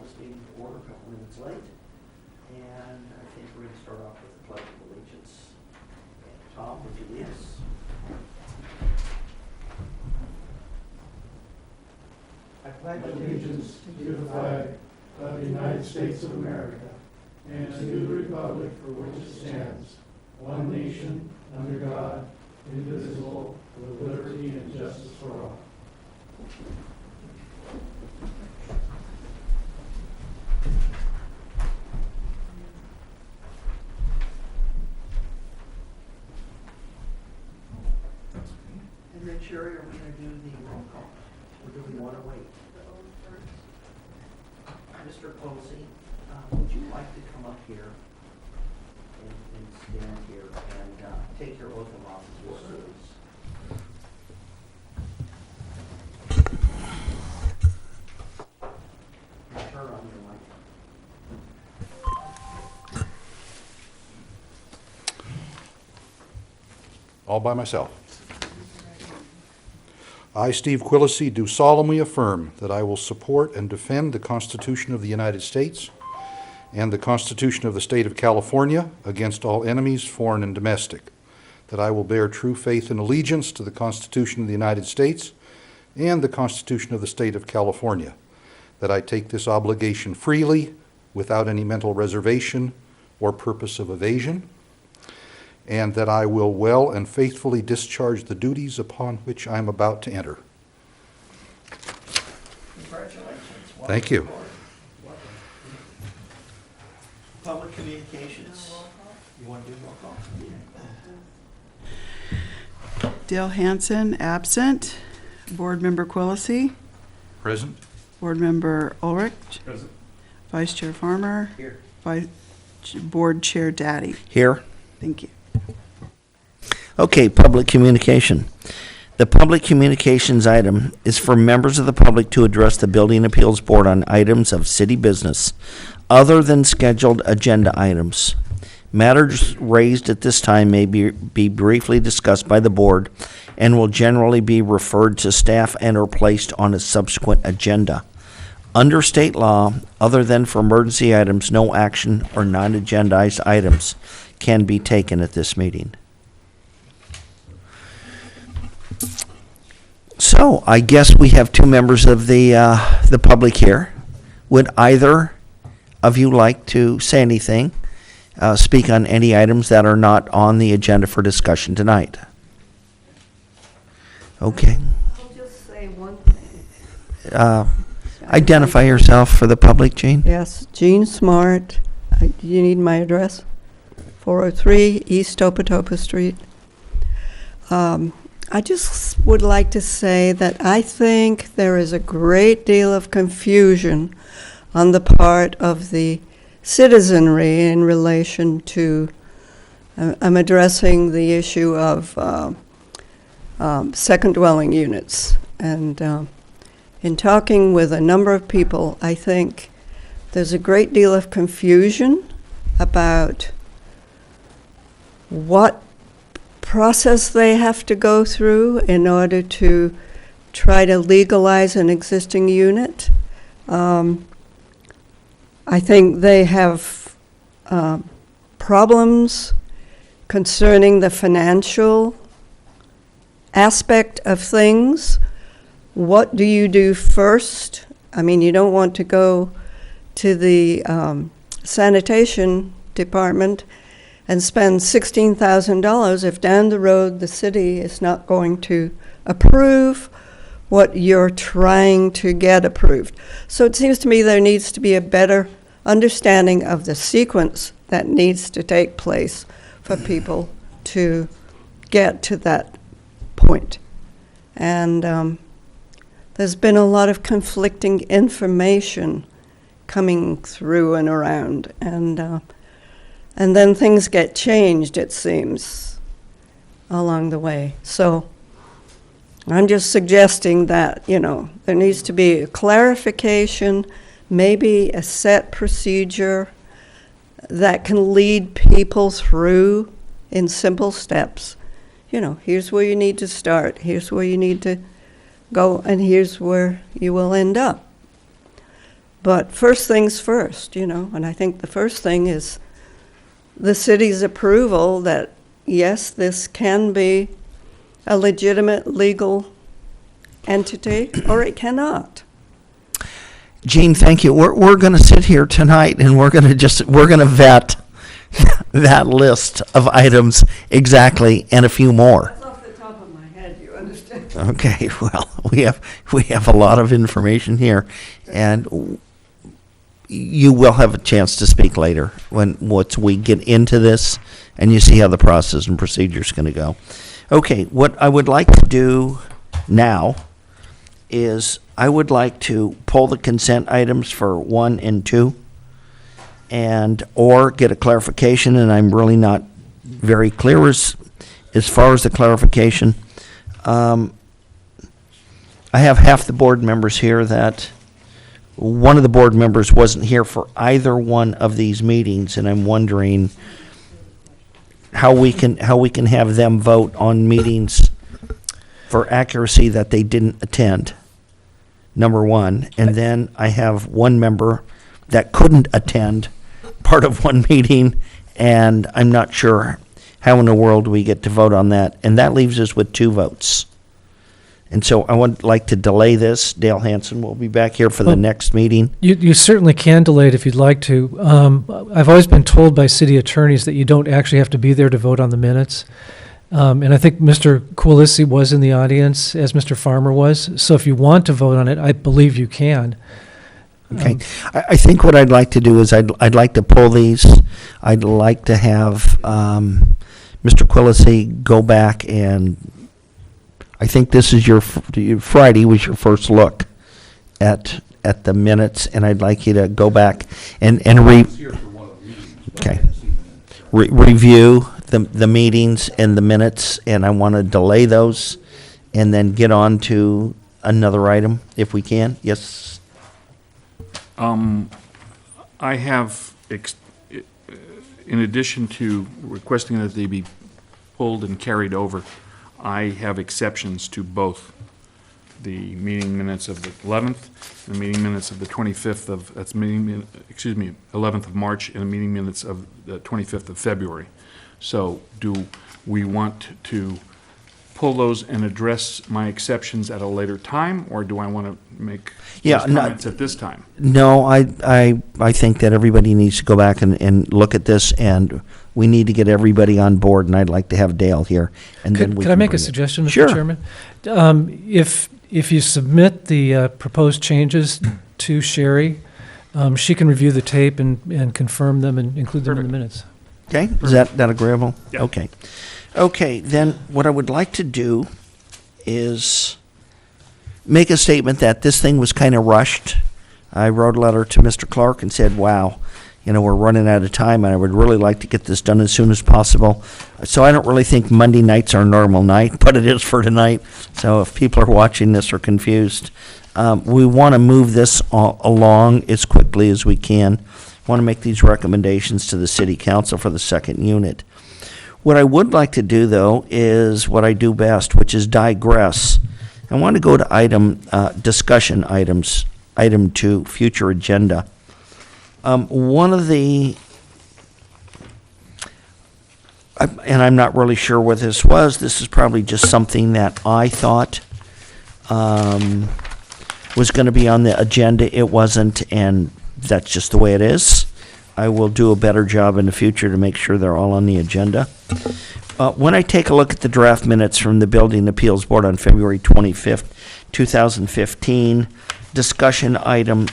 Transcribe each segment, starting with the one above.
this meeting to order a couple minutes late. And I think we're going to start off with the Pledge of Allegiance. Tom, would you lead us? I pledge allegiance to the flag of the United States of America and to the republic for which it stands, one nation, under God, indivisible, with liberty and justice for all. And then, Sherry, are we going to do the roll call? Or do we want to wait? Mr. Posey, would you like to come up here and stand here and take your oath of office, please? And turn on your mic. All by myself. I, Steve Quillisi, do solemnly affirm that I will support and defend the Constitution of the United States and the Constitution of the State of California against all enemies, foreign and domestic, that I will bear true faith and allegiance to the Constitution of the United States and the Constitution of the State of California, that I take this obligation freely, without any mental reservation or purpose of evasion, and that I will well and faithfully discharge the duties upon which I am about to enter. Congratulations. Thank you. Public communications. You want to do roll call? Dale Hansen, absent. Board Member Quillisi. Present. Board Member Ulrich. Present. Vice Chair Farmer. Here. Board Chair Daddy. Here. Thank you. Okay, public communication. The public communications item is for members of the public to address the Building Appeals Board on items of city business other than scheduled agenda items. Matters raised at this time may be briefly discussed by the board and will generally be referred to staff and or placed on a subsequent agenda. Under state law, other than for emergency items, no action or non-agendized items can be taken at this meeting. So, I guess we have two members of the public here. Would either of you like to say anything, speak on any items that are not on the agenda for discussion tonight? Okay. I'll just say one thing. Identify yourself for the public, Jean. Yes, Jean Smart. Do you need my address? 403 East Topatopa Street. I just would like to say that I think there is a great deal of confusion on the part of the citizenry in relation to, I'm addressing the issue of second dwelling units. And in talking with a number of people, I think there's a great deal of confusion about what process they have to go through in order to try to legalize an existing unit. I think they have problems concerning the financial aspect of things. What do you do first? I mean, you don't want to go to the sanitation department and spend $16,000 if down the road the city is not going to approve what you're trying to get approved. So it seems to me there needs to be a better understanding of the sequence that needs to take place for people to get to that point. And there's been a lot of conflicting information coming through and around, and then things get changed, it seems, along the way. So I'm just suggesting that, there needs to be a clarification, maybe a set procedure that can lead people through in simple steps. Here's where you need to start, here's where you need to go, and here's where you will end up. But first things first, and I think the first thing is the city's approval that, yes, this can be a legitimate legal entity, or it cannot. Gene, thank you. We're going to sit here tonight and we're going to vet that list of items exactly and a few more. That's off the top of my head, you understand? Okay, well, we have a lot of information here, and you will have a chance to speak later once we get into this and you see how the process and procedure is going to go. Okay, what I would like to do now is I would like to pull the consent items for 1 and 2 or get a clarification, and I'm really not very clear as far as the clarification. I have half the board members here that one of the board members wasn't here for either one of these meetings, and I'm wondering how we can have them vote on meetings for accuracy that they didn't attend, number one. And then I have one member that couldn't attend part of one meeting, and I'm not sure how in the world we get to vote on that. And that leaves us with 2 votes. And so I would like to delay this. Dale Hansen will be back here for the next meeting. You certainly can delay it if you'd like to. I've always been told by city attorneys that you don't actually have to be there to vote on the minutes. And I think Mr. Quilisi was in the audience, as Mr. Farmer was. So if you want to vote on it, I believe you can. Okay. I think what I'd like to do is I'd like to pull these. I'd like to have Mr. Quilisi go back, and I think this is Friday was your first look at the minutes, and I'd like you to go back and review the meetings and the minutes, and I want to delay those and then get on to another item if we can. Yes. I have, in addition to requesting that they be pulled and carried over, I have exceptions to both the meeting minutes of the 11th, the meeting minutes of the 25th of, 11th of March, and the meeting minutes of the 25th of February. So do we want to pull those and address my exceptions at a later time, or do I want to make those comments at this time? No, I think that everybody needs to go back and look at this, and we need to get everybody on board, and I'd like to have Dale here. And then we could I make a bring it. suggestion, Mr. Sure. Chairman? If you submit the proposed changes to Sherry, she can review the tape and confirm them and include them in the minutes. Okay, is that agreeable? Yeah. Okay. Okay, then what I would like to do is make a statement that this thing was kind of rushed. I wrote a letter to Mr. Clark and said, wow, we're running out of time, and I would really like to get this done as soon as possible. So I don't really think Monday night's our normal night, but it is for tonight. So if people are watching this or confused, we want to move this along as quickly as we can. Want to make these recommendations to the city council for the second unit. What I would like to do, though, is what I do best, which is digress. I want to go to discussion items, item 2, future agenda. One of the, and I'm not really sure what this was, this is probably just something that I thought was going to be on the agenda. It wasn't, and that's just the way it is. I will do a better job in the future to make sure they're all on the agenda. When I take a look at the draft minutes from the Building Appeals Board on February 25th, 2015, discussion item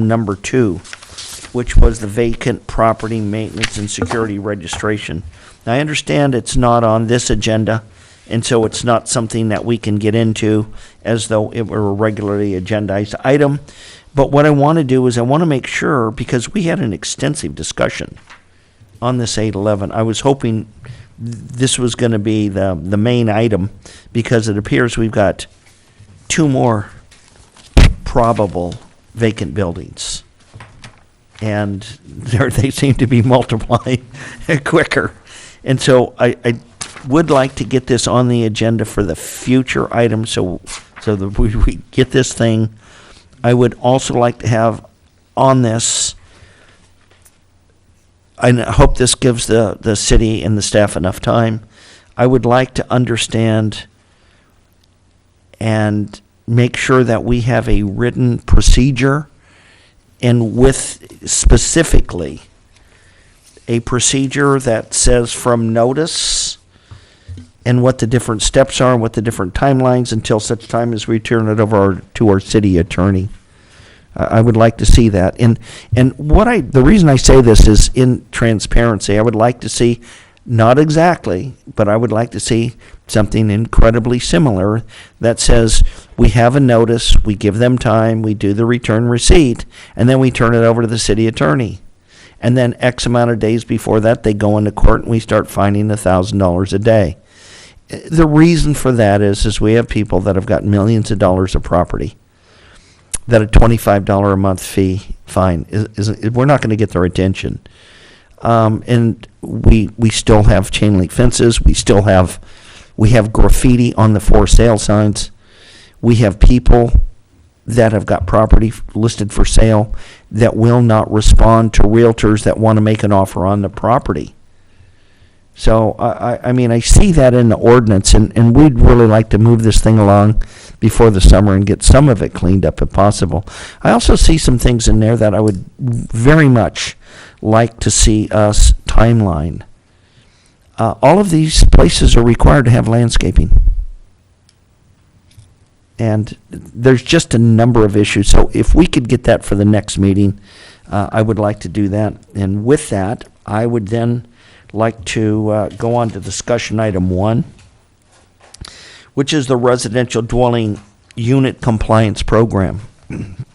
number 2, which was the vacant property maintenance and security registration. Now, I understand it's not on this agenda, and so it's not something that we can get into as though it were a regularly agendized item. But what I want to do is I want to make sure, because we had an extensive discussion on this 811. I was hoping this was going to be the main item, because it appears we've got 2 more probable vacant buildings. And they seem to be multiplying quicker. And so I would like to get this on the agenda for the future item so that we get this thing I would also like to have on this, I hope this gives the city and the staff enough time. I would like to understand and make sure that we have a written procedure, and with specifically a procedure that says from notice and what the different steps are, what the different timelines until such time as we turn it over to our city attorney. I would like to see that. And the reason I say this is in transparency. I would like to see, not exactly, but I would like to see something incredibly similar that says we have a notice, we give them time, we do the return receipt, and then we turn it over to the city attorney. And then X amount of days before that, they go into court and we start fining $1,000 a day. The reason for that is we have people that have got millions of dollars of property that a $25 a month fine we're not going to get their attention. And we still have chain link fences. We have graffiti on the for sale signs. We have people that have got property listed for sale that will not respond to realtors that want to make an offer on the property. So, I mean, I see that in the ordinance, and we'd really like to move this thing along before the summer and get some of it cleaned up if possible. I also see some things in there that I would very much like to see us timeline. All of these places are required to have landscaping. And there's just a number of issues. So if we could get that for the next meeting, I would like to do that. And with that, I would then like to go on to discussion item 1, which is the residential dwelling unit compliance program. I'm going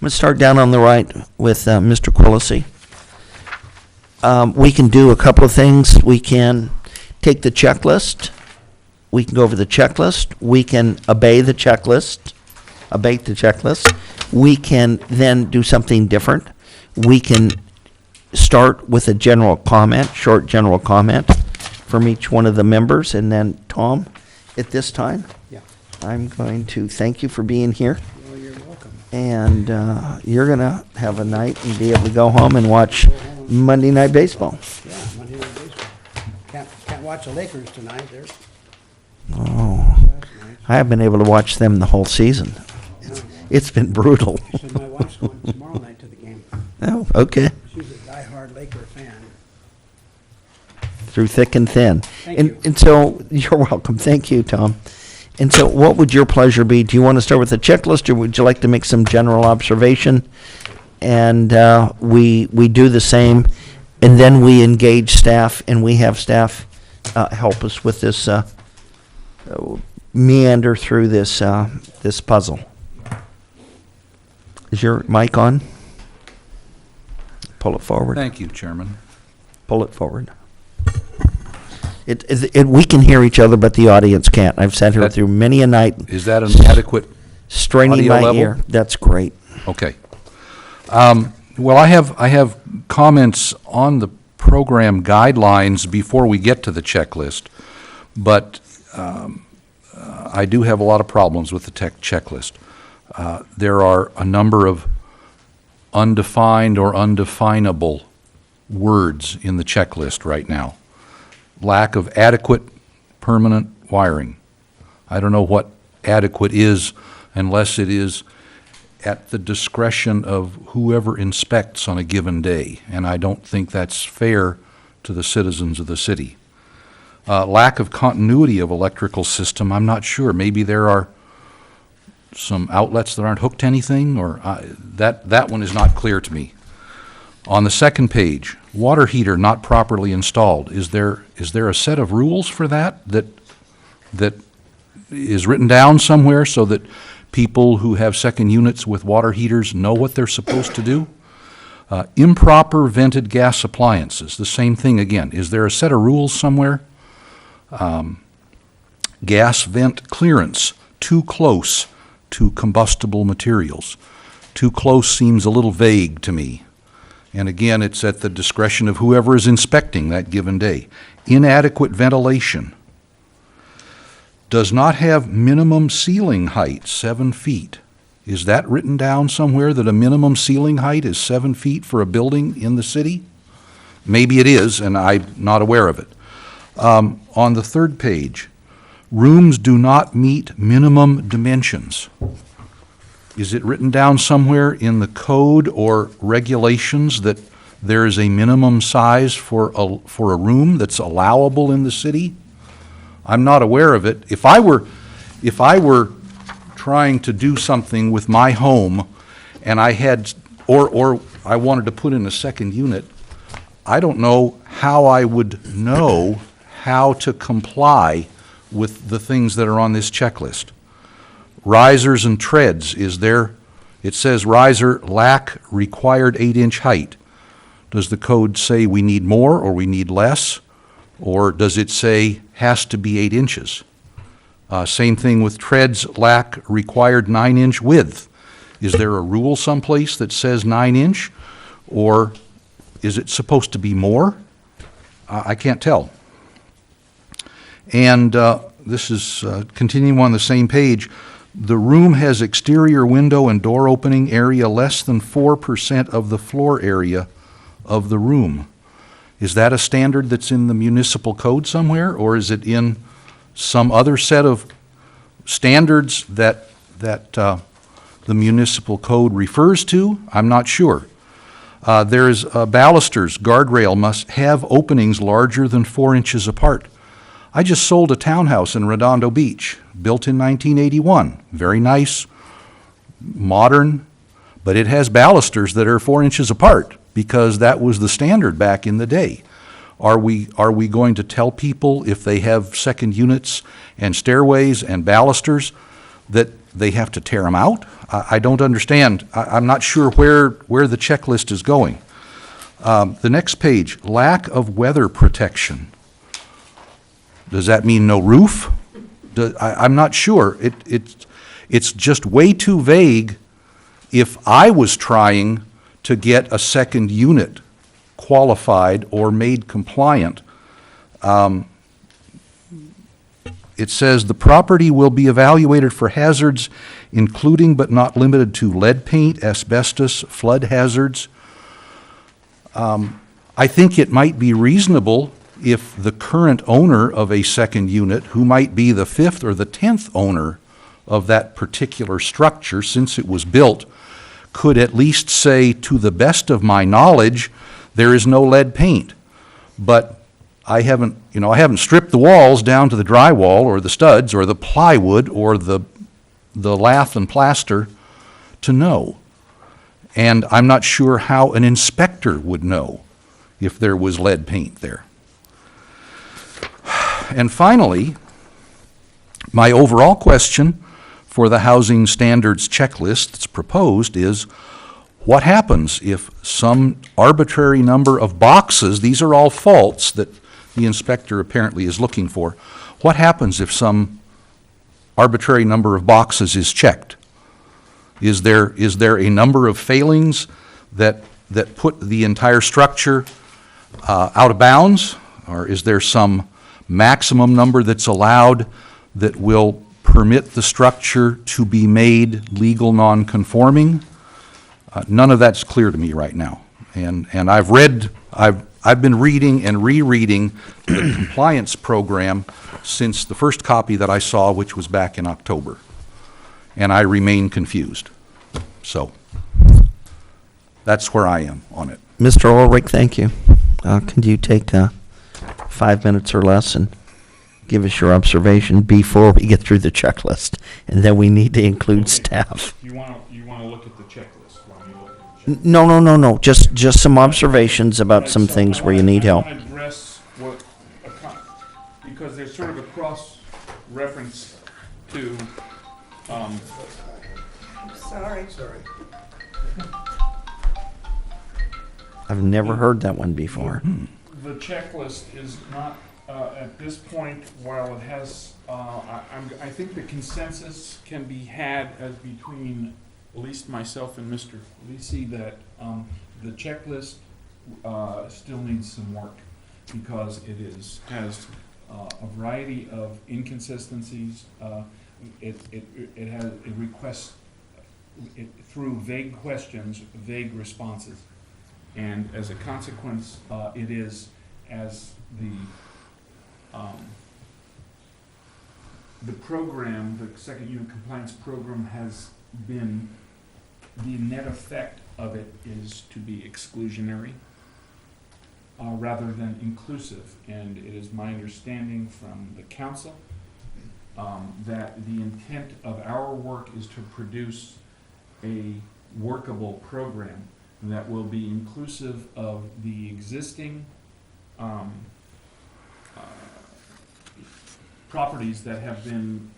to start down on the right with Mr. Quillisi. We can do a couple of things. We can take the checklist. We can go over the checklist. We can obey the checklist. We can then do something different. We can start with a general comment, short general comment from each one of the members. And then, Tom, at this time, Yeah. I'm going to thank you for being here. Well, you're welcome. And you're going to have a night and be able to go home and watch Monday Night Baseball. Yeah, Monday Night Baseball. Can't watch the Lakers tonight. Oh, I have been able to watch them the whole season. It's been brutal. She said my wife's going tomorrow night to the game. Oh, okay. She's a diehard Laker fan. Through thick and thin. Thank you. And so, you're welcome. Thank you, Tom. And so what would your pleasure be? Do you want to start with the checklist, or would you like to make some general observation? And we do the same, and then we engage staff, and we have staff help us with this meander through this this puzzle. Is your mic on? Pull it forward. Thank you, Chairman. Pull it forward. We can hear each other, but the audience can't. I've sat here That- through many a night Is that an adequate? straining Audio my level? ear. That's great. Okay. Well, I have comments on the program guidelines before we get to the checklist, but I do have a lot of problems with the checklist. There are a number of undefined or undefinable words in the checklist right now. Lack of adequate permanent wiring. I don't know what adequate is unless it is at the discretion of whoever inspects on a given day, and I don't think that's fair to the citizens of the city. Lack of continuity of electrical system, I'm not sure. Maybe there are some outlets that aren't hooked to anything, or that one is not clear to me. On the second page, water heater not properly installed. Is there a set of rules for that is written down somewhere so that people who have second units with water heaters know what they're supposed to do? Improper vented gas appliances, the same thing again. Is there a set of rules somewhere? Gas vent clearance, too close to combustible materials. Too close seems a little vague to me. And again, it's at the discretion of whoever is inspecting that given day. Inadequate ventilation. Does not have minimum ceiling height, 7 feet. Is that written down somewhere that a minimum ceiling height is 7 feet for a building in the city? Maybe it is, and I'm not aware of it. On the third page, rooms do not meet minimum dimensions. Is it written down somewhere in the code or regulations that there is a minimum size for a room that's allowable in the city? I'm not aware of it. If I were trying to do something with my home and I had, or I wanted to put in a second unit, I don't know how I would know how to comply with the things that are on this checklist. Risers and treads, it says riser lack required 8-inch height. Does the code say we need more or we need less? Or does it say has to be 8 inches? Same thing with treads lack required 9-inch width. Is there a rule someplace that says 9-inch? Or is it supposed to be more? I can't tell. And this is continuing on the same page. The room has exterior window and door opening area less than 4% of the floor area of the room. Is that a standard that's in the municipal code somewhere, or is it in some other set of standards that the municipal code refers to? I'm not sure. There's balusters, guardrail must have openings larger than 4 inches apart. I just sold a townhouse in Redondo Beach, built in 1981. Very nice, modern, but it has balusters that are 4 inches apart because that was the standard back in the day. Are we going to tell people if they have second units and stairways and balusters that they have to tear them out? I don't understand. I'm not sure where the checklist is going. The next page, lack of weather protection. Does that mean no roof? I'm not sure. It's just way too vague if I was trying to get a second unit qualified or made compliant. It says the property will be evaluated for hazards including but not limited to lead paint, asbestos, flood hazards. I think it might be reasonable if the current owner of a second unit, who might be the 5th or the 10th owner of that particular structure since it was built, could at least say, to the best of my knowledge, there is no lead paint. But I haven't stripped the walls down to the drywall or the studs or the plywood or the lath and plaster to know. And I'm not sure how an inspector would know if there was lead paint there. And finally, my overall question for the housing standards checklist that's proposed is, what happens if some arbitrary number of boxes, these are all faults that the inspector apparently is looking for, what happens if some arbitrary number of boxes is checked? Is there a number of failings that put the entire structure out of bounds? Or is there some maximum number that's allowed that will permit the structure to be made legal non-conforming? None of that's clear to me right now. And I've been reading and rereading the compliance program since the first copy that I saw, which was back in October. And I remain confused. So that's where I am on it. Mr. Ulrich, thank you. Could you take 5 minutes or less and give us your observation before we get through the checklist? And then we need to include staff. You want to look at the checklist? No. Just some observations about some things where you need help. I want to address because there's sort of a cross-reference to Sorry. I've never heard that one before. the checklist is not, at this point, while it has, I think the consensus can be had as between at least myself and Mr. Lisi that the checklist still needs some work because has a variety of inconsistencies. It requests through vague questions, vague responses. And as a consequence, it is, as the program, the second unit compliance program has been, the net effect of it is to be exclusionary rather than inclusive. And it is my understanding from the council that the intent of our work is to produce a workable program that will be inclusive of the existing properties that have been,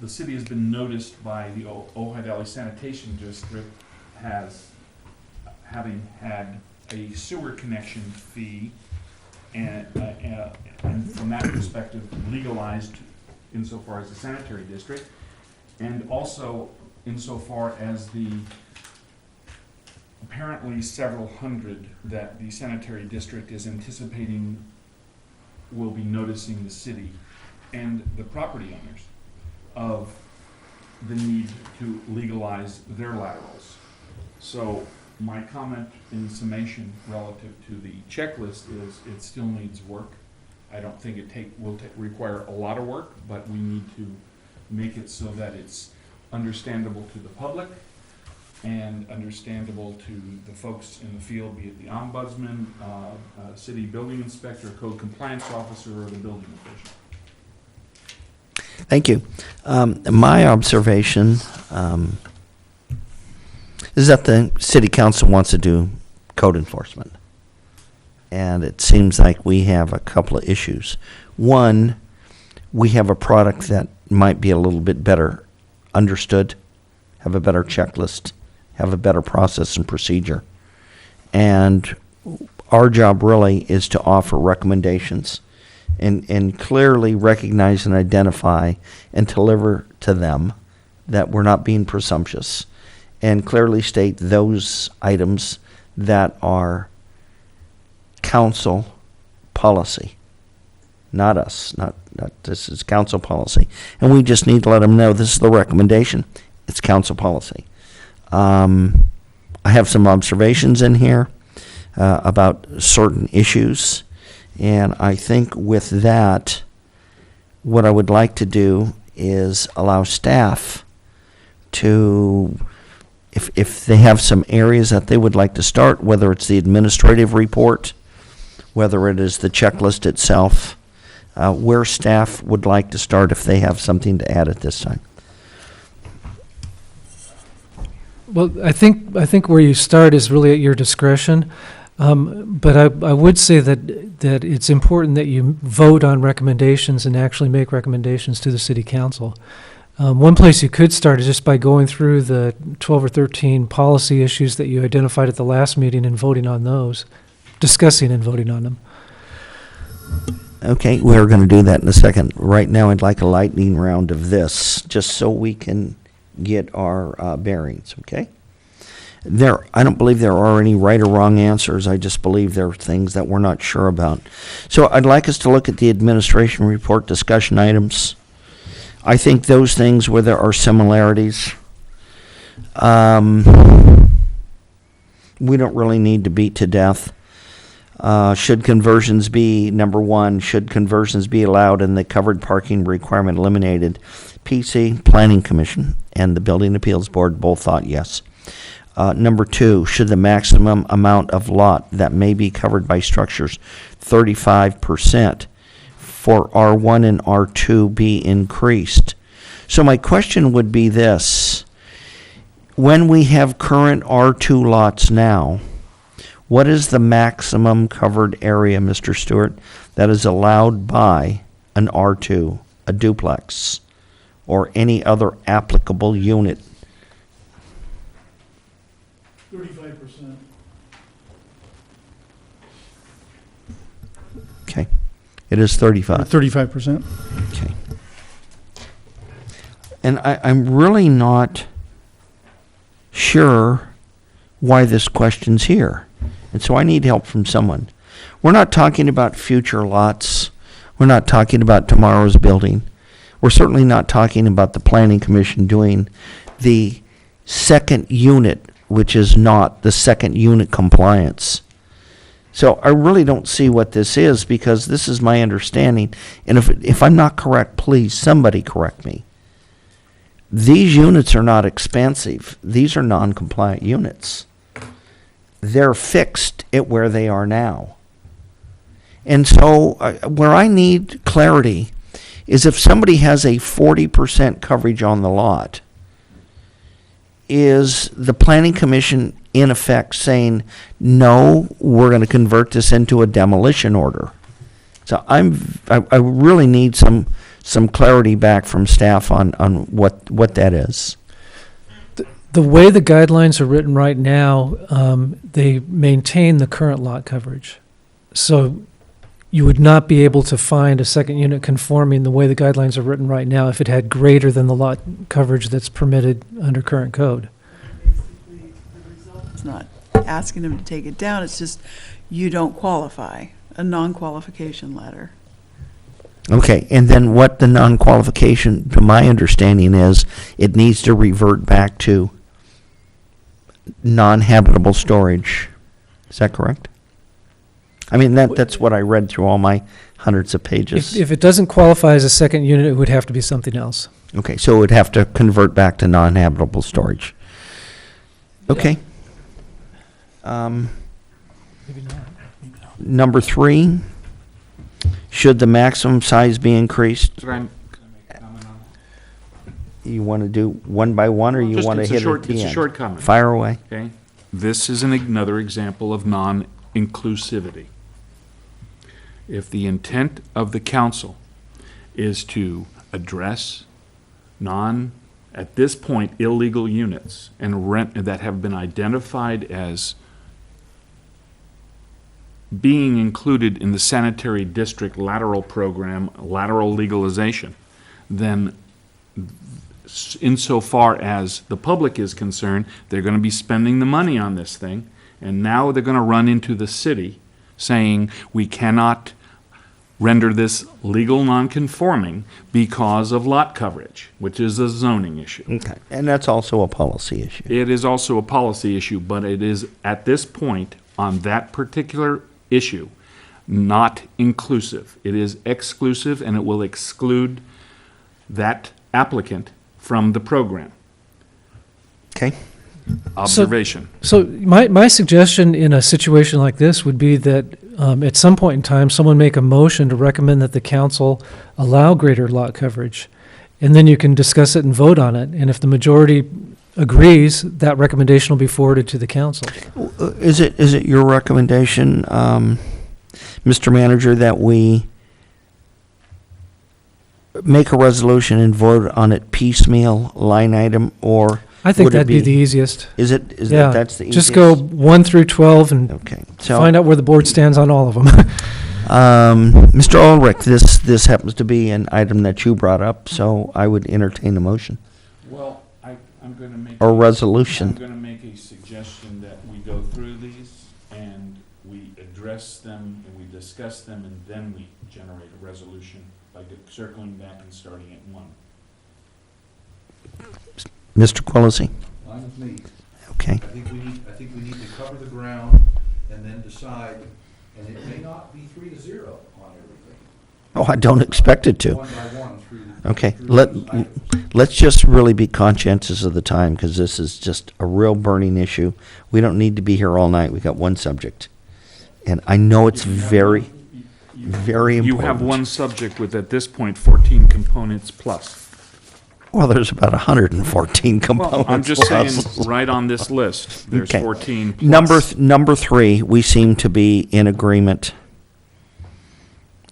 the city has been noticed by the Ojai Valley Sanitation District as having had a sewer connection fee and from that perspective legalized insofar as the sanitary district, and also insofar as the apparently several hundred that the sanitary district is anticipating will be noticing the city and the property owners of the need to legalize their laterals. So my comment in summation relative to the checklist is it still needs work. I don't think it will require a lot of work, but we need to make it so that it's understandable to the public and understandable to the folks in the field, be it the ombudsman, city building inspector, code compliance officer, or the building official. Thank you. My observation is that the city council wants to do code enforcement. And it seems like we have a couple of issues. One, we have a product that might be a little bit better understood, have a better checklist, have a better process and procedure. And our job really is to offer recommendations and clearly recognize and identify and deliver to them that we're not being presumptuous, and clearly state those items that are council policy, not us, not this is council policy. And we just need to let them know this is the recommendation. It's council policy. I have some observations in here about certain issues, and I think with that, what I would like to do is allow staff to, if they have some areas that they would like to start, whether it's the administrative report, whether it is the checklist itself, where staff would like to start if they have something to add at this time. Well, I think where you start is really at your discretion. But I would say that it's important that you vote on recommendations and actually make recommendations to the city council. One place you could start is just by going through the 12 or 13 policy issues that you identified at the last meeting and voting on those, discussing and voting on them. Okay, we're going to do that in a second. Right now, I'd like a lightning round of this, just so we can get our bearings, okay? I don't believe there are any right or wrong answers. I just believe there are things that we're not sure about. So I'd like us to look at the administration report discussion items. I think those things where there are similarities, we don't really need to beat to death. Should conversions be, number one, should conversions be allowed and the covered parking requirement eliminated? PC, Planning Commission, and the Building Appeals Board both thought yes. Number two, should the maximum amount of lot that may be covered by structures, 35% for R1 and R2, be increased? So my question would be this. When we have current R2 lots now, what is the maximum covered area, Mr. Stewart, that is allowed by an R2, a duplex, or any other applicable unit? 35%. Okay. It is 35. 35%. Okay. And I'm really not sure why this question's here. And so I need help from someone. We're not talking about future lots. We're not talking about tomorrow's building. We're certainly not talking about the Planning Commission doing the second unit, which is not the second unit compliance. So I really don't see what this is, because this is my understanding, and if I'm not correct, please, somebody correct me. These units are not expansive. These are non-compliant units. They're fixed at where they are now. And so where I need clarity is if somebody has a 40% coverage on the lot, is the planning commission in effect saying, no, we're going to convert this into a demolition order? So I really need some clarity back from staff on what that is. The way the guidelines are written right now, they maintain the current lot coverage. So you would not be able to find a second unit conforming the way the guidelines are written right now if it had greater than the lot coverage that's permitted under current code. Basically, the result is not asking them to take it down, it's just you don't qualify, a non-qualification letter. Okay, and then what the non-qualification, to my understanding, is it needs to revert back to non-habitable storage. Is that correct? I mean, that's what I read through all my hundreds of pages. If it doesn't qualify as a second unit, it would have to be something else. Okay, so it would have to convert back to non-habitable storage. Okay. Maybe not. Number 3, should the maximum size be increased? Can I make a comment on that? You want to do one by one, or you Just- want to it's a hit it short- at the It's a end? short comment. Fire away. Okay? This is another example of non-inclusivity. If the intent of the council is to address at this point, illegal units and rent that have been identified as being included in the sanitary district lateral program, lateral legalization, then insofar as the public is concerned, they're going to be spending the money on this thing, and now they're going to run into the city saying, we cannot render this legal non-conforming because of lot coverage, which is a zoning issue. Okay, and that's also a policy issue. It is also a policy issue, but it is, at this point, on that particular issue, not inclusive. It is exclusive, and it will exclude that applicant from the program. Okay. Observation. So my suggestion in a situation like this would be that at some point in time, someone make a motion to recommend that the council allow greater lot coverage, and then you can discuss it and vote on it. And if the majority agrees, that recommendation will be forwarded to the council. Is it your recommendation, Mr. Manager, that we make a resolution and vote on it piecemeal, line item, or I think would it that'd be the easiest. Is it? Yeah, That's the easiest? just go 1 through 12 and Okay. So, find out where the board stands on all of them. Mr. Ulrich, this happens to be an item that you brought up, so I would entertain a motion Well, I'm going to make... or resolution. I'm going to make a suggestion that we go through these and we address them and we discuss them, and then we generate a resolution by circling back and starting at 1. Mr. Quillisi? Fine with me. Okay. I think we need to cover the ground and then decide, and it may not be 3-0 on everything. Oh, I don't expect it to. One by one through. Okay, through those items. let's just really be conscientious of the time, because this is just a real burning issue. We don't need to be here all night. We got one subject. And I know it's very, very important. You have one subject with, at this point, 14 components plus. Well, there's about 114 components. Well, I'm just saying, plus. right on this list, there's Okay. 14 plus. Number 3, we seem to be in agreement.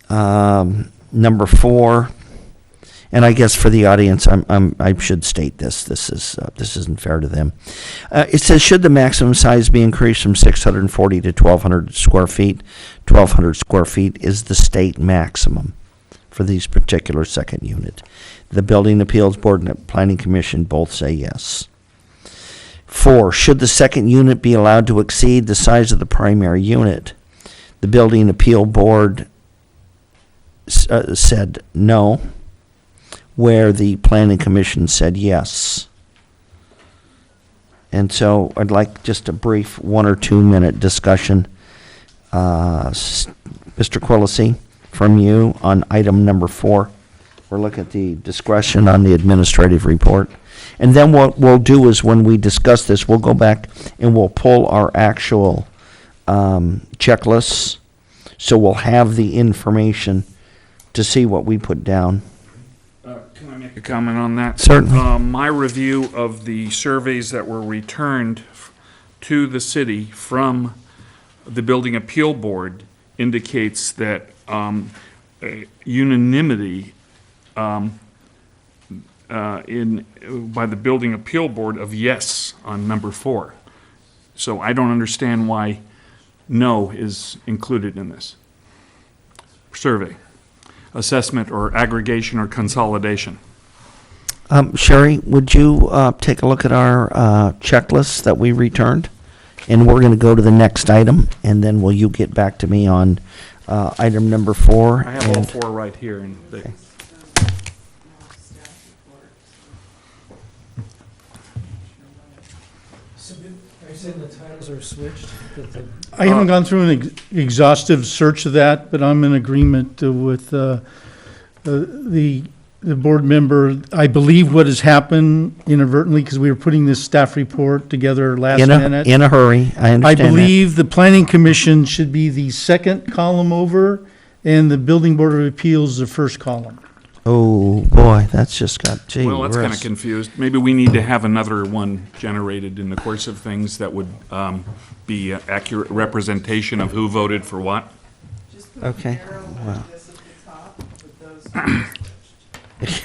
Number 4, and I guess for the audience, I should state this. This isn't fair to them. It says, should the maximum size be increased from 640 to 1,200 square feet? 1,200 square feet is the state maximum for these particular second unit. The Building Appeals Board and the Planning Commission both say yes. 4, should the second unit be allowed to exceed the size of the primary unit? The Building Appeal Board said no, where the Planning Commission said yes. And so I'd like just a brief 1 or 2 minute discussion. Mr. Quillisi, from you on item number 4. We're looking at the discretion on the administrative report. And then what we'll do is when we discuss this, we'll go back and we'll pull our actual checklists. So we'll have the information to see what we put down. Can I make a comment on that? Certainly. My review of the surveys that were returned to the city from the Building Appeal Board indicates that unanimity by the Building Appeal Board of yes on number 4. So I don't understand why no is included in this survey. Assessment or aggregation or consolidation. Sherry, would you take a look at our checklist that we returned? And we're going to go to the next item, and then will you get back to me on item number 4? I have all and- 4 right here. And Okay. Are you saying the titles are switched? I haven't gone through an exhaustive search of that, but I'm in agreement with the board member. I believe what has happened inadvertently, because we were putting this staff report together last minute. In a hurry, I understand I that. believe the planning commission should be the second column over, and the building board of appeals the first column. Oh, boy, that's just got, gee Well, that's kind of whiz. confused. Maybe we need to have another one generated in the course of things that would be accurate representation of who voted for what. Okay. Wow.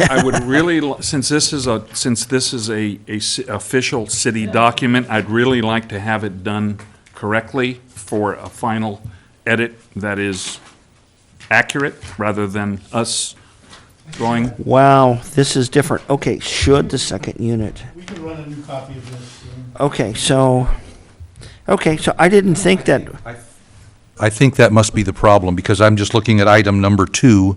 I would really, since this is a official city document, I'd really like to have it done correctly for a final edit that is accurate, rather than us going. Wow, this is different. Okay, should the second unit. We can run a new copy of this. Okay, so I didn't think that, I think that must be the problem, because I'm just looking at item number 2,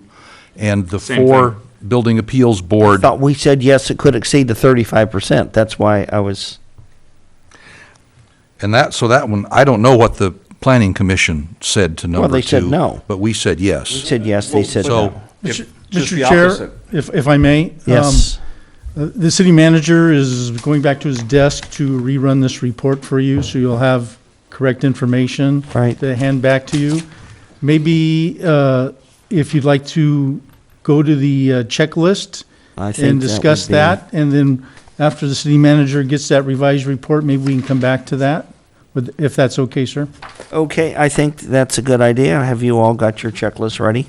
and the Same 4 thing. Building Appeals I Board, thought we said yes, it could exceed the 35%. That's why I was, and that one, I don't know what the Planning Commission said to number 2. they said no. But we said we yes. said yes, they said So- no. If- just Mr. the Chair, opposite. if I may. Yes, The city manager is going back to his desk to rerun this report for you, so you'll have correct information Right. to hand back to you. Maybe if you'd like to go to the checklist I think and that discuss would be- that, and then after the city manager gets that revised report, maybe we can come back to that, if that's okay, sir. Okay, I think that's a good idea. Have you all got your checklist ready?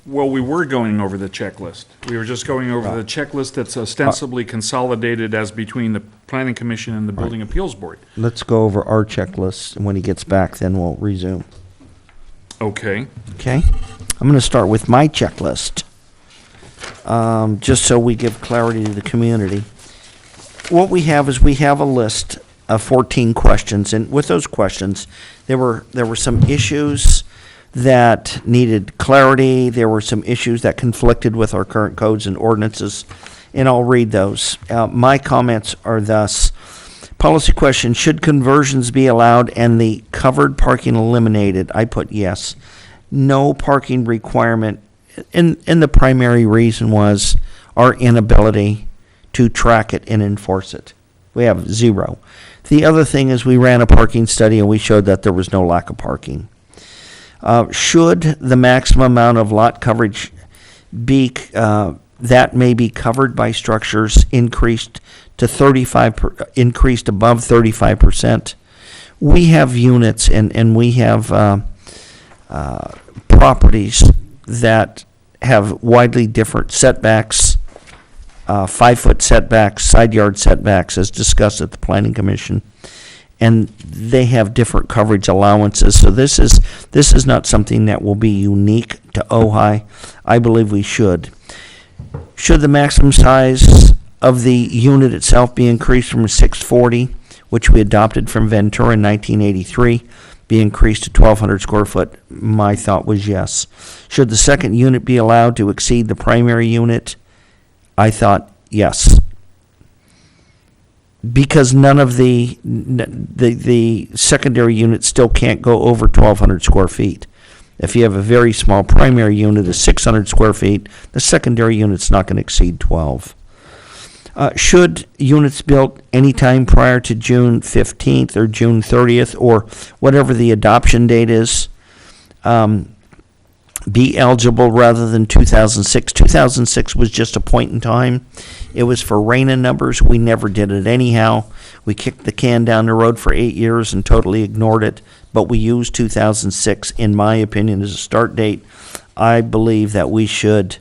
Well, we were going over the checklist. We were just going over the checklist that's ostensibly consolidated as between the Planning Commission and the Building Appeals Board. Let's go over our checklist, and when he gets back, then we'll resume. Okay. Okay? I'm going to start with my checklist, just so we give clarity to the community. What we have is we have a list of 14 questions, and with those questions, there were some issues that needed clarity. There were some issues that conflicted with our current codes and ordinances, and I'll read those. My comments are thus. Policy question, should conversions be allowed and the covered parking eliminated? I put yes. No parking requirement, and the primary reason was our inability to track it and enforce it. We have 0. The other thing is we ran a parking study and we showed that there was no lack of parking. Should the maximum amount of lot coverage be, that may be covered by structures increased to increased above 35%? We have units and we have properties that have widely different setbacks, 5-foot setbacks, side yard setbacks, as discussed at the Planning Commission. And they have different coverage allowances. So this is not something that will be unique to Ojai. I believe we should. Should the maximum size of the unit itself be increased from 640, which we adopted from Ventura in 1983, be increased to 1,200 square foot? My thought was yes. Should the second unit be allowed to exceed the primary unit? I thought yes. because none of the secondary units still can't go over 1,200 square feet. If you have a very small primary unit of 600 square feet, the secondary unit's not going to exceed 12. Should units built anytime prior to June 15th or June 30th or whatever the adoption date is, be eligible rather than 2006? 2006 was just a point in time. It was for RENA numbers. We never did it anyhow. We kicked the can down the road for 8 years and totally ignored it, but we used 2006, in my opinion, as a start date. I believe that we should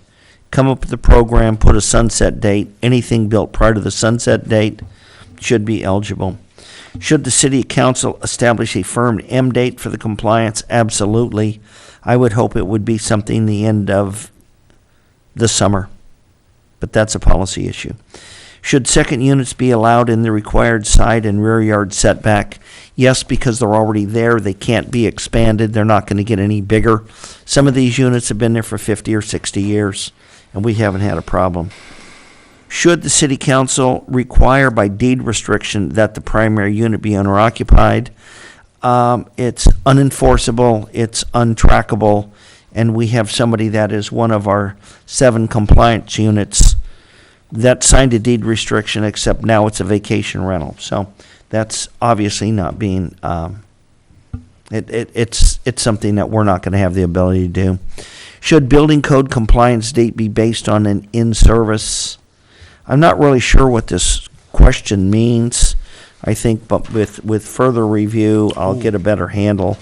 come up with a program, put a sunset date. Anything built prior to the sunset date should be eligible. Should the city council establish a firm M date for the compliance? Absolutely. I would hope it would be something the end of the summer, but that's a policy issue. Should second units be allowed in the required side and rear yard setback? Yes, because they're already there. They can't be expanded. They're not going to get any bigger. Some of these units have been there for 50 or 60 years, and we haven't had a problem. Should the city council require by deed restriction that the primary unit be owner-occupied? It's unenforceable, it's untrackable, and we have somebody that is one of our 7 compliance units that signed a deed restriction, except now it's a vacation rental. So that's obviously not being, it's something that we're not going to have the ability to do. Should building code compliance date be based on an in-service? I'm not really sure what this question means. I think, but with further review, I'll get a better handle.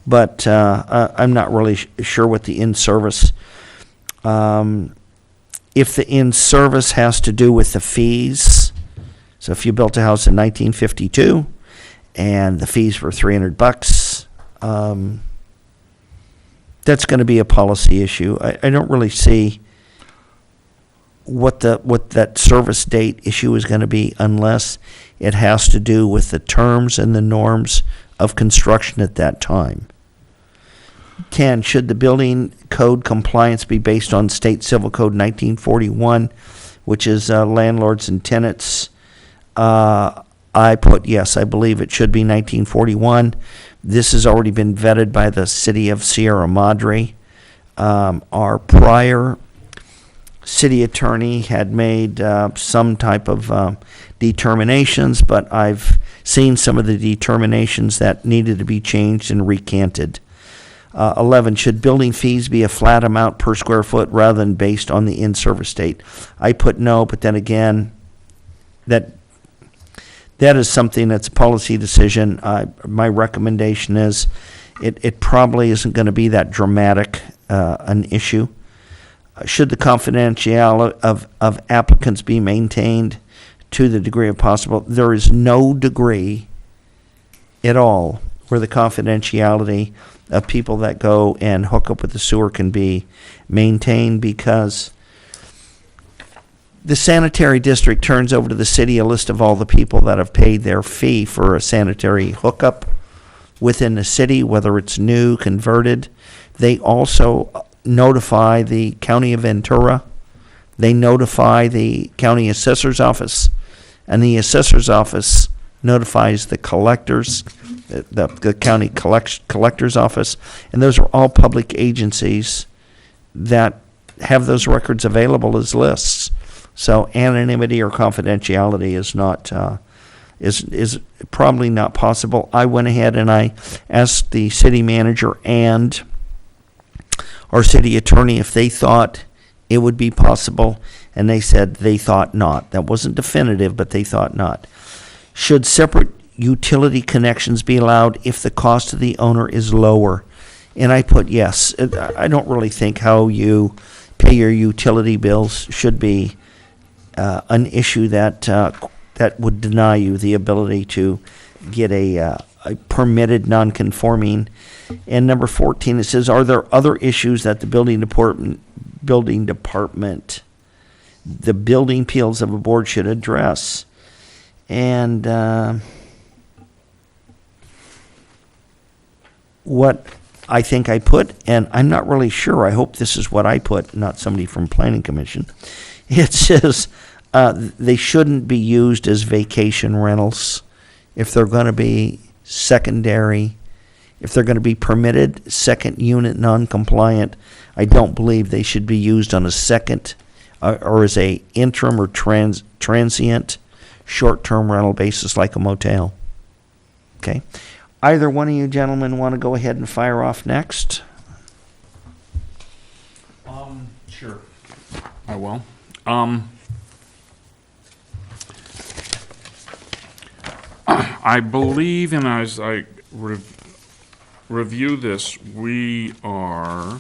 But I'm not really sure what the in-service. If the in-service has to do with the fees, so if you built a house in 1952 and the fees were $300, that's going to be a policy issue. I don't really see what that service date issue is going to be unless it has to do with the terms and the norms of construction at that time. 10, should the building code compliance be based on State Civil Code 1941, which is landlords and tenants? I put yes, I believe it should be 1941. This has already been vetted by the city of Sierra Madre. Our prior city attorney had made some type of determinations, but I've seen some of the determinations that needed to be changed and recanted. 11, should building fees be a flat amount per square foot rather than based on the in-service date? I put no, but then again, that is something that's a policy decision. My recommendation is it probably isn't going to be that dramatic an issue. Should the confidentiality of applicants be maintained to the degree of possible? There is no degree at all where the confidentiality of people that go and hook up with the sewer can be maintained, because the sanitary district turns over to the city a list of all the people that have paid their fee for a sanitary hookup within the city, whether it's new, converted. They also notify the county of Ventura. They notify the county assessor's office, and the assessor's office notifies the collectors, the county collector's office, and those are all public agencies that have those records available as lists. So anonymity or confidentiality is not is probably not possible. I went ahead and I asked the city manager and our city attorney if they thought it would be possible, and they said they thought not. That wasn't definitive, but they thought not. Should separate utility connections be allowed if the cost to the owner is lower? And I put yes. I don't really think how you pay your utility bills should be an issue that would deny you the ability to get a permitted non-conforming. And number 14, it says, are there other issues that the building department, the building appeals of a board should address? And what I think I put, and I'm not really sure, I hope this is what I put, not somebody from Planning Commission. It says, They shouldn't be used as vacation rentals. If they're going to be secondary, if they're going to be permitted second unit non-compliant, I don't believe they should be used on a second or as a interim or transient short-term rental basis like a motel. Okay. Either one of you gentlemen want to go ahead and fire off next? Sure. I will. I believe, and as I review this, we are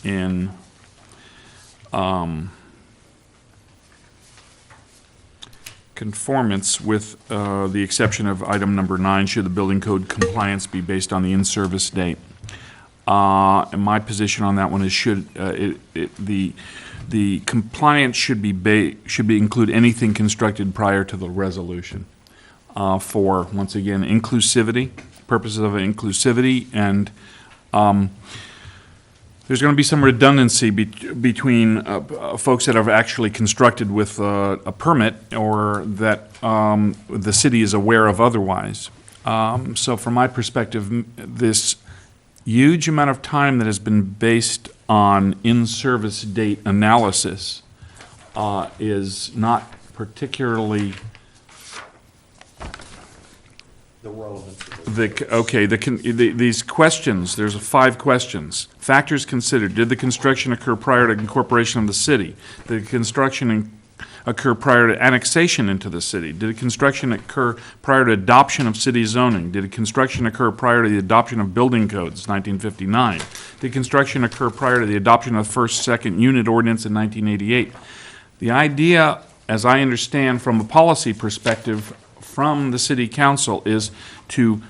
in conformance with the exception of item number 9, should the building code compliance be based on the in-service date. And my position on that one is the compliance should include anything constructed prior to the resolution for, once again, inclusivity, purposes of inclusivity, and there's going to be some redundancy between folks that have actually constructed with a permit or that the city is aware of otherwise. So from my perspective, this huge amount of time that has been based on in-service date analysis is not particularly The relevance of these questions, there's 5 questions. Factors considered: did the construction occur prior to incorporation of the city? Did the construction occur prior to annexation into the city? Did the construction occur prior to adoption of city zoning? Did the construction occur prior to the adoption of building codes, 1959? Did construction occur prior to the adoption of the first, second unit ordinance in 1988? The idea, as I understand from a policy perspective, from the city council is to,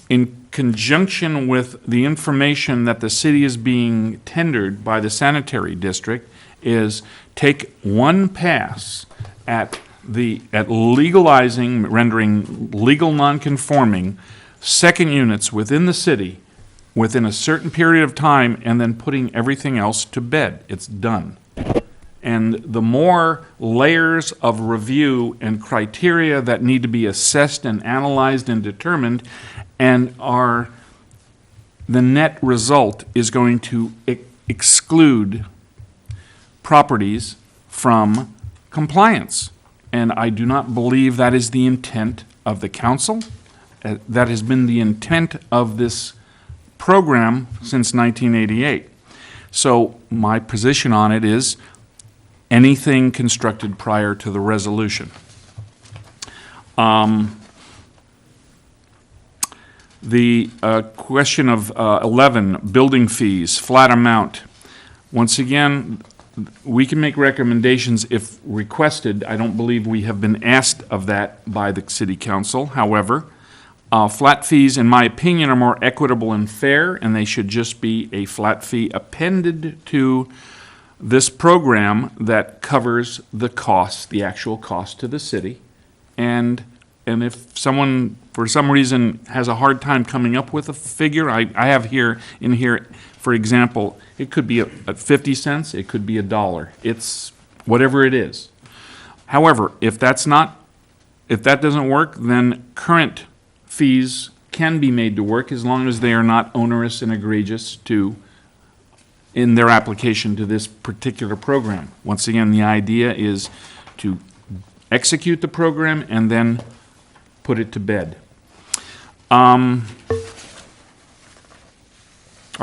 in conjunction with the information that the city is being tendered by the sanitary district, is take one pass at legalizing, rendering legal non-conforming second units within the city within a certain period of time, and then putting everything else to bed. It's done. And the more layers of review and criteria that need to be assessed and analyzed and determined, and the net result is going to exclude properties from compliance. And I do not believe that is the intent of the council. That has been the intent of this program since 1988. So my position on it is anything constructed prior to the resolution. The question of 11, building fees, flat amount. Once again, we can make recommendations if requested. I don't believe we have been asked of that by the city council. However, flat fees, in my opinion, are more equitable and fair, and they should just be a flat fee appended to this program that covers the cost, the actual cost to the city. And if someone, for some reason, has a hard time coming up with a figure, I have here, for example, it could be at 50 cents, it could be $1. It's whatever it is. However, if that doesn't work, then current fees can be made to work as long as they are not onerous and egregious in their application to this particular program. Once again, the idea is to execute the program and then put it to bed. Are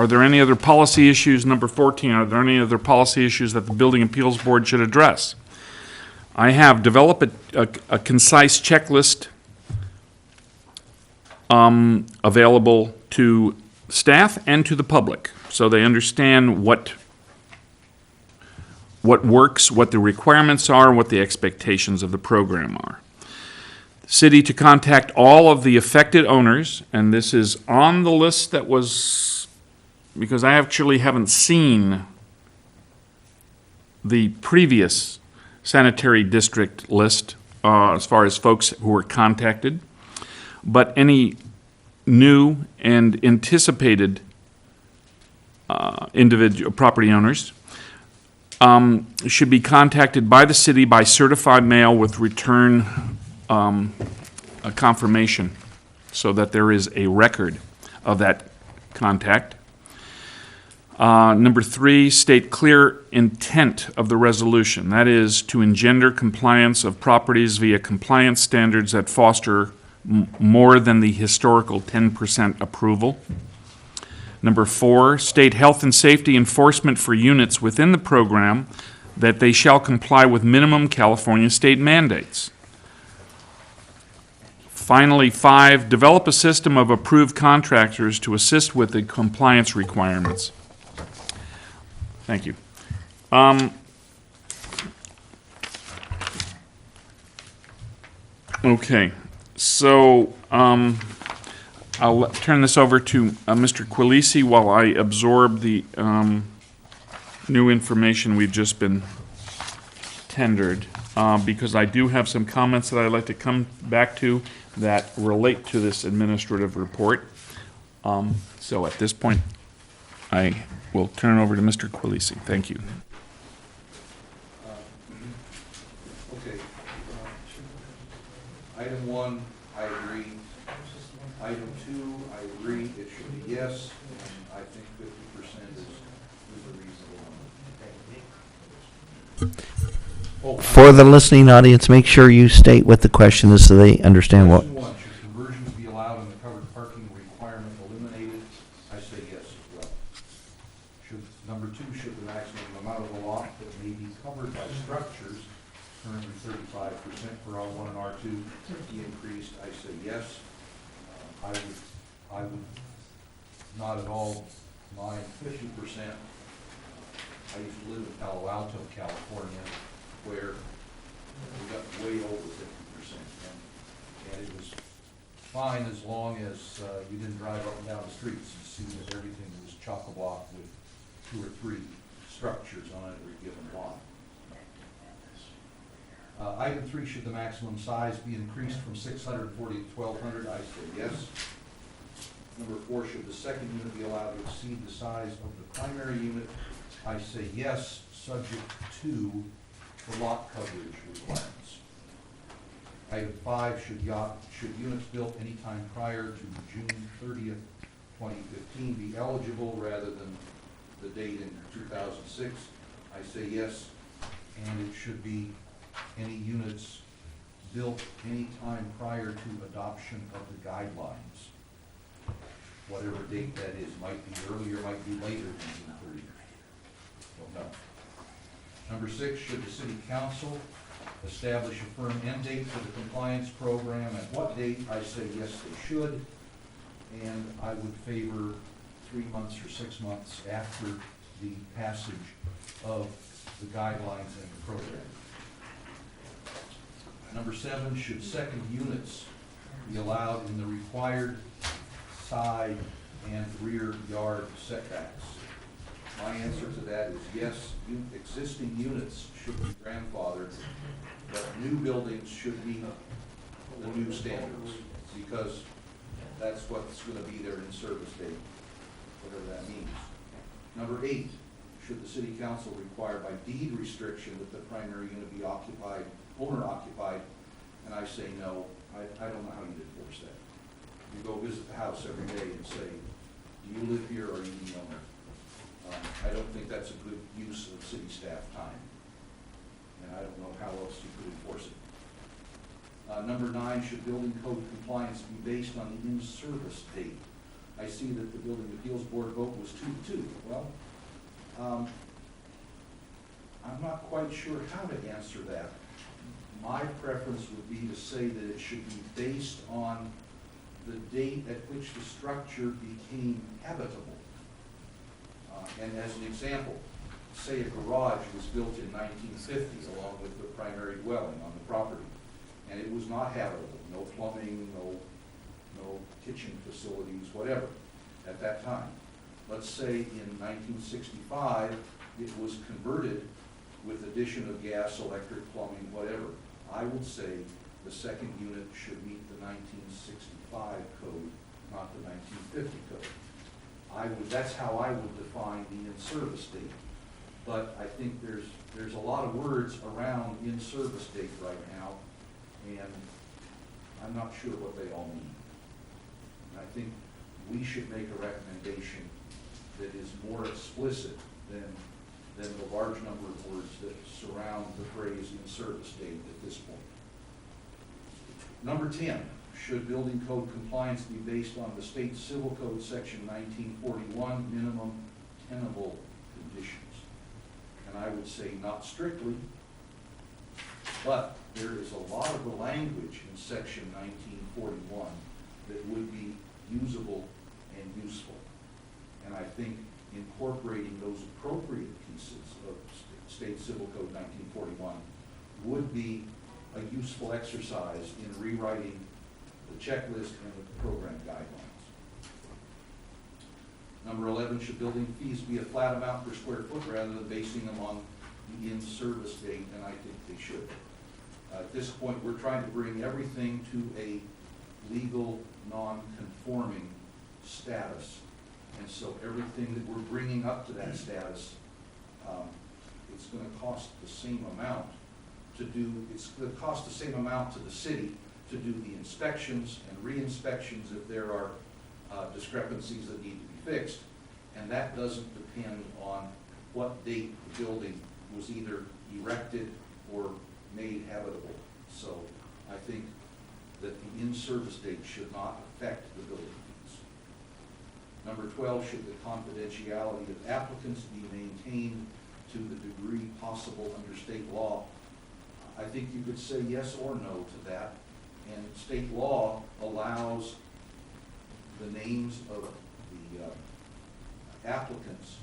there any other policy issues? Number 14, are there any other policy issues that the Building Appeals Board should address? I have developed a concise checklist available to staff and to the public, so they understand what works, what the requirements are, what the expectations of the program are. City to contact all of the affected owners, and this is on the list that was, because I actually haven't seen the previous sanitary district list as far as folks who were contacted, but any new and anticipated individual property owners. should be contacted by the city by certified mail with return a confirmation so that there is a record of that contact. Number 3, state clear intent of the resolution. That is to engender compliance of properties via compliance standards that foster more than the historical 10% approval. Number 4, state health and safety enforcement for units within the program that they shall comply with minimum California state mandates. Finally, 5, develop a system of approved contractors to assist with the compliance requirements. Thank you. Okay, so I'll turn this over to Mr. Quilisi while I absorb the new information we've just been tendered, because I do have some comments that I'd like to come back to that relate to this administrative report. So at this point, I will turn it over to Mr. Quilisi. Thank you. Okay. Item 1, I agree. Item 2, I agree. It should be yes. And I think 50% is a reasonable number. For the listening audience, make sure you state what the question is so they understand what. Question 1, should conversions be allowed and the covered parking requirement eliminated? I say yes as well. Number 2, should the maximum amount of the lot that may be covered by structures, currently 35% for R1 and R2, be increased? I say yes. I would not at all mind 50%. I used to live in Palo Alto, California, where we got way over 50%. And it was fine as long as you didn't drive up and down the streets and see that everything was chock-a-block with 2 or 3 structures on every given lot. Item 3, should the maximum size be increased from 640 to 1,200? I say yes. Number 4, should the second unit be allowed to exceed the size of the primary unit? I say yes, subject to the lot coverage requirements. Item 5, should units built anytime prior to June 30th, 2015 be eligible rather than the date in 2006? I say yes, and it should be any units built any time prior to adoption of the guidelines. Whatever date that is, might be earlier, might be later than June 30th. Don't know. Number 6, should the city council establish a firm end date for the compliance program? At what date? I say yes, they should. And I would favor 3 months or 6 months after the passage of the guidelines and the program. Number 7, should second units be allowed in the required side and rear yard setbacks? My answer to that is yes. Existing units should be grandfathered, but new buildings should meet the new standards, because that's what's going to be their in-service date, whatever that means. Number 8, should the city council require by deed restriction that the primary unit be occupied, owner-occupied? And I say no. I don't know how you'd enforce that. You go visit the house every day and say, do you live here or are you the owner? I don't think that's a good use of city staff time. And I don't know how else you could enforce it. Number 9, should building code compliance be based on the in-service date? I see that the Building Appeals Board vote was 2-2. Well, I'm not quite sure how to answer that. My preference would be to say that it should be based on the date at which the structure became habitable. And as an example, say a garage was built in 1950 along with the primary dwelling on the property, and it was not habitable, no plumbing, no kitchen facilities, whatever, at that time. Let's say in 1965, it was converted with addition of gas, electric, plumbing, whatever. I would say the second unit should meet the 1965 code, not the 1950 code. That's how I would define the in-service date. but I think there's a lot of words around in-service date right now, and I'm not sure what they all mean. And I think we should make a recommendation that is more explicit than the large number of words that surround the phrase in-service date at this point. Number 10, should building code compliance be based on the state civil code section 1941 minimum tenable conditions? And I would say not strictly, but there is a lot of the language in section 1941 that would be usable and useful. And I think incorporating those appropriate pieces of State Civil Code 1941 would be a useful exercise in rewriting the checklist and the program guidelines. Number 11, should building fees be a flat amount per square foot rather than basing them on the in-service date? And I think they should. At this point, we're trying to bring everything to a legal, non-conforming status. And so everything that we're bringing up to that status, it's going to cost the same amount to do, it's going to cost the same amount to the city to do the inspections and re-inspections if there are discrepancies that need to be fixed. And that doesn't depend on what date the building was either erected or made habitable. So I think that the in-service date should not affect the building fees. Number 12, should the confidentiality of applicants be maintained to the degree possible under state law? I think you could say yes or no to that. And state law allows the names of the applicants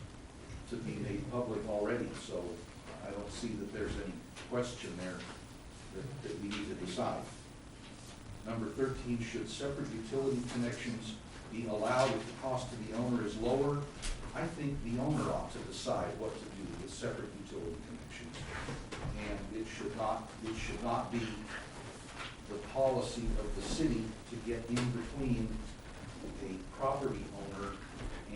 to be made public already. So I don't see that there's any question there that we need to decide. Number 13, should separate utility connections be allowed if the cost to the owner is lower? I think the owner ought to decide what to do with separate utility connections. And it should not be the policy of the city to get in between a property owner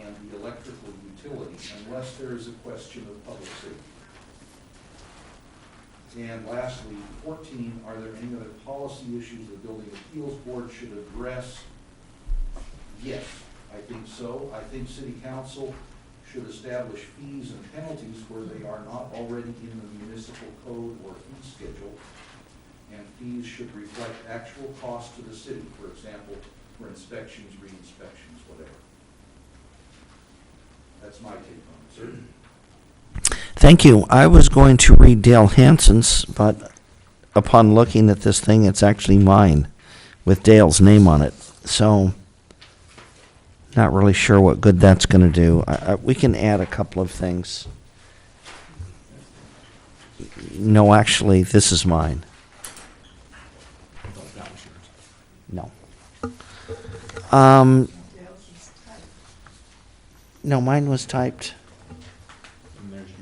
and the electrical utility unless there is a question of public safety. And lastly, 14, are there any other policy issues the Building Appeals Board should address? Yes, I think so. I think City Council should establish fees and penalties where they are not already in the municipal code or fee schedule. And fees should reflect actual costs to the city, for example, for inspections, re-inspections, whatever. That's my take on it, sir. Thank you. I was going to read Dale Hansen's, but upon looking at this thing, it's actually mine with Dale's name on it. So, not really sure what good that's going to do. We can add a couple of things. No, actually, this is mine. No. No, mine was typed.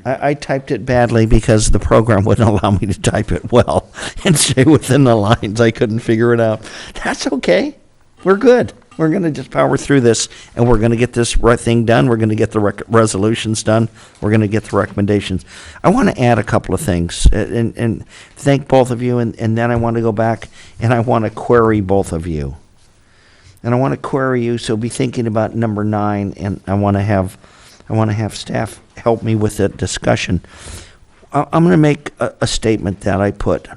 I typed it badly because the program wouldn't allow me to type it well and stay within the lines. I couldn't figure it out. That's okay. We're good. We're going to just power through this, and we're going to get this thing done. We're going to get the resolutions done. We're going to get the recommendations. I want to add a couple of things and thank both of you, and then I want to go back and I want to query both of you. And I want to query you, so be thinking about number 9, and I want to have staff help me with the discussion. I'm going to make a statement that I put.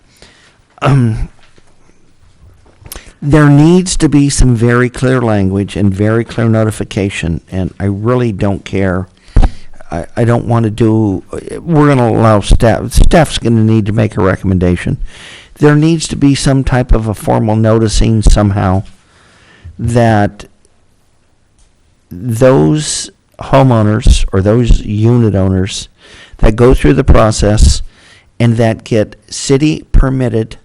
There needs to be some very clear language and very clear notification, and I really don't care. I don't want to do, we're going to allow staff's going to need to make a recommendation. There needs to be some type of a formal noticing somehow that those homeowners or those unit owners that go through the process and that get city permitted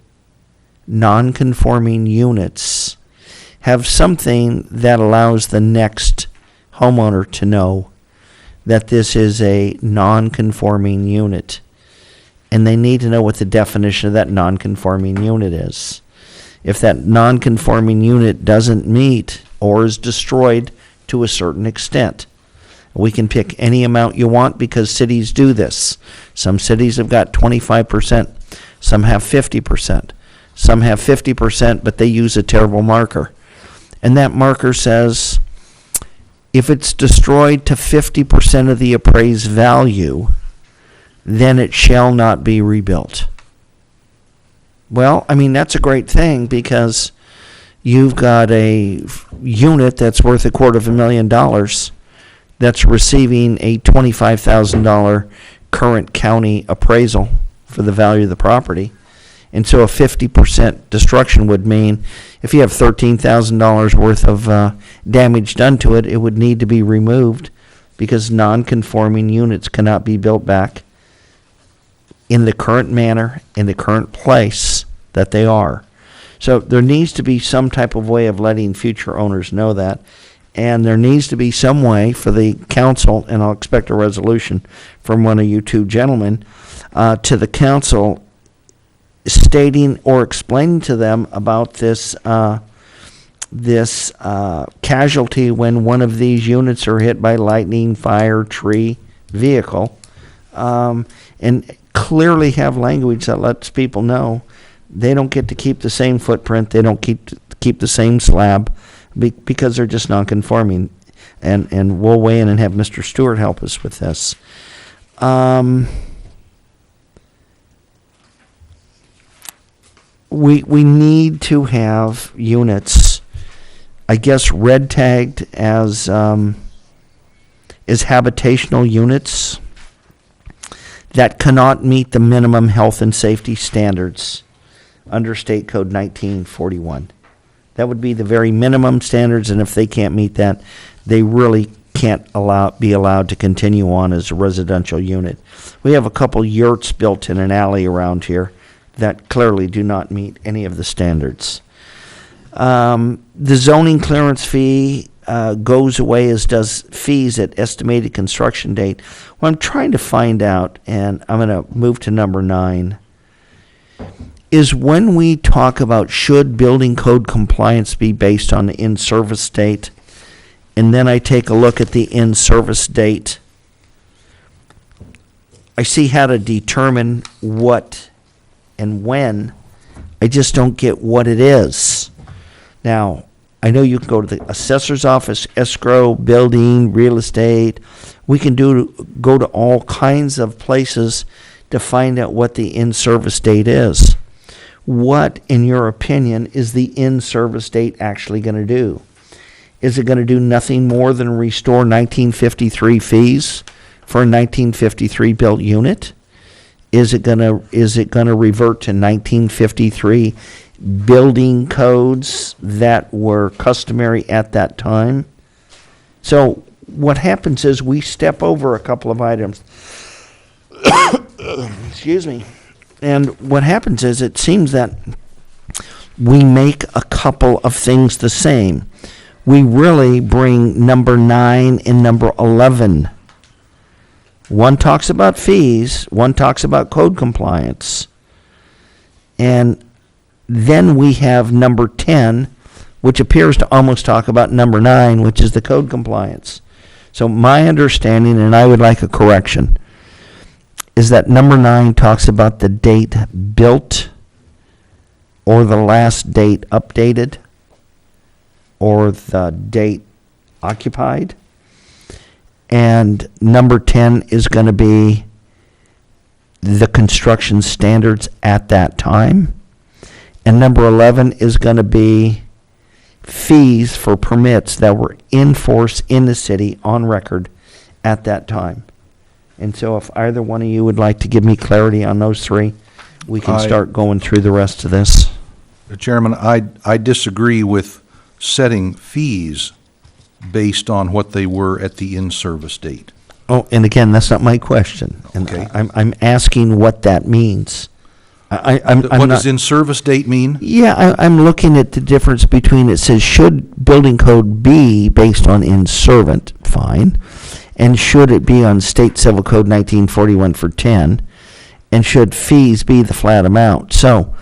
non-conforming units have something that allows the next homeowner to know that this is a non-conforming unit, and they need to know what the definition of that non-conforming unit is. If that non-conforming unit doesn't meet or is destroyed to a certain extent, We can pick any amount you want because cities do this. Some cities have got 25%, some have 50%. Some have 50%, but they use a terrible marker. And that marker says, if it's destroyed to 50% of the appraised value, then it shall not be rebuilt. Well, I mean, that's a great thing because you've got a unit that's worth $250,000 that's receiving a $25,000 current county appraisal for the value of the property. And so a 50% destruction would mean if you have $13,000 worth of damage done to it, it would need to be removed because non-conforming units cannot be built back in the current manner, in the current place that they are. So there needs to be some type of way of letting future owners know that. And there needs to be some way for the council, and I'll expect a resolution from one of you two gentlemen, to the council stating or explaining to them about this casualty when one of these units are hit by lightning, fire, tree, vehicle, and clearly have language that lets people know they don't get to keep the same footprint, they don't keep the same slab because they're just non-conforming. And we'll weigh in and have Mr. Stewart help us with this. We need to have units, I guess, red tagged as habitational units that cannot meet the minimum health and safety standards under State Code 1941. That would be the very minimum standards, and if they can't meet that, they really can't be allowed to continue on as a residential unit. We have a couple yurts built in an alley around here that clearly do not meet any of the standards. The zoning clearance fee goes away, as does fees at estimated construction date. What I'm trying to find out, and I'm going to move to number 9, is when we talk about should building code compliance be based on the in-service date, and then I take a look at the in-service date, I see how to determine what and when. I just don't get what it is. Now, I know you can go to the assessor's office, escrow, building, real estate. We can go to all kinds of places to find out what the in-service date is. What, in your opinion, is the in-service date actually going to do? Is it going to do nothing more than restore 1953 fees for a 1953 built unit? Is it going to revert to 1953 building codes that were customary at that time? So what happens is we step over a couple of items. Excuse me. And what happens is it seems that we make a couple of things the same. We really bring number 9 and number 11. One talks about fees, one talks about code compliance. And then we have number 10, which appears to almost talk about number 9, which is the code compliance. So my understanding, and I would like a correction, is that number 9 talks about the date built or the last date updated or the date occupied. And number 10 is going to be the construction standards at that time. And number 11 is going to be fees for permits that were in force in the city on record at that time. And so if either one of you would like to give me clarity on those three, we can start going through the rest of this. Chairman, I disagree with setting fees based on what they were at the in-service date. Oh, and again, that's not my question. And Okay. I'm asking what that means. I'm What does not- in-service date mean? Yeah, I'm looking at the difference between, it says, should building code be based on in-servant? Fine. And should it be on State Civil Code 1941 for 10? And should fees be the flat amount? So,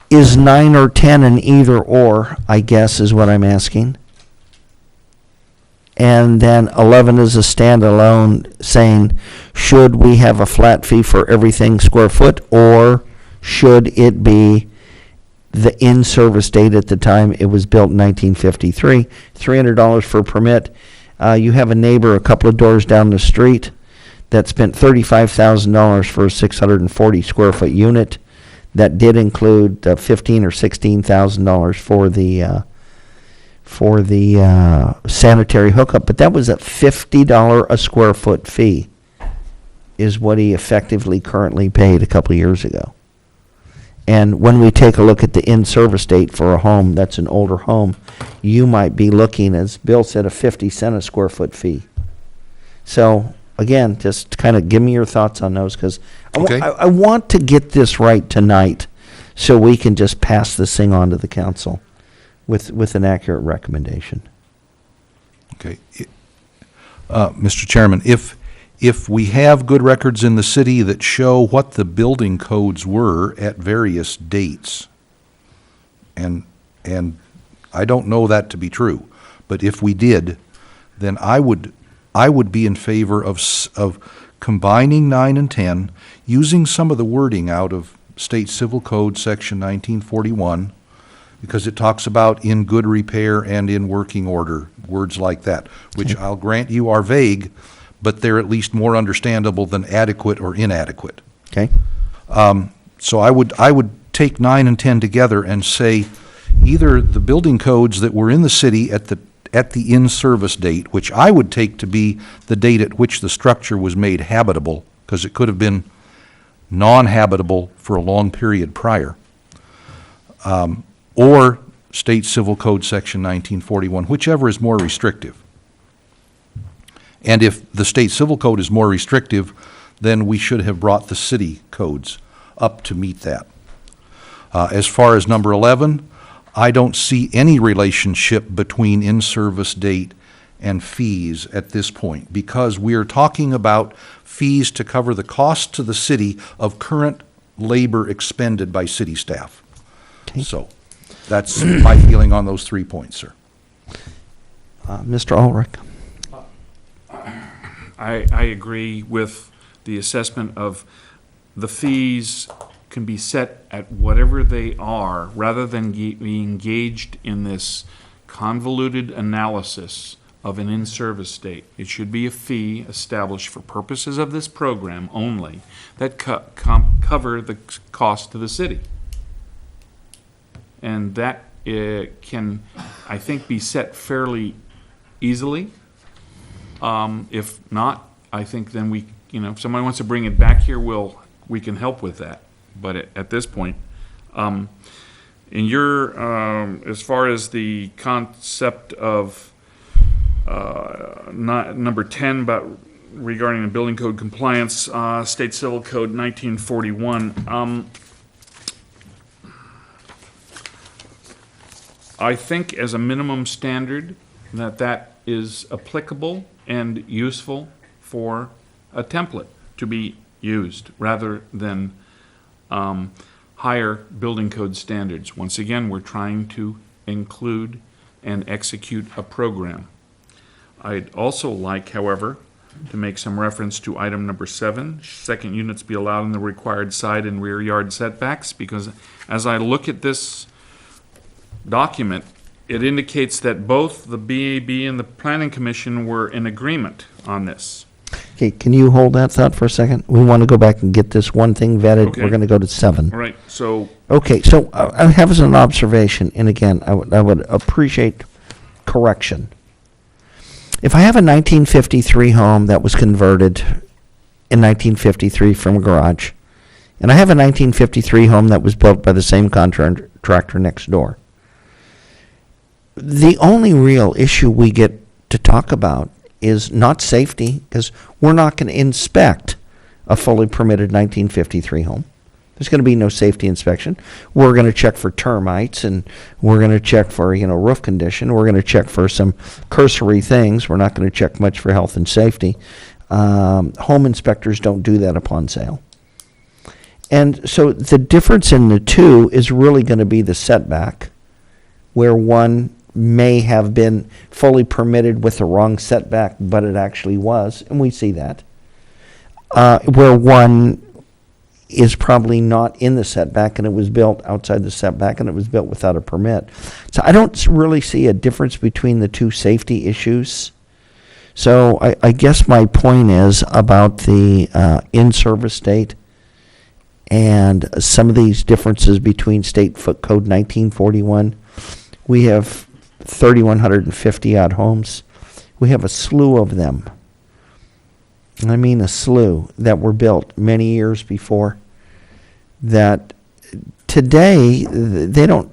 is 9 or 10 an either or, I guess, is what I'm asking? And then 11 is a standalone saying, should we have a flat fee for everything square foot, or should it be the in-service date at the time it was built in 1953? $300 for a permit. You have a neighbor a couple of doors down the street that spent $35,000 for a 640 square foot unit. That did include $15,000 or $16,000 for the sanitary hookup, but that was a $50 a square foot fee, is what he effectively currently paid a couple of years ago. And when we take a look at the in-service date for a home that's an older home, you might be looking, as Bill said, a 50 cent a square foot fee. So again, just kind of give me your thoughts on those, because Okay. I want to get this right tonight so we can just pass this thing on to the council with an accurate recommendation. Okay. Mr. Chairman, if we have good records in the city that show what the building codes were at various dates, and I don't know that to be true, but if we did, then I would be in favor of combining 9 and 10, using some of the wording out of State Civil Code Section 1941, because it talks about in good repair and in working order, words like that, which I'll grant you are vague, but they're at least more understandable than adequate or inadequate. Okay? So I would take 9 and 10 together and say either the building codes that were in the city at the in-service date, which I would take to be the date at which the structure was made habitable, because it could have been non-habitable for a long period prior, or State Civil Code Section 1941, whichever is more restrictive. And if the State Civil Code is more restrictive, then we should have brought the city codes up to meet that. As far as number 11, I don't see any relationship between in-service date and fees at this point, because we are talking about fees to cover the cost to the city of current labor expended by city staff. Okay. So that's my feeling on those 3 points, sir. Mr. Ulrich? I agree with the assessment of the fees can be set at whatever they are, rather than be engaged in this convoluted analysis of an in-service date. It should be a fee established for purposes of this program only that cover the cost to the city. And that can, I think, be set fairly easily. If not, I think then we, if somebody wants to bring it back here, we can help with that. But at this point, in your, as far as the concept of number 10, but regarding the building code compliance, State Civil Code 1941, I think as a minimum standard that is applicable and useful for a template to be used, rather than higher building code standards. Once again, we're trying to include and execute a program. I'd also like, however, to make some reference to item number 7, second units be allowed in the required side and rear yard setbacks, because as I look at this document, it indicates that both the BAB and the Planning Commission were in agreement on this. Okay, can you hold that thought for a second? We want to go back and get this one thing vetted. Okay. We're going to go to 7. All right, so Okay, so I have as an observation, and again, I would appreciate correction. If I have a 1953 home that was converted in 1953 from a garage, and I have a 1953 home that was built by the same contractor next door, the only real issue we get to talk about is not safety, because we're not going to inspect a fully permitted 1953 home. There's going to be no safety inspection. We're going to check for termites, and we're going to check for, roof condition. We're going to check for some cursory things. We're not going to check much for health and safety. Home inspectors don't do that upon sale. And so the difference in the two is really going to be the setback, where one may have been fully permitted with the wrong setback, but it actually was, and we see that. Where one is probably not in the setback and it was built outside the setback and it was built without a permit. So I don't really see a difference between the two safety issues. So I guess my point is about the in-service date and some of these differences between State Foot Code 1941. We have 3,150 odd homes. We have a slew of them. I mean a slew that were built many years before that today they don't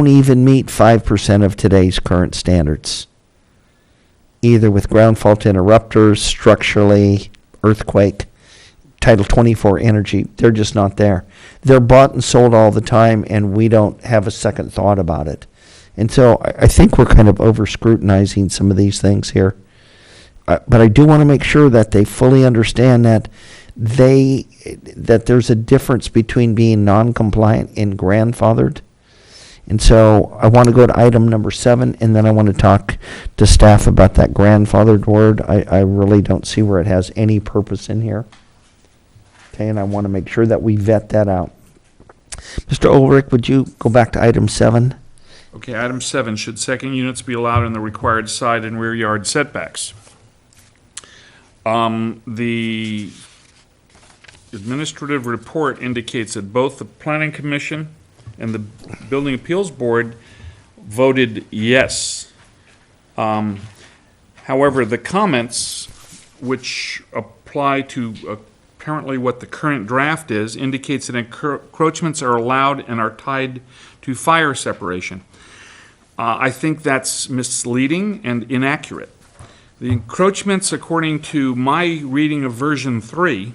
even meet 5% of today's current standards, either with ground fault interrupters, structurally, earthquake, Title 24 energy. They're just not there. They're bought and sold all the time, and we don't have a second thought about it. And so I think we're kind of over scrutinizing some of these things here. But I do want to make sure that they fully understand that there's a difference between being non-compliant and grandfathered. And so I want to go to item number 7, and then I want to talk to staff about that grandfathered word. I really don't see where it has any purpose in here. Okay, and I want to make sure that we vet that out. Mr. Ulrich, would you go back to item 7? Okay, item 7, should second units be allowed in the required side and rear yard setbacks? The administrative report indicates that both the Planning Commission and the Building Appeals Board voted yes. However, the comments, which apply to apparently what the current draft is, indicates that encroachments are allowed and are tied to fire separation. I think that's misleading and inaccurate. The encroachments, according to my reading of version 3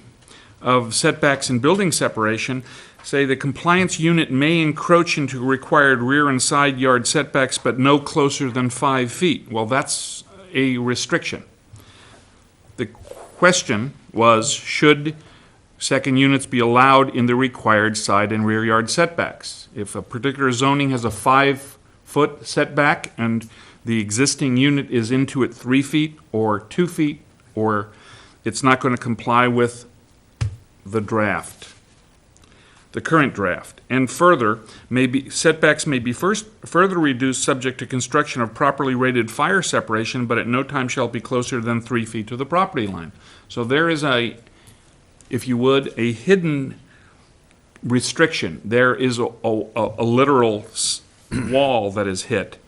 of setbacks and building separation, say the compliance unit may encroach into required rear and side yard setbacks, but no closer than 5 feet. Well, that's a restriction. The question was, should second units be allowed in the required side and rear yard setbacks? If a particular zoning has a 5-foot setback and the existing unit is into it 3 feet or 2 feet, or it's not going to comply with the draft, the current draft. And further, setbacks may be further reduced subject to construction of properly rated fire separation, but at no time shall be closer than 3 feet to the property line. So there is if you would, a hidden restriction. There is a literal wall that is hit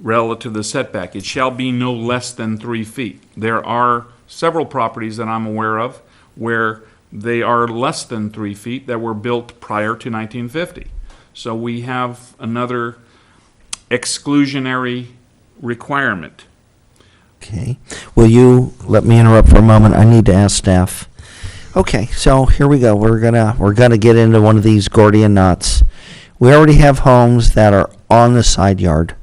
relative to the setback. It shall be no less than 3 feet. There are several properties that I'm aware of where they are less than 3 feet that were built prior to 1950. So we have another exclusionary requirement. Okay. Will you let me interrupt for a moment? I need to ask staff. Okay, so here we go. We're gonna get into one of these Gordian knots. We already have homes that are on the side yard.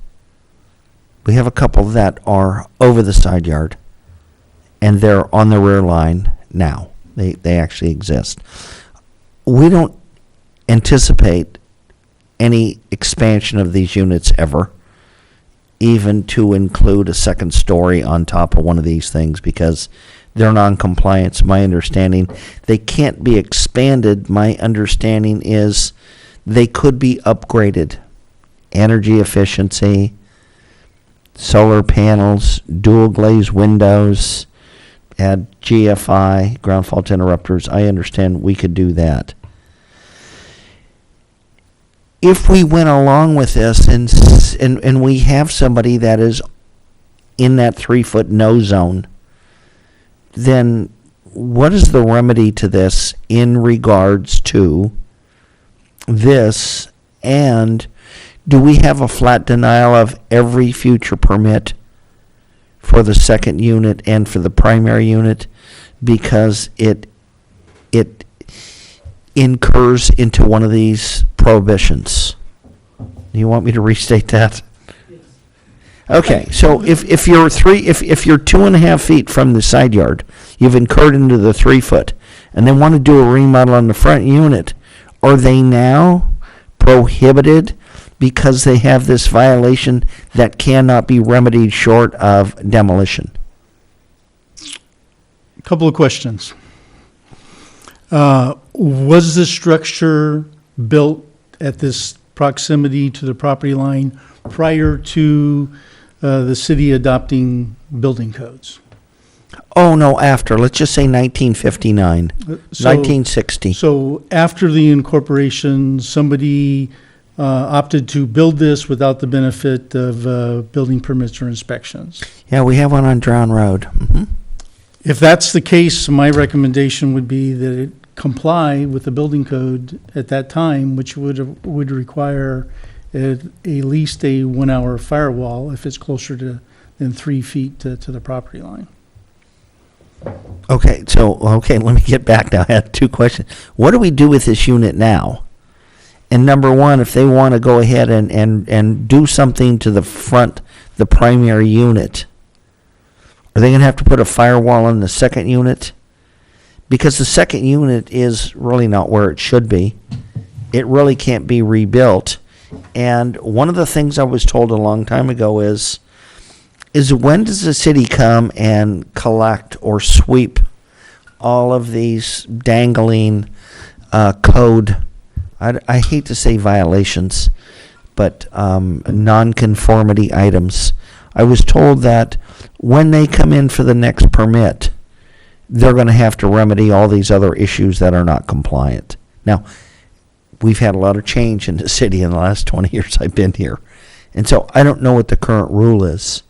We have a couple that are over the side yard, and they're on the rear line now. They actually exist. We don't anticipate any expansion of these units ever, even to include a second story on top of one of these things, because they're non-compliant. My understanding, they can't be expanded. My understanding is they could be upgraded. Energy efficiency, solar panels, dual glaze windows, add GFI, ground fault interrupters. I understand we could do that. If we went along with this and we have somebody that is in that 3-foot no zone, then what is the remedy to this in regards to this? And do we have a flat denial of every future permit for the second unit and for the primary unit because it incurs into one of these prohibitions? Do you want me to restate that? Okay, so if you're 2.5 feet from the side yard, you've incurred into the 3 foot, and they want to do a remodel on the front unit, are they now prohibited because they have this violation that cannot be remedied short of demolition? Couple of questions. Was the structure built at this proximity to the property line prior to the city adopting building codes? Oh, no, after. Let's just say 1959, 1960. So after the incorporation, somebody opted to build this without the benefit of building permits or inspections. Yeah, we have one on Drown Road. Mm-hmm. If that's the case, my recommendation would be that it comply with the building code at that time, which would require at least a 1 hour firewall if it's closer to than 3 feet to the property line. Okay, let me get back now. I had two questions. What do we do with this unit now? And number one, if they want to go ahead and do something to the front, the primary unit, are they going to have to put a firewall on the second unit? Because the second unit is really not where it should be. It really can't be rebuilt. And one of the things I was told a long time ago is when does the city come and collect or sweep all of these dangling code, I hate to say violations, but non-conformity items? I was told that when they come in for the next permit, they're going to have to remedy all these other issues that are not compliant. Now, we've had a lot of change in the city in the last 20 years I've been here. And so I don't know what the current rule is.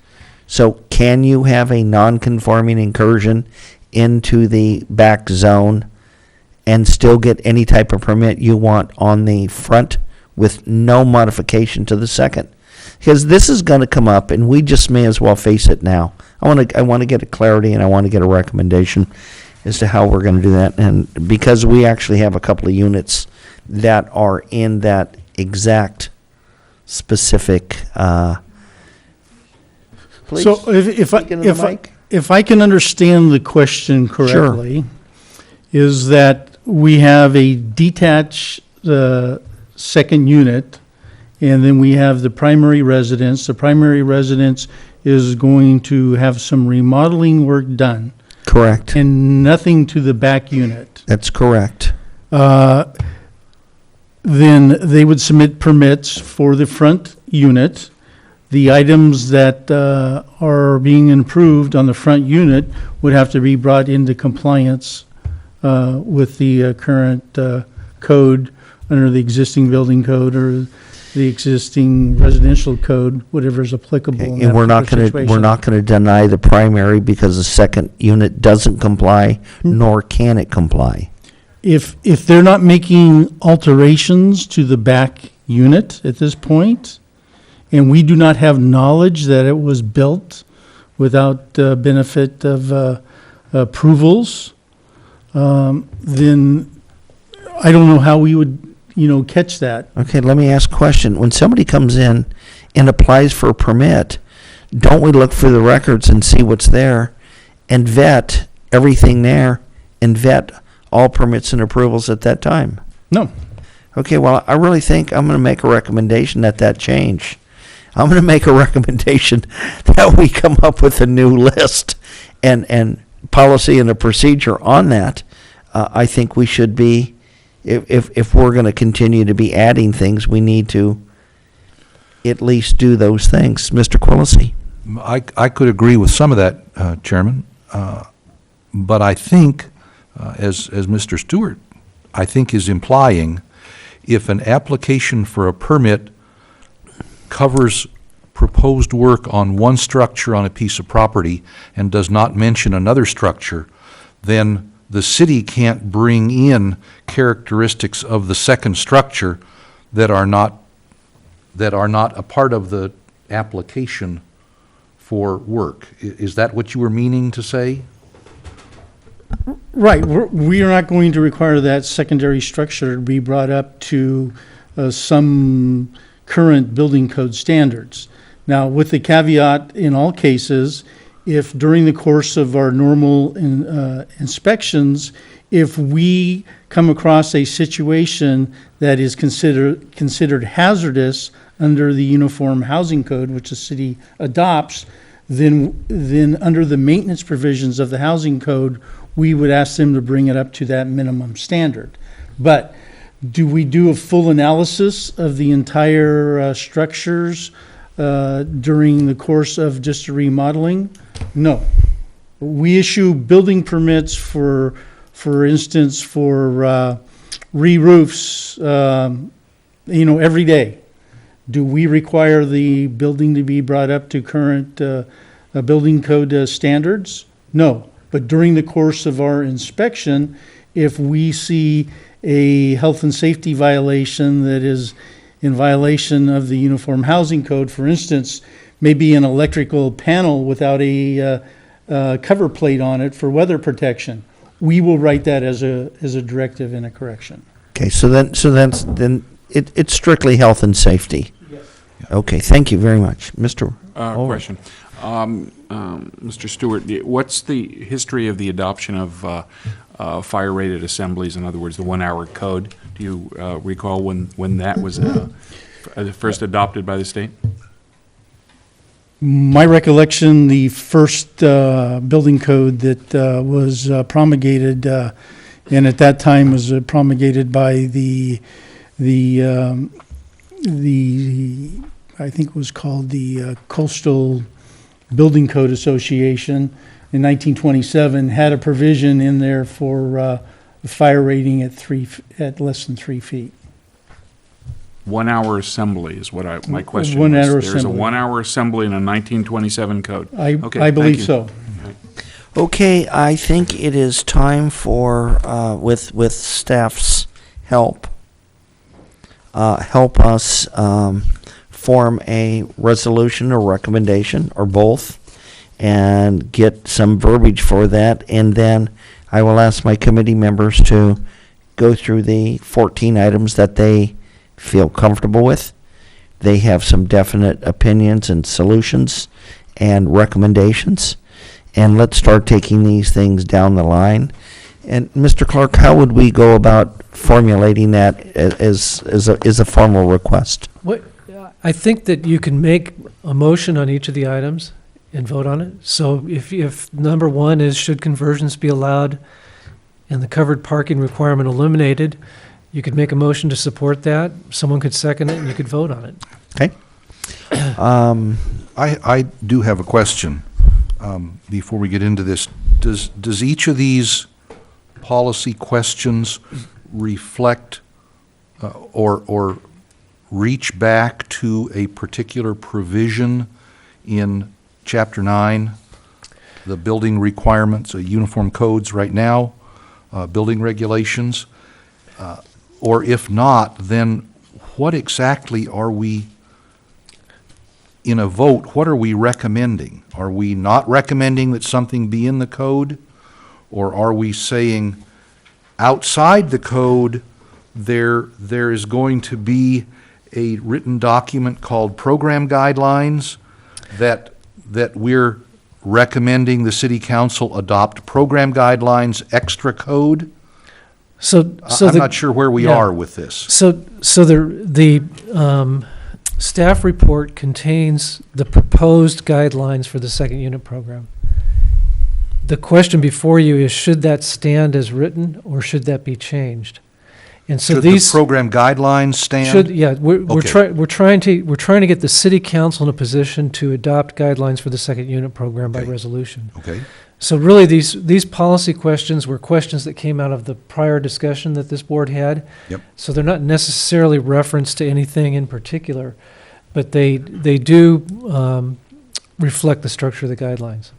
So can you have a non-conforming incursion into the back zone and still get any type of permit you want on the front with no modification to the second? Because this is going to come up, and we just may as well face it now. I want to get a clarity, and I want to get a recommendation as to how we're going to do that. And because we actually have a couple of units that are in that exact specific. Please. So if I can understand the question correctly, is that we have a detached second unit, and then we have the primary residence. The primary residence is going to have some remodeling work done. Correct. And nothing to the back unit. That's correct. Then they would submit permits for the front unit. The items that are being improved on the front unit would have to be brought into compliance with the current code under the existing building code or the existing residential code, whatever is applicable. in And that we're not particular going to situation. deny the primary because the second unit doesn't comply, nor can it comply. If they're not making alterations to the back unit at this point, and we do not have knowledge that it was built without benefit of approvals, then I don't know how we would, catch that. Okay, let me ask a question. When somebody comes in and applies for a permit, don't we look for the records and see what's there and vet everything there and vet all permits and approvals at that time? No. Okay, well, I really think I'm going to make a recommendation that change. I'm going to make a recommendation that we come up with a new list and policy and a procedure on that. I think we should be, if we're going to continue to be adding things, we need to at least do those things. Mr. Quillisi? I could agree with some of that, Chairman, but I think, as Mr. Stewart, I think is implying, if an application for a permit covers proposed work on one structure on a piece of property and does not mention another structure, then the city can't bring in characteristics of the second structure that are not a part of the application for work. Is that what you were meaning to say? Right. We are not going to require that secondary structure to be brought up to some current building code standards. Now, with the caveat, in all cases, if during the course of our normal inspections, if we come across a situation that is considered hazardous under the Uniform Housing Code, which the city adopts, then under the maintenance provisions of the housing code, we would ask them to bring it up to that minimum standard. But do we do a full analysis of the entire structures during the course of just a remodeling? No. We issue building permits for instance, for re-roofs, every day. Do we require the building to be brought up to current building code standards? No. But during the course of our inspection, if we see a health and safety violation that is in violation of the Uniform Housing Code, for instance, maybe an electrical panel without a cover plate on it for weather protection, we will write that as a directive and a correction. Okay, so then it's strictly health and safety. Yes. Okay, thank you very much. Mr. Question. Mr. Stewart, what's the history of the adoption of fire-rated assemblies? In other words, the 1-hour code. Do you recall when that was first adopted by the state? My recollection, the first building code that was promulgated, and at that time was promulgated by the I think it was called the Coastal Building Code Association in 1927, had a provision in there for fire rating at less than 3 feet. 1-hour assembly is what my question 1 hour was. There's a assembly. 1-hour assembly in a 1927 code. Okay, I believe thank you. so. Okay, I think it is time for, with staff's help, help us form a resolution or recommendation, or both, and get some verbiage for that, and then I will ask my committee members to go through the 14 items that they feel comfortable with. They have some definite opinions and solutions and recommendations, and let's start taking these things down the line. And Mr. Clark, how would we go about formulating that as a formal request? I think that you can make a motion on each of the items and vote on it. So if number 1 is, should conversions be allowed and the covered parking requirement eliminated, you could make a motion to support that. Someone could second it, and you could vote on it. Okay. I do have a question before we get into this. Does each of these policy questions reflect or reach back to a particular provision in Chapter 9, the building requirements, uniform codes right now, building regulations? Or if not, then what exactly are we, in a vote, what are we recommending? Are we not recommending that something be in the code? Or are we saying outside the code, there is going to be a written document called program guidelines that we're recommending the city council adopt program guidelines extra code? I'm not sure where we are with this. So the staff report contains the proposed guidelines for the second unit program. The question before you is, should that stand as written, or should that be changed? And so Should these the program guidelines stand? we're Okay. trying to get the city council in a position to adopt guidelines for the second unit program by Okay. resolution. Okay, So really, these policy questions were questions that came out of the prior discussion that this board had. Yep. So they're not necessarily referenced to anything in particular, but they do reflect the structure of the guidelines.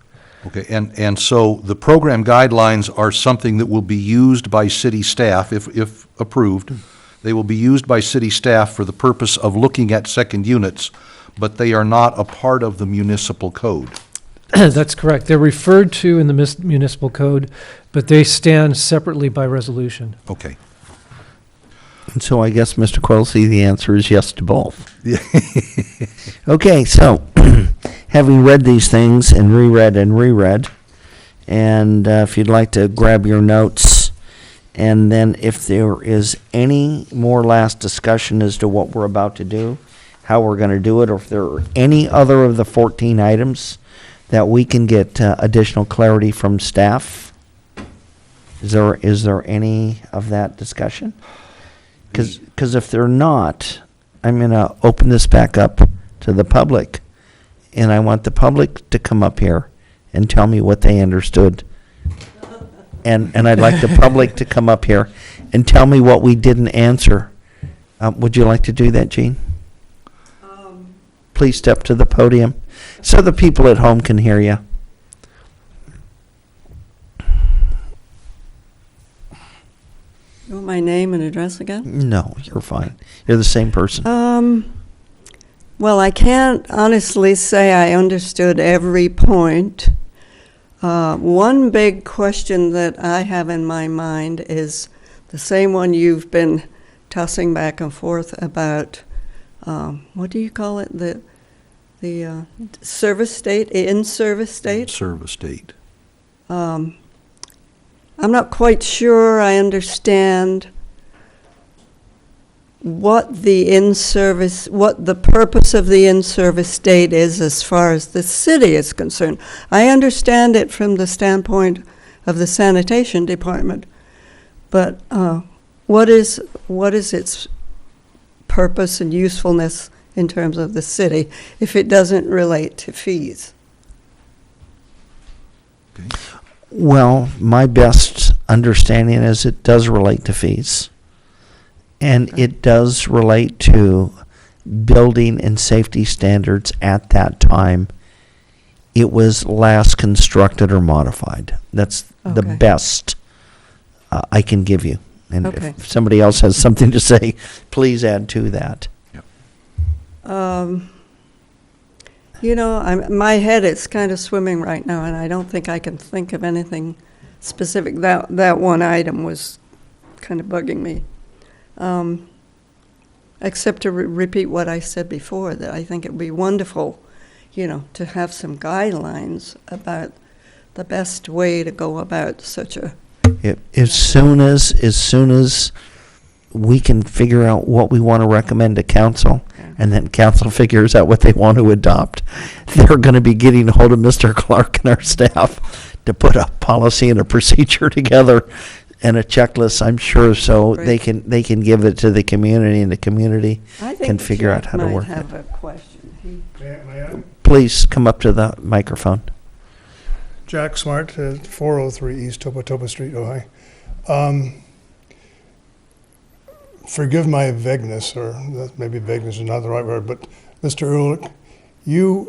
okay, and so the program guidelines are something that will be used by city staff, if approved. They will be used by city staff for the purpose of looking at second units, but they are not a part of the municipal code. That's correct. They're referred to in the municipal code, but they stand separately by resolution. Okay. And so I guess, Mr. Quilisi, the answer is yes to both. Okay, so having read these things and reread, and if you'd like to grab your notes, and then if there is any more last discussion as to what we're about to do, how we're going to do it, or if there are any other of the 14 items that we can get additional clarity from staff. Is there any of that discussion? Because if they're not, I'm going to open this back up to the public, and I want the public to come up here and tell me what they understood. And I'd like the public to come up here and tell me what we didn't answer. Would you like to do that, Jean? Please step to the podium so the people at home can hear you. You want my name and address again? No, you're fine. You're the same person. Well, I can't honestly say I understood every point. One big question that I have in my mind is the same one you've been tossing back and forth about, what do you call it? The service state, in-service state? Service date. I'm not quite sure I understand what the purpose of the in-service state is as far as the city is concerned. I understand it from the standpoint of the sanitation department, but what is its purpose and usefulness in terms of the city if it doesn't relate to fees? Okay. Well, my best understanding is it does relate to fees. And it does relate to building and safety standards at that time it was last constructed or modified. That's the Okay. best I can give you. And Okay. if somebody else has something to say, please add to that. My head is kind of swimming right now, and I don't think I can think of anything specific. That one item was kind of bugging me. Except to repeat what I said before, that I think it would be wonderful, to have some guidelines about the best way to go about such a. As soon as we can figure out what we want to recommend to council, and then council figures out what they want to adopt, they're going to be getting a hold of Mr. Clark and our staff to put a policy and a procedure together and a checklist, I'm sure, so Right. they can give it to the community, and the community I can think figure out Jack how to might work it. have a question. May I? Please come up to the microphone. Jack Smart, 403 East Topatopa Street, Ojai. Forgive my vagueness, or maybe vagueness is not the right word, but Mr. Ulick, you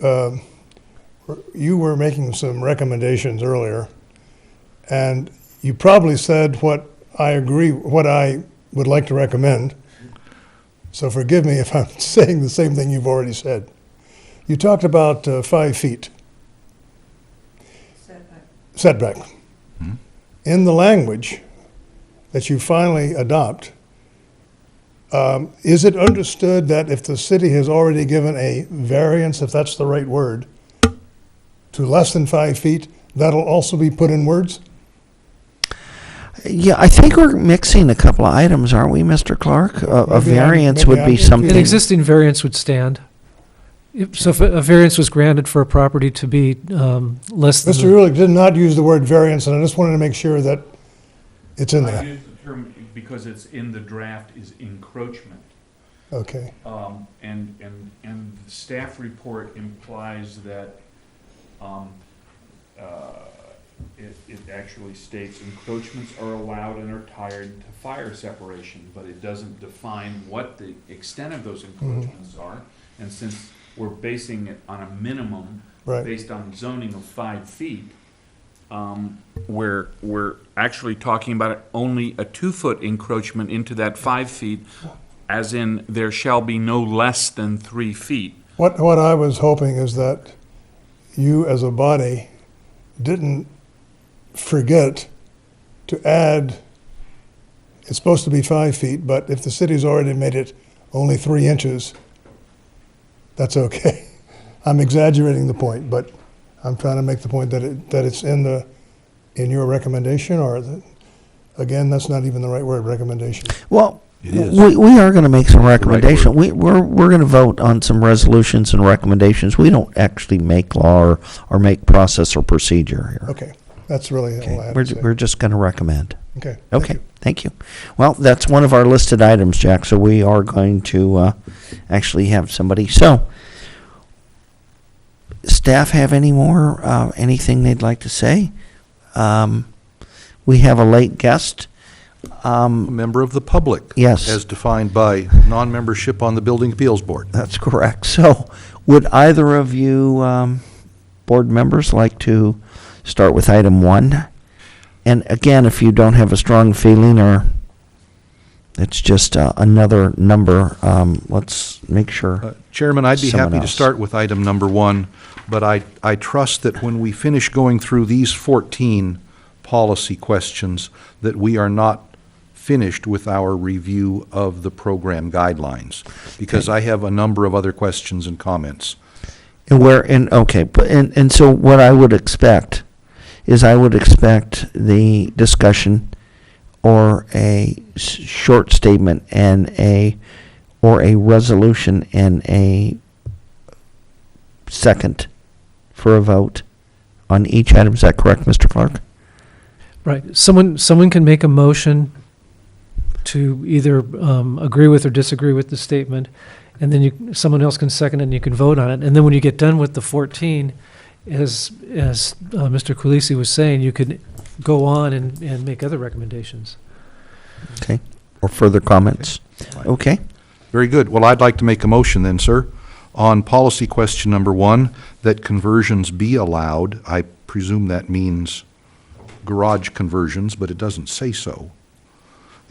were making some recommendations earlier, and you probably said what I would like to recommend. So forgive me if I'm saying the same thing you've already said. You talked about 5 feet. Setback. Mhm. In the language that you finally adopt, is it understood that if the city has already given a variance, if that's the right word, to less than 5 feet, that'll also be put in words? Yeah, I think we're mixing a couple of items, aren't we, Mr. Clark? A Maybe variance maybe would I'm be confused. something. An existing variance would stand. So if a variance was granted for a property to be less than. Mr. Ulick did not use the word variance, and I just wanted to make sure that it's in I there. use the term, because it's in the draft, is encroachment. Okay. And the staff report implies that, it actually states encroachments are allowed and are tied to fire separation, but it doesn't define what the extent of those encroachments are. And since we're basing it on a minimum, Right. based on zoning of 5 feet, we're actually talking about only a 2-foot encroachment into that 5 feet, as in there shall be no less than 3 feet. What I was hoping is that you as a body didn't forget to add, it's supposed to be 5 feet, but if the city's already made it only 3 inches, that's okay. I'm exaggerating the point, but I'm trying to make the point that it's in your recommendation, or again, that's not even the right word, recommendation. Well, It is. We are going to make some recommendation. word. We're going to vote on some resolutions and recommendations. We don't actually make law or make process or procedure here. Okay, that's really all I Okay, had we're to say. we're just going to recommend. Okay. thank Okay, you. thank you. Well, that's one of our listed items, Jack, so we are going to actually have somebody. So, staff have any more, anything they'd like to say? We have a late guest. A member of the public. Yes. As defined by non-membership on the Building Appeals Board. That's correct. So, would either of you board members like to start with item 1? And again, if you don't have a strong feeling or it's just another number, let's make sure. Chairman, I'd be Someone happy to else. start with item number 1, but I trust that when we finish going through these 14 policy questions, that we are not finished with our review of the program guidelines, because I have a number of other questions and comments. And so what I would expect is I would expect the discussion or a short statement or a resolution and a second for a vote on each item. Is that correct, Mr. Clark? Right. Someone can make a motion to either agree with or disagree with the statement, and then someone else can second it and you can vote on it. And then when you get done with the 14, as Mr. Kulisi was saying, you could go on and make other recommendations. Okay. Or further comments? Okay. Very good. Well, I'd like to make a motion then, sir, on policy question number 1, that conversions be allowed. I presume that means garage conversions, but it doesn't say so.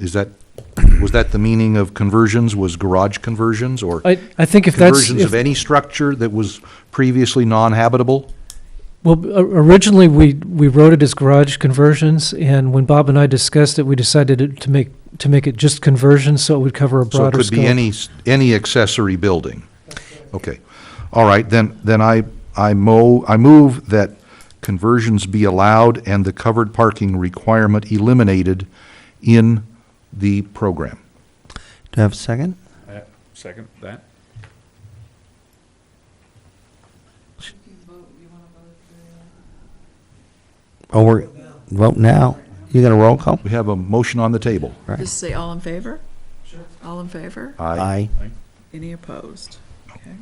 Was that the meaning of conversions, was garage conversions, or I think if that's... conversions of any structure that was previously non-habitable? Well, originally, we wrote it as garage conversions, and when Bob and I discussed it, we decided to make it just conversions, so it would cover a So it broader could scope. be any accessory building? Okay. All right, then I move that conversions be allowed and the covered parking requirement eliminated in the program. Do I have a second? Second that. Oh, we're, vote now. You got a roll call? We have a motion on the table. Right. Just say all in favor? Sure. All in favor? Aye. Any opposed? Okay.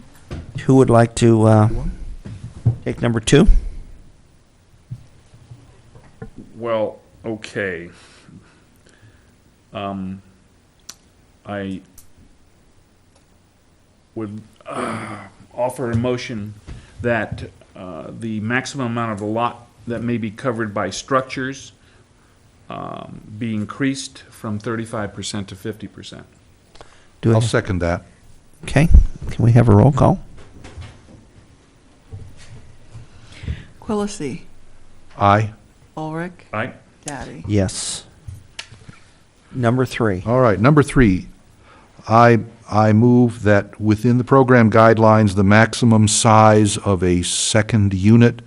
Who would like to take number 2? Well, okay. I would offer a motion that the maximum amount of the lot that may be covered by structures be increased from 35% to 50%. Do I'll I, second that. okay. Can we have a roll call? Quillisi, Aye. Ulrich, Aye? Daddy. Yes. Number 3. All right, number 3, I move that within the program guidelines, the maximum size of a second unit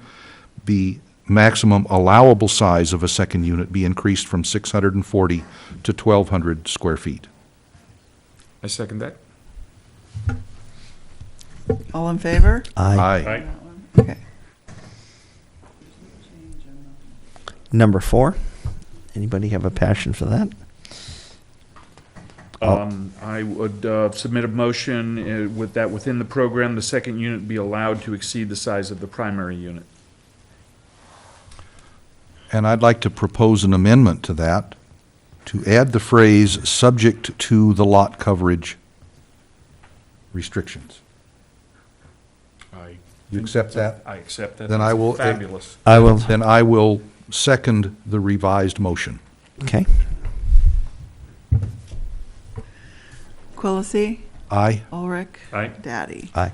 be, maximum allowable size of a second unit be increased from 640 to 1,200 square feet. I second that. All in favor? Aye. Okay. Number 4. Anybody have a passion for that? I would submit a motion with that within the program, the second unit be allowed to exceed the size of the primary unit. And I'd like to propose an amendment to that, to add the phrase, "subject to the lot coverage restrictions." You accept that? I accept that. Then I will- Fabulous. I will. Then I will second the revised motion. Okay. Quillisi, Aye. Ulrich, Aye. Daddy. Aye.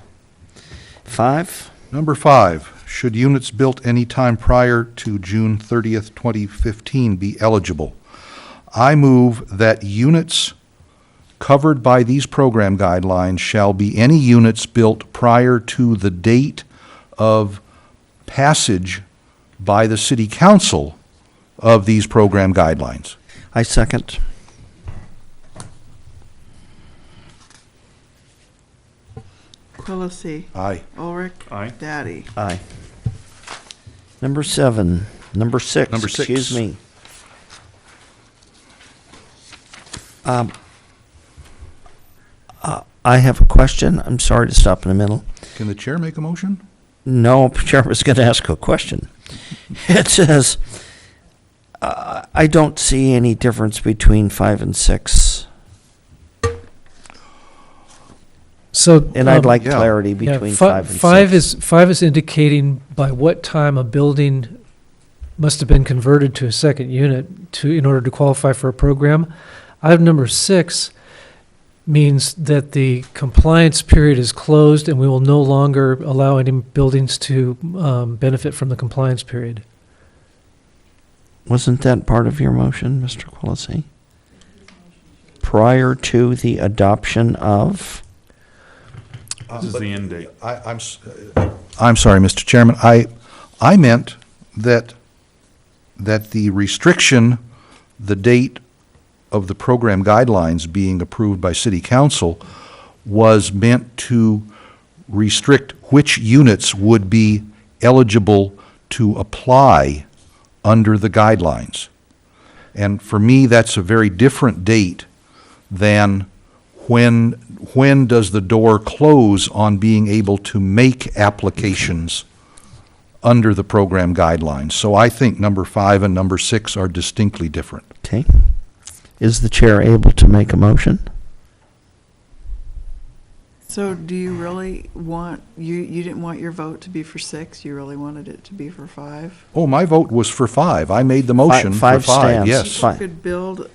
5. Number 5, should units built any time prior to June 30th, 2015 be eligible? I move that units covered by these program guidelines shall be any units built prior to the date of passage by the city council of these program guidelines. I second. Quillisi. Aye. Ulrich. Aye. Daddy. Aye. Number 6. Number 6. Excuse me. I have a question. I'm sorry to stop in the middle. Can the chair make a motion? No, Chair was going to ask a question. It says, I don't see any difference between 5 and 6. So. And I'd like yeah. clarity Yeah, between 5 and 6. Five is indicating by what time a building must have been converted to a second unit in order to qualify for a program. Item number 6 means that the compliance period is closed and we will no longer allow any buildings to benefit from the compliance period. Wasn't that part of your motion, Mr. Quillisi? Prior to the adoption of? This is the end date. I'm sorry, Mr. Chairman. I meant that the restriction, the date of the program guidelines being approved by City Council was meant to restrict which units would be eligible to apply under the guidelines. And for me, that's a very different date than when does the door close on being able to make applications under the program guidelines. So I think number 5 and number 6 are distinctly different. Okay. Is the chair able to make a motion? So do you really want, you didn't want your vote to be for 6, you really wanted it to be for 5? Oh, my vote was for 5. I made the motion for 5, stands. yes. Fi- You could build,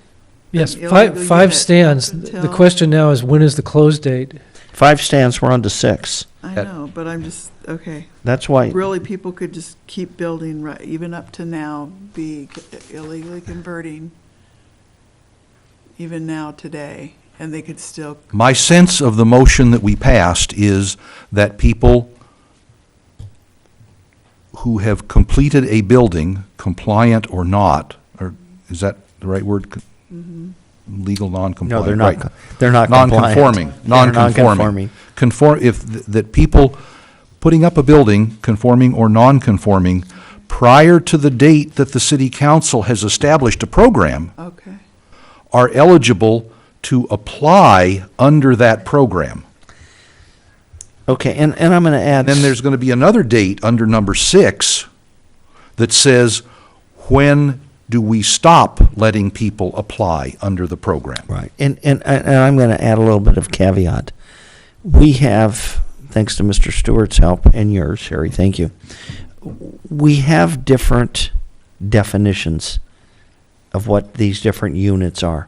Yes, An five illegal five unit stands. until- The question now is, when is the close date? 5 stands, we're on to 6. I That- know, but I'm just, okay. That's why, Really, people could just keep building, right, even up to now, be illegally converting, even now, today, and they could still, My sense of the motion that we passed is that people who have completed a building, compliant or not, or is that the right word? Legal non-compliant? no, they're right. not, they're not compliant. Non-conforming, They're non-conforming. That people putting up a building, conforming or non-conforming, prior to the date that the city council has established a program, okay. are eligible to apply under that program. Okay, and I'm going to add. And then there's going to be another date under number 6 that says, when do we stop letting people apply under the program? Right, and I'm going to add a little bit of caveat. We have, thanks to Mr. Stewart's help and yours, Harry, thank you. We have different definitions of what these different units are.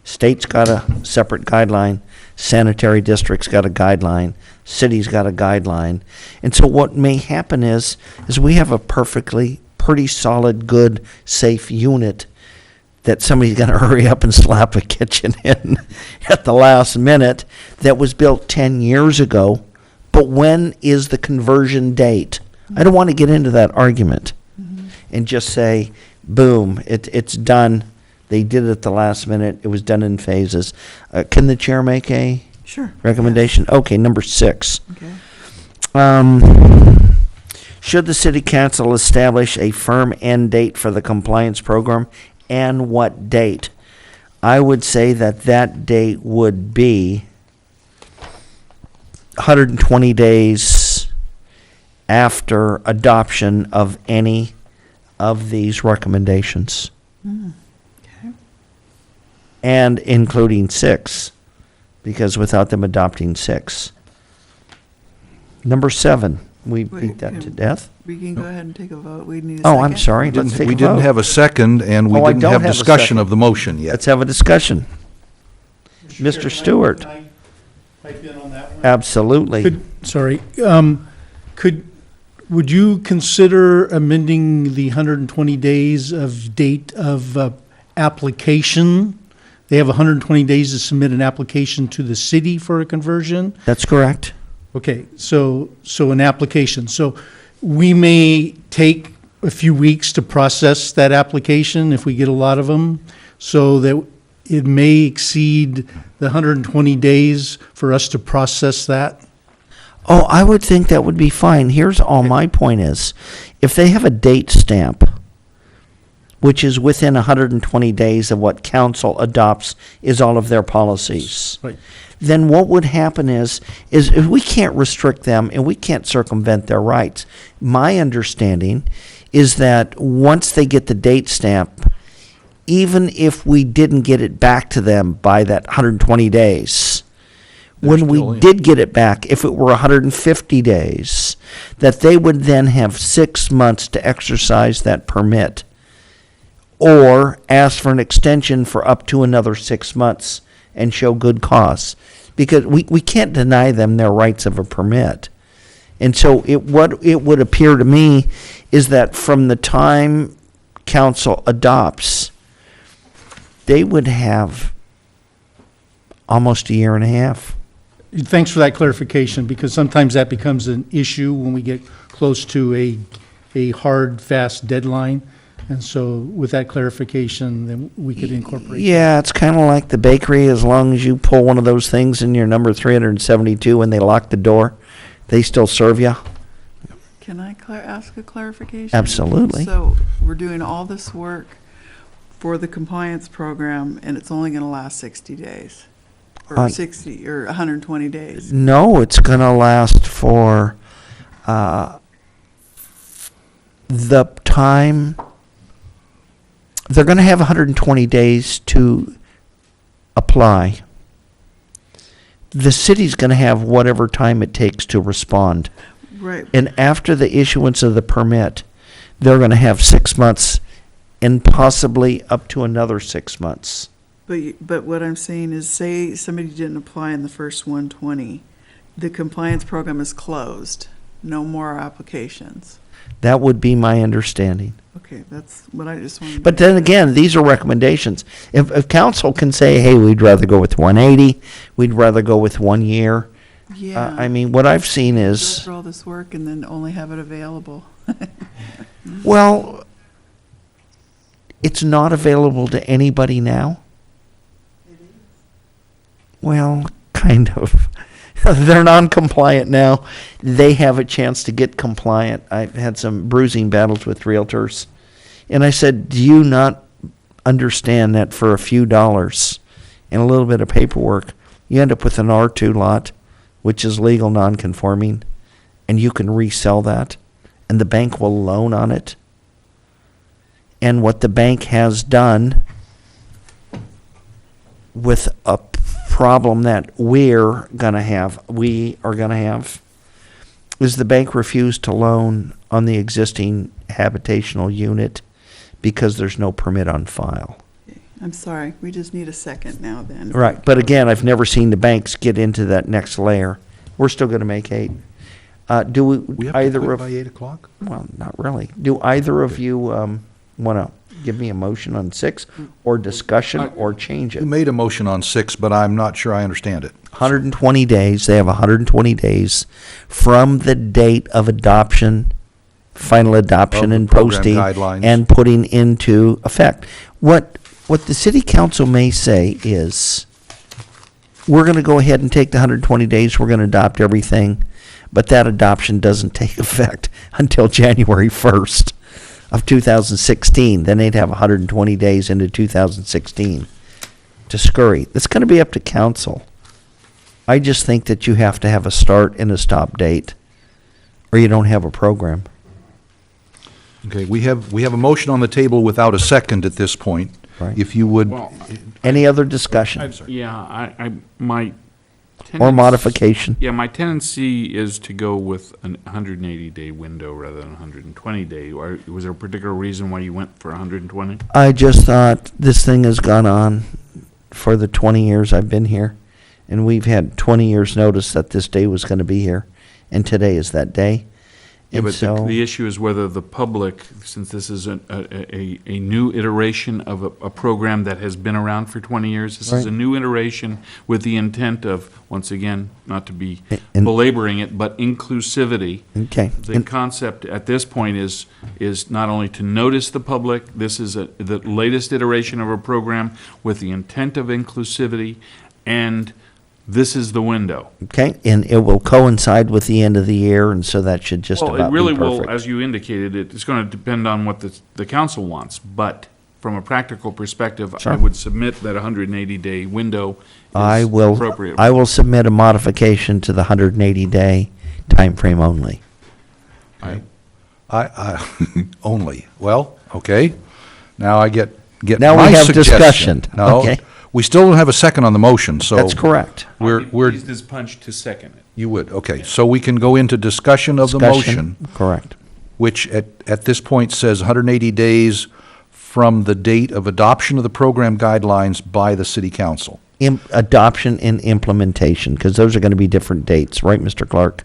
State's got a separate guideline, sanitary district's got a guideline, city's got a guideline. And so what may happen is we have a pretty solid, good, safe unit that somebody's going to hurry up and slap a kitchen in at the last minute that was built 10 years ago. But when is the conversion date? I don't want to get into that argument and just say, boom, it's done. They did it at the last minute. It was done in phases. Can the chair make a Sure. recommendation? Okay, number 6. Okay. Should the city council establish a firm end date for the compliance program, and what date? I would say that date would be 120 days after adoption of any of these recommendations. Okay. And including 6, because without them adopting 6. Number 7, we Wait, beat that to can- death. We can go ahead and take a vote. We need a Oh, second. I'm sorry, let's take a We didn't vote. have a second, and we Oh, I didn't don't have have a discussion second. of the motion yet. Let's have a discussion. Mr. Stewart. Can I pipe in on that one? Absolutely. Sorry, would you consider amending the 120 days of date of application? They have 120 days to submit an application to the city for a conversion? That's correct. Okay, so an application. So we may take a few weeks to process that application if we get a lot of them, so that it may exceed the 120 days for us to process that. Oh, I would think that would be fine. Here's all my point is, if they have a date stamp, which is within 120 days of what council adopts is all of their policies. Right. Then what would happen is if we can't restrict them and we can't circumvent their rights. My understanding is that once they get the date stamp, even if we didn't get it back to them by that 120 days, when still we in. did get it back, if it were 150 days, that they would then have 6 months to exercise that permit or ask for an extension for up to another 6 months and show good cause. Because we can't deny them their rights of a permit. And so what it would appear to me is that from the time council adopts, they would have almost a year and a half. Thanks for that clarification, because sometimes that becomes an issue when we get close to a hard, fast deadline. And so with that clarification, then we could incorporate. Yeah, it's kind of like the bakery. As long as you pull one of those things in your number 372 and they lock the door, they still serve you. Can I ask a clarification? Absolutely. So we're doing all this work for the compliance program, and it's only going to last 60 days? Or 60, or 120 days? No, it's going to last for the time. They're going to have 120 days to apply. The city's going to have whatever time it takes to respond. Right. And after the issuance of the permit, they're going to have 6 months and possibly up to another 6 months. But what I'm saying is, say somebody didn't apply in the first 120, the compliance program is closed, no more applications. That would be my understanding. Okay, that's what I just wanted to. But then again, these are recommendations. If council can say, hey, we'd rather go with 180, we'd rather go with 1 year. Yeah. I mean, what I've seen Go is, through all this work and then only have it available. well, it's not available to anybody now. Well, kind of. They're non-compliant now. They have a chance to get compliant. I've had some bruising battles with realtors. And I said, do you not understand that for a few dollars and a little bit of paperwork, you end up with an R2 lot, which is legal non-conforming, and you can resell that, and the bank will loan on it? And what the bank has done with a problem that we are going to have, is the bank refused to loan on the existing habitational unit because there's no permit on file. I'm sorry, we just need a second now then. Right, but again, I've never seen the banks get into that next layer. We're still going to make 8. Do We have to either quit of, by 8 o'clock? well, not really. Do either of you want to give me a motion on 6 or discussion or change it? You made a motion on 6, but I'm not sure I understand it. 120 days. They have 120 days from the date of adoption, final adoption Of the and program posting guidelines. and putting into effect. What the city council may say is, we're going to go ahead and take the 120 days, we're going to adopt everything, but that adoption doesn't take effect until January 1st of 2016. Then they'd have 120 days into 2016 to scurry. It's going to be up to council. I just think that you have to have a start and a stop date, or you don't have a program. Okay, we have a motion on the table without a second at this point. Right. If you would, Well, Any other discussion yeah, my or tendency- modification? Yeah, my tendency is to go with a 180-day window rather than a 120-day. Or was there a particular reason why you went for 120? I just thought this thing has gone on for the 20 years I've been here, and we've had 20 years' notice that this day was going to be here, and today is that day. Yeah, And but so, the issue is whether the public, since this is a new iteration of a program that has been around for 20 years, this is Right. a new iteration with the intent of, once again, not to be And- belaboring it, but inclusivity. okay. The concept at this point is not only to notice the public, this is the latest iteration of a program with the intent of inclusivity and this is the window. Okay, and it will coincide with the end of the year, and so that should just Well, about it really be will, perfect. as you indicated, it's going to depend on what the council wants. But from a practical perspective, I Sure. would submit that 180-day window I is will, appropriate. I will submit a modification to the 180-day time frame only. I only, well, okay. Now I get Now we my have suggestion. discussion. No, Okay. we still don't have a second on the motion, so. That's correct. We're, Used his punch to second it. you would, okay. So we can go into discussion of the motion, Correct. which at this point says 180 days from the date of adoption of the program guidelines by the city council. Adoption and implementation, because those are going to be different dates, right, Mr. Clark?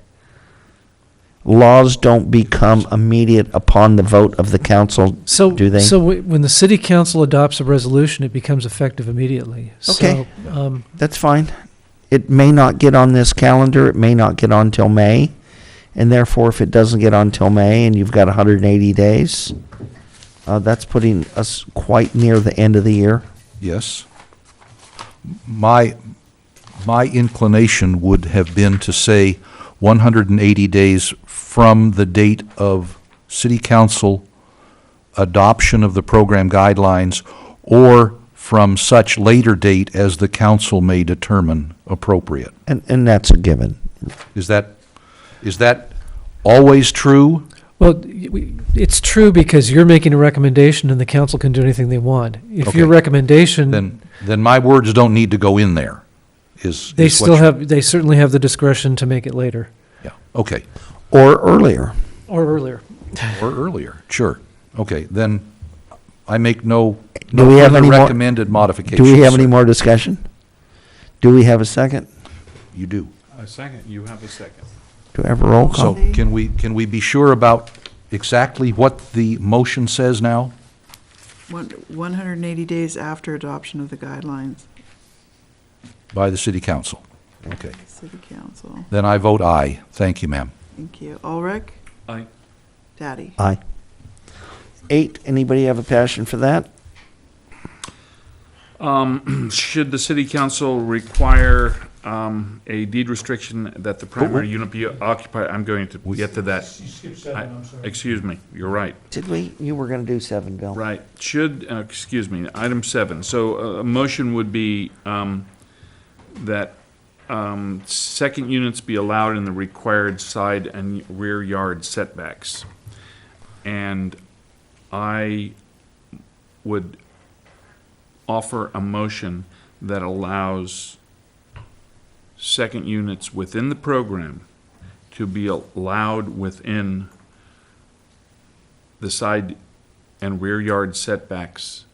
Laws don't become immediate upon the vote of the council, So, do they? when the city council adopts a resolution, it becomes effective immediately. Okay. So, That's fine. It may not get on this calendar, it may not get on till May, and therefore, if it doesn't get on till May and you've got 180 days, that's putting us quite near the end of the year. Yes. My inclination would have been to say 180 days from the date of city council adoption of the program guidelines, or from such later date as the council may determine appropriate. And that's a given. Is that always true? well, it's true because you're making a recommendation and the council can do anything they want. If your Okay. recommendation, Then my words don't need to go in there, they is what still you- have, they certainly have the discretion to make it later Yeah, okay. Or earlier. or earlier. Or earlier, sure. Okay, then I make no Do we have further any more- recommended Do modifications. we have any sir. more discussion? Do we have a second? You do. A second, you have a second. Do we have a roll So call? can we be sure about exactly what the motion says now? 180 days after adoption of the guidelines, By the city council. Okay. city council. Then I vote aye. Thank you, ma'am. Thank you. Ulrich? Aye. Daddy? Aye. 8, anybody have a passion for that? Should the city council require a deed restriction that the primary unit be occupied? I'm going to get to that. You skipped I- 7, I'm sorry. Excuse me, you're right. Did we? You were going to do 7, Bill. Right, should, excuse me, item 7. So a motion would be that second units be allowed in the required side and rear yard setbacks. And I would offer a motion that allows second units within the program to be allowed within the side and rear yard setbacks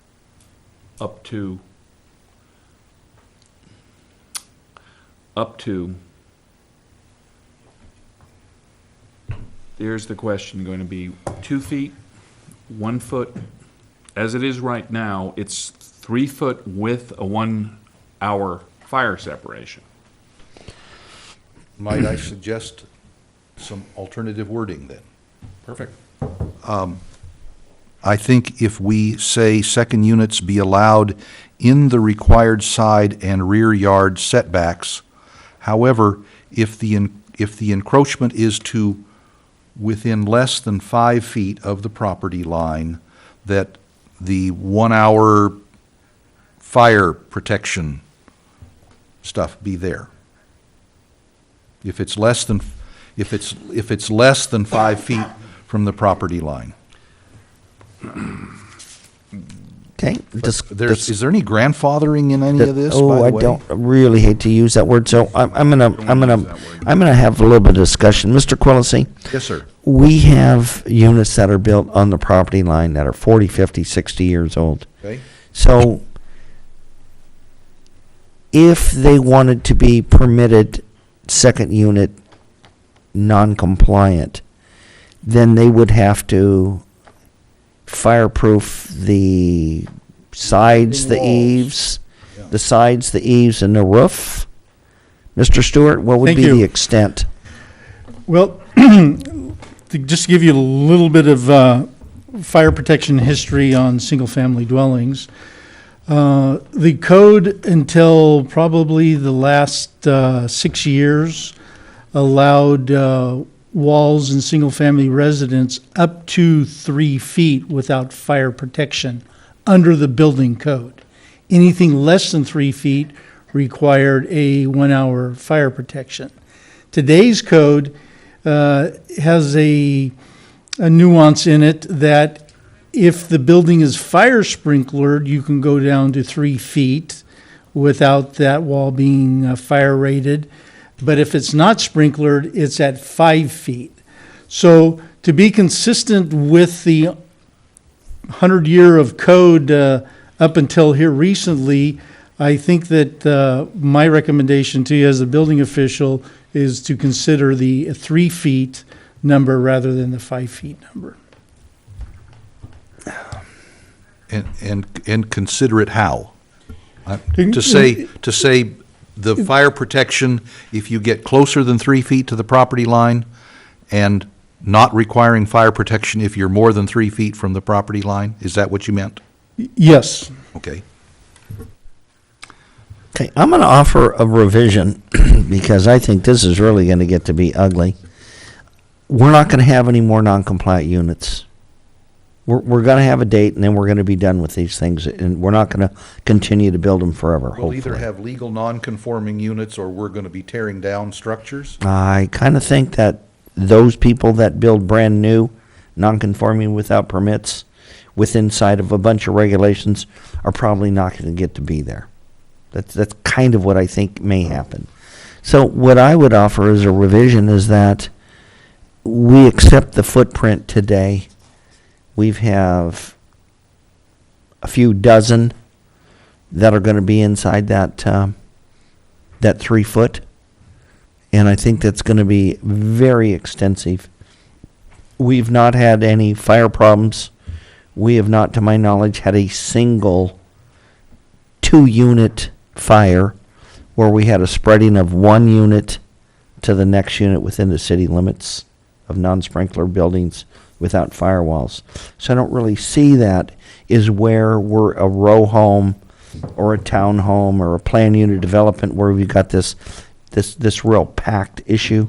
up to there's the question going to be 2 feet, 1 foot. As it is right now, it's 3 foot with a 1 hour fire separation. Might I suggest some alternative wording then? Perfect. I think if we say second units be allowed in the required side and rear yard setbacks, however, if the encroachment is to within less than 5 feet of the property line, that the 1 hour fire protection stuff be there. If it's less than 5 feet from the property line. Okay. Is there any grandfathering in any of this, by the way? I don't really hate to use that word, so I'm gonna have a little bit of discussion. Mr. Quillisi, Yes, sir. we have units that are built on the property line that are 40, 50, 60 years old. Okay. So if they wanted to be permitted second unit non-compliant, then they would have to fireproof the sides, the Walls. eaves, Yeah. the sides, the eaves, and the roof. Mr. Stewart, what would Thank be you. the extent? Well, to just give you a little bit of fire protection history on single-family dwellings, The code until probably the last 6 years allowed walls in single-family residence up to 3 feet without fire protection under the building code. Anything less than 3 feet required a 1-hour fire protection. Today's code has a nuance in it that if the building is fire sprinklered, you can go down to 3 feet without that wall being fire rated. But if it's not sprinklered, it's at 5 feet. So to be consistent with the 100-year of code up until here recently, I think that my recommendation to you as a building official is to consider the 3 feet number rather than the 5 feet number. And consider it how? To say the fire protection, if you get closer than 3 feet to the property line, and not requiring fire protection if you're more than 3 feet from the property line? Is that what you meant? Yes. Okay. Okay, I'm going to offer a revision because I think this is really going to get to be ugly. We're not going to have any more non-compliant units. We're going to have a date, and then we're going to be done with these things, and we're not going to continue to build them forever, We'll hopefully. either have legal non-conforming units, or we're going to be tearing down structures. I kind of think that those people that build brand new, non-conforming without permits, with inside of a bunch of regulations, are probably not going to get to be there. That's kind of what I think may happen. So what I would offer as a revision is that we accept the footprint today. We have a few dozen that are going to be inside that 3 foot. And I think that's going to be very extensive. We've not had any fire problems. We have not, to my knowledge, had a single 2-unit fire where we had a spreading of 1 unit to the next unit within the city limits of non-sprinkler buildings without firewalls. So I don't really see that is where we're a row home or a town home or a planned unit development where we've got this real packed issue.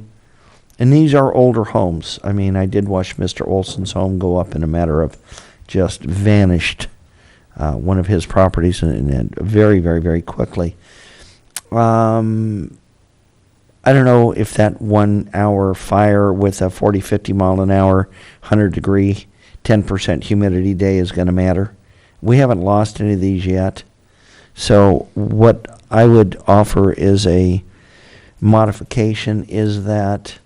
And these are older homes. I mean, I did watch Mr. Olson's home go up in a matter of just vanished, one of his properties, and very, very, very quickly. I don't know if that 1 hour fire with a 40, 50 mile an hour, 100 degree, 10% humidity day is going to matter. We haven't lost any of these yet. So what I would offer is a modification is that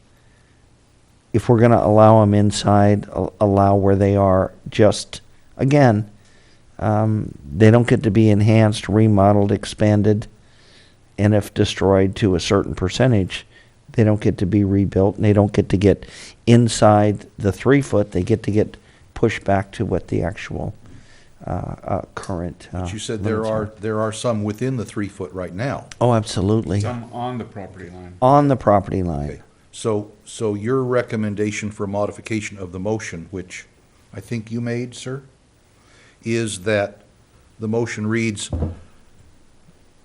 if we're going to allow them inside, allow where they are, just, again, they don't get to be enhanced, remodeled, expanded, and if destroyed to a certain percentage, they don't get to be rebuilt, and they don't get to get inside the 3 foot. They get to get pushed back to what the actual current But you said limits there are some within the 3 foot right now. Oh, absolutely. Some on the property line. On the property line. Okay. So your recommendation for modification of the motion, which I think you made, sir, is that the motion reads,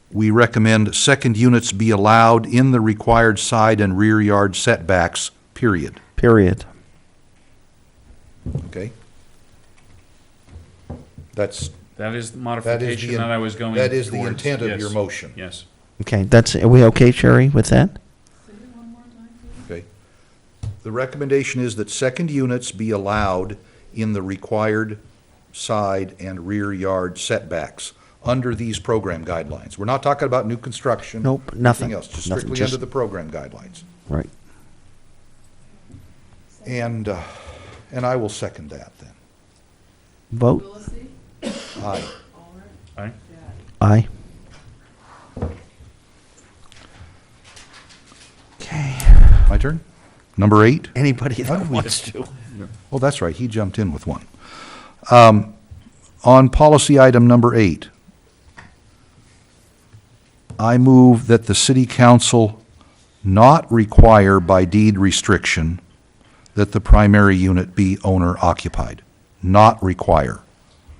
we recommend second units be allowed in the required side and rear yard setbacks, period. Period. Okay? That is The modification that I was going towards. That is the intent of your Yes. motion. Yes. Okay, are we okay, Sherry, with that? Okay. The recommendation is that second units be allowed in the required side and rear yard setbacks under these program guidelines. We're not talking about new construction. Nope, nothing. Anything else, just Nothing, strictly just- under the program guidelines. Right. And I will second that then. Vote? Aye. Aye. Aye. Okay. My turn? Number 8? Anybody that wants to. Oh, that's right, he jumped in with one. On policy item number 8, I move that the city council not require by deed restriction that the primary unit be owner occupied. Not require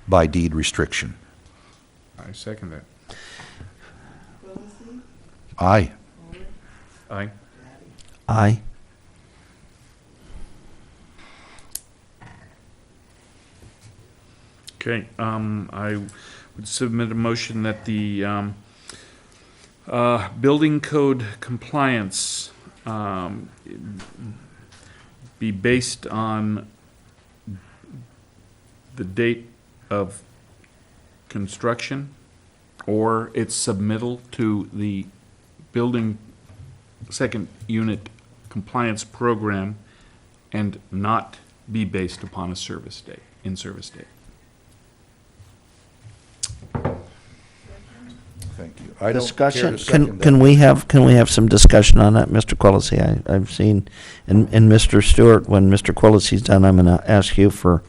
by deed restriction. I second that. Aye. Aye. Aye. Okay, I would submit a motion that the building code compliance be based on the date of construction or its submittal to the building second unit compliance program and not be based upon a service date, in-service date. Thank you. I don't care Discussion, to second can that. we have some discussion on that, Mr. Quillisi? I've seen, and Mr. Stewart, when Mr. Quillisi's done, I'm gonna ask you for,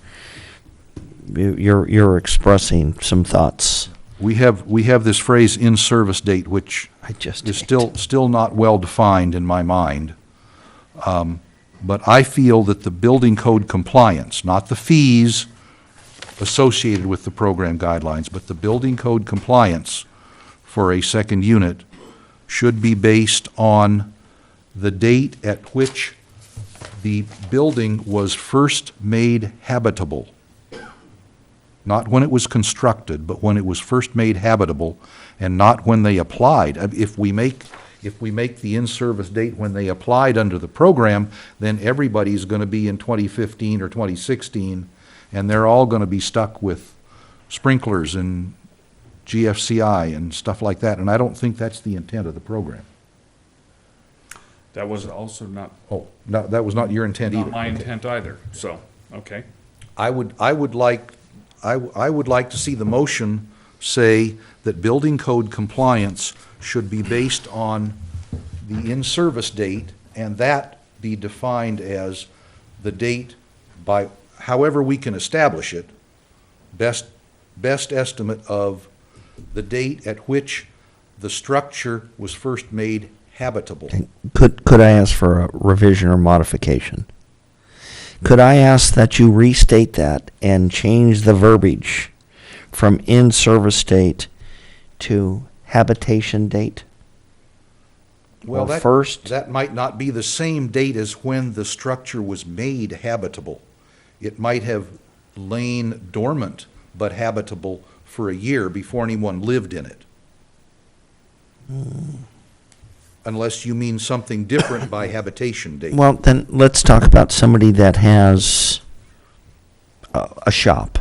you're expressing some thoughts. We have this phrase "in-service date," which I just is hate still not well defined in my mind. But I feel that the building code compliance, not the fees associated with the program guidelines, but the building code compliance for a second unit should be based on the date at which the building was first made habitable. Not when it was constructed, but when it was first made habitable, and not when they applied. If we make the in-service date when they applied under the program, then everybody's going to be in 2015 or 2016, and they're all going to be stuck with sprinklers and GFCI and stuff like that, and I don't think that's the intent of the program. That was also not Oh, no, that was not your intent either. not my Okay. intent either, so, okay. I would like to see the motion say that building code compliance should be based on the in-service date, and that be defined as the date by, however we can establish it, best estimate of the date at which the structure was first made habitable. Could I ask for a revision or modification? Could I ask that you restate that and change the verbiage from in-service date to habitation date? Well, Or first, that might not be the same date as when the structure was made habitable. It might have lain dormant but habitable for a year before anyone lived in it. Unless you mean something different by habitation date. well, then let's talk about somebody that has a shop.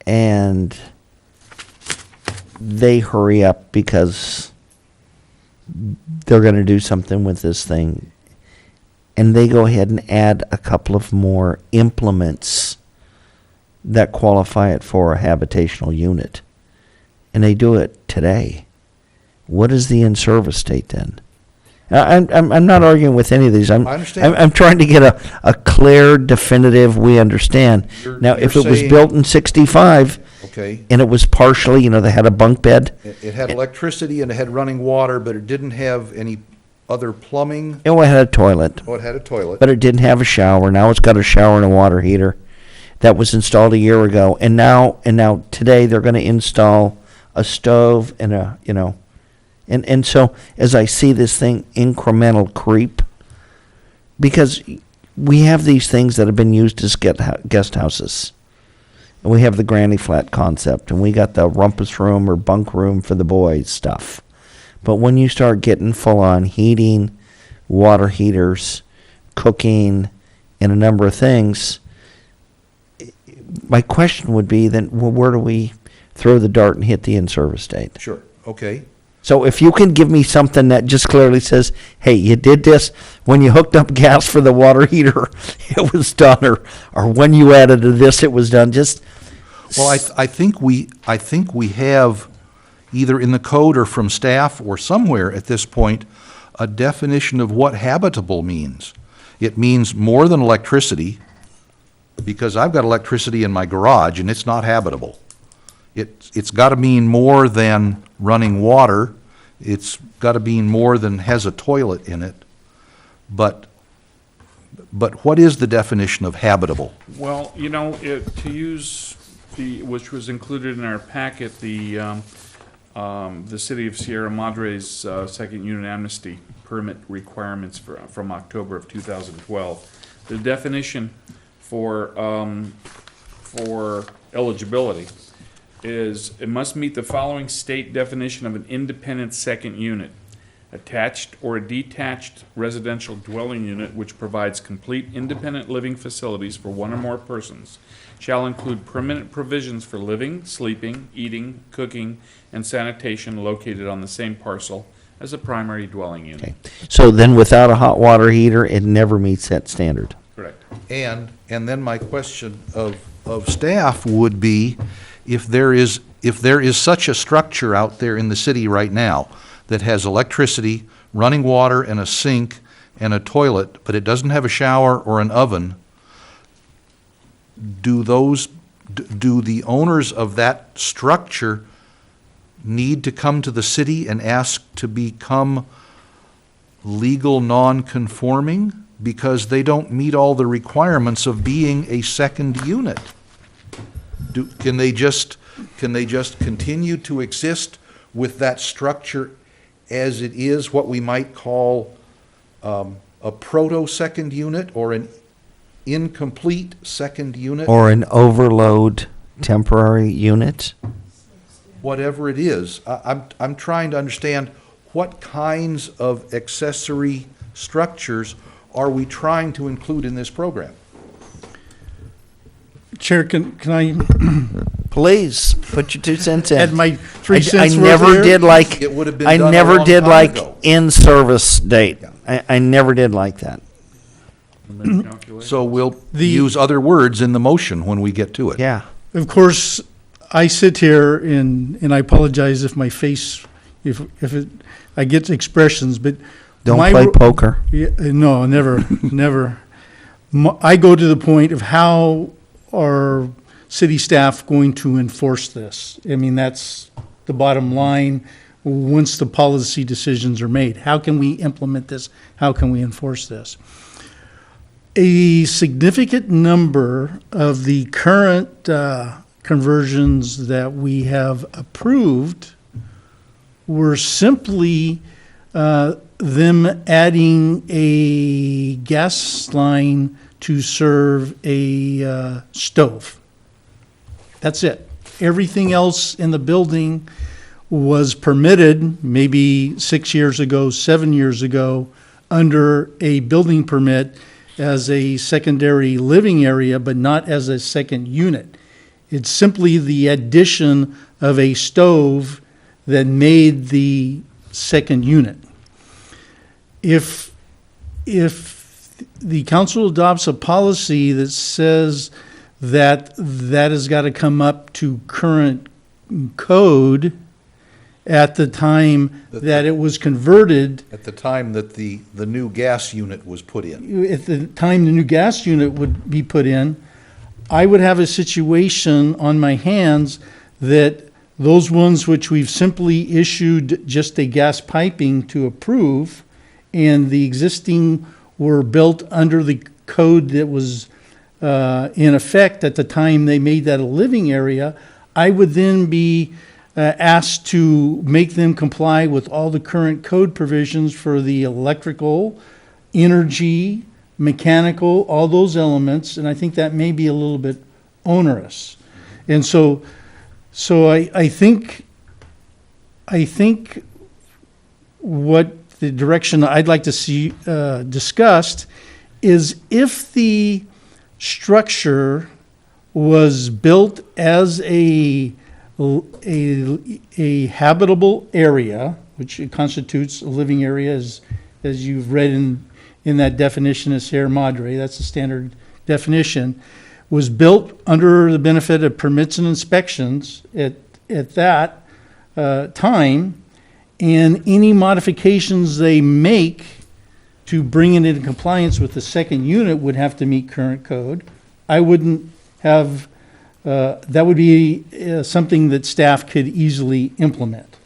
And they hurry up because they're going to do something with this thing. And they go ahead and add a couple of more implements that qualify it for a habitational unit. And they do it today. What is the in-service date then? I'm not arguing with any of these. I understand. I'm trying to get a clear, definitive, we understand. Now, if it was saying- built in 65 Okay, and it was partially, they had a bunk bed, it had electricity and it had running water, but it didn't have any other plumbing. it had a toilet, Oh, it had a toilet. but it didn't have a shower. Now it's got a shower and a water heater that was installed a year ago. And now today they're going to install a stove and and so as I see this thing incremental creep, because we have these things that have been used as guest houses. And we have the granny flat concept, and we got the rumpus room or bunk room for the boys stuff. But when you start getting full on heating, water heaters, cooking, and a number of things, my question would be then, well, where do we throw the dart and hit the in-service date? Sure, okay. So if you can give me something that just clearly says, hey, you did this when you hooked up gas for the water heater, it was done, or when you added to this, it was done. Just Well, I think we have, either in the code or from staff or somewhere at this point, a definition of what habitable means. It means more than electricity, because I've got electricity in my garage and it's not habitable. It's got to mean more than running water. It's got to mean more than has a toilet in it. But what is the definition of habitable? Well, to use which was included in our packet, the City of Sierra Madre's second unit amnesty permit requirements from October of 2012. The definition for eligibility is it must meet the following state definition of an independent second unit: attached or a detached residential dwelling unit which provides complete independent living facilities for one or more persons, shall include permanent provisions for living, sleeping, eating, cooking, and sanitation located on the same parcel as a primary dwelling unit. Okay. So then without a hot water heater, it never meets that standard. Correct. And then my question of staff would be, if there is such a structure out there in the city right now that has electricity, running water, and a sink, and a toilet, but it doesn't have a shower or an oven, do the owners of that structure need to come to the city and ask to become legal non-conforming because they don't meet all the requirements of being a second unit? Can they just continue to exist with that structure as it is, what we might call a proto-second unit or an incomplete second unit? Or an overload temporary unit? Whatever it is. I'm trying to understand what kinds of accessory structures are we trying to include in this program? Chair, can I Please, put your 2 cents in. add my 3 I cents worth never there? did like, It would have been I done a never long did time like ago. in-service date. I never did like that. So we'll The- use other words in the motion when we get to it. Yeah. Of course, I sit here and I apologize if my face, if I get expressions, but Don't my play ro- poker. Yeah, no, never, never. I go to the point of how are city staff going to enforce this? I mean, that's the bottom line. Once the policy decisions are made, how can we implement this? How can we enforce this? A significant number of the current conversions that we have approved were simply them adding a gas line to serve a stove. That's it. Everything else in the building was permitted maybe 6 years ago, 7 years ago, under a building permit as a secondary living area, but not as a second unit. It's simply the addition of a stove that made the second unit. If the council adopts a policy that says that has got to come up to current code at the time that it was converted, At the time that the new gas unit was put in. at the time the new gas unit would be put in, I would have a situation on my hands that those ones which we've simply issued just a gas piping to approve, and the existing were built under the code that was in effect at the time they made that a living area, I would then be asked to make them comply with all the current code provisions for the electrical, energy, mechanical, all those elements, and I think that may be a little bit onerous. And so I think what the direction I'd like to see discussed is if the structure was built as a habitable area, which it constitutes a living area, as you've read in that definition of Sierra Madre, that's the standard definition, was built under the benefit of permits and inspections at that time, and any modifications they make to bring it into compliance with the second unit would have to meet current code. I wouldn't have, that would be something that staff could easily implement.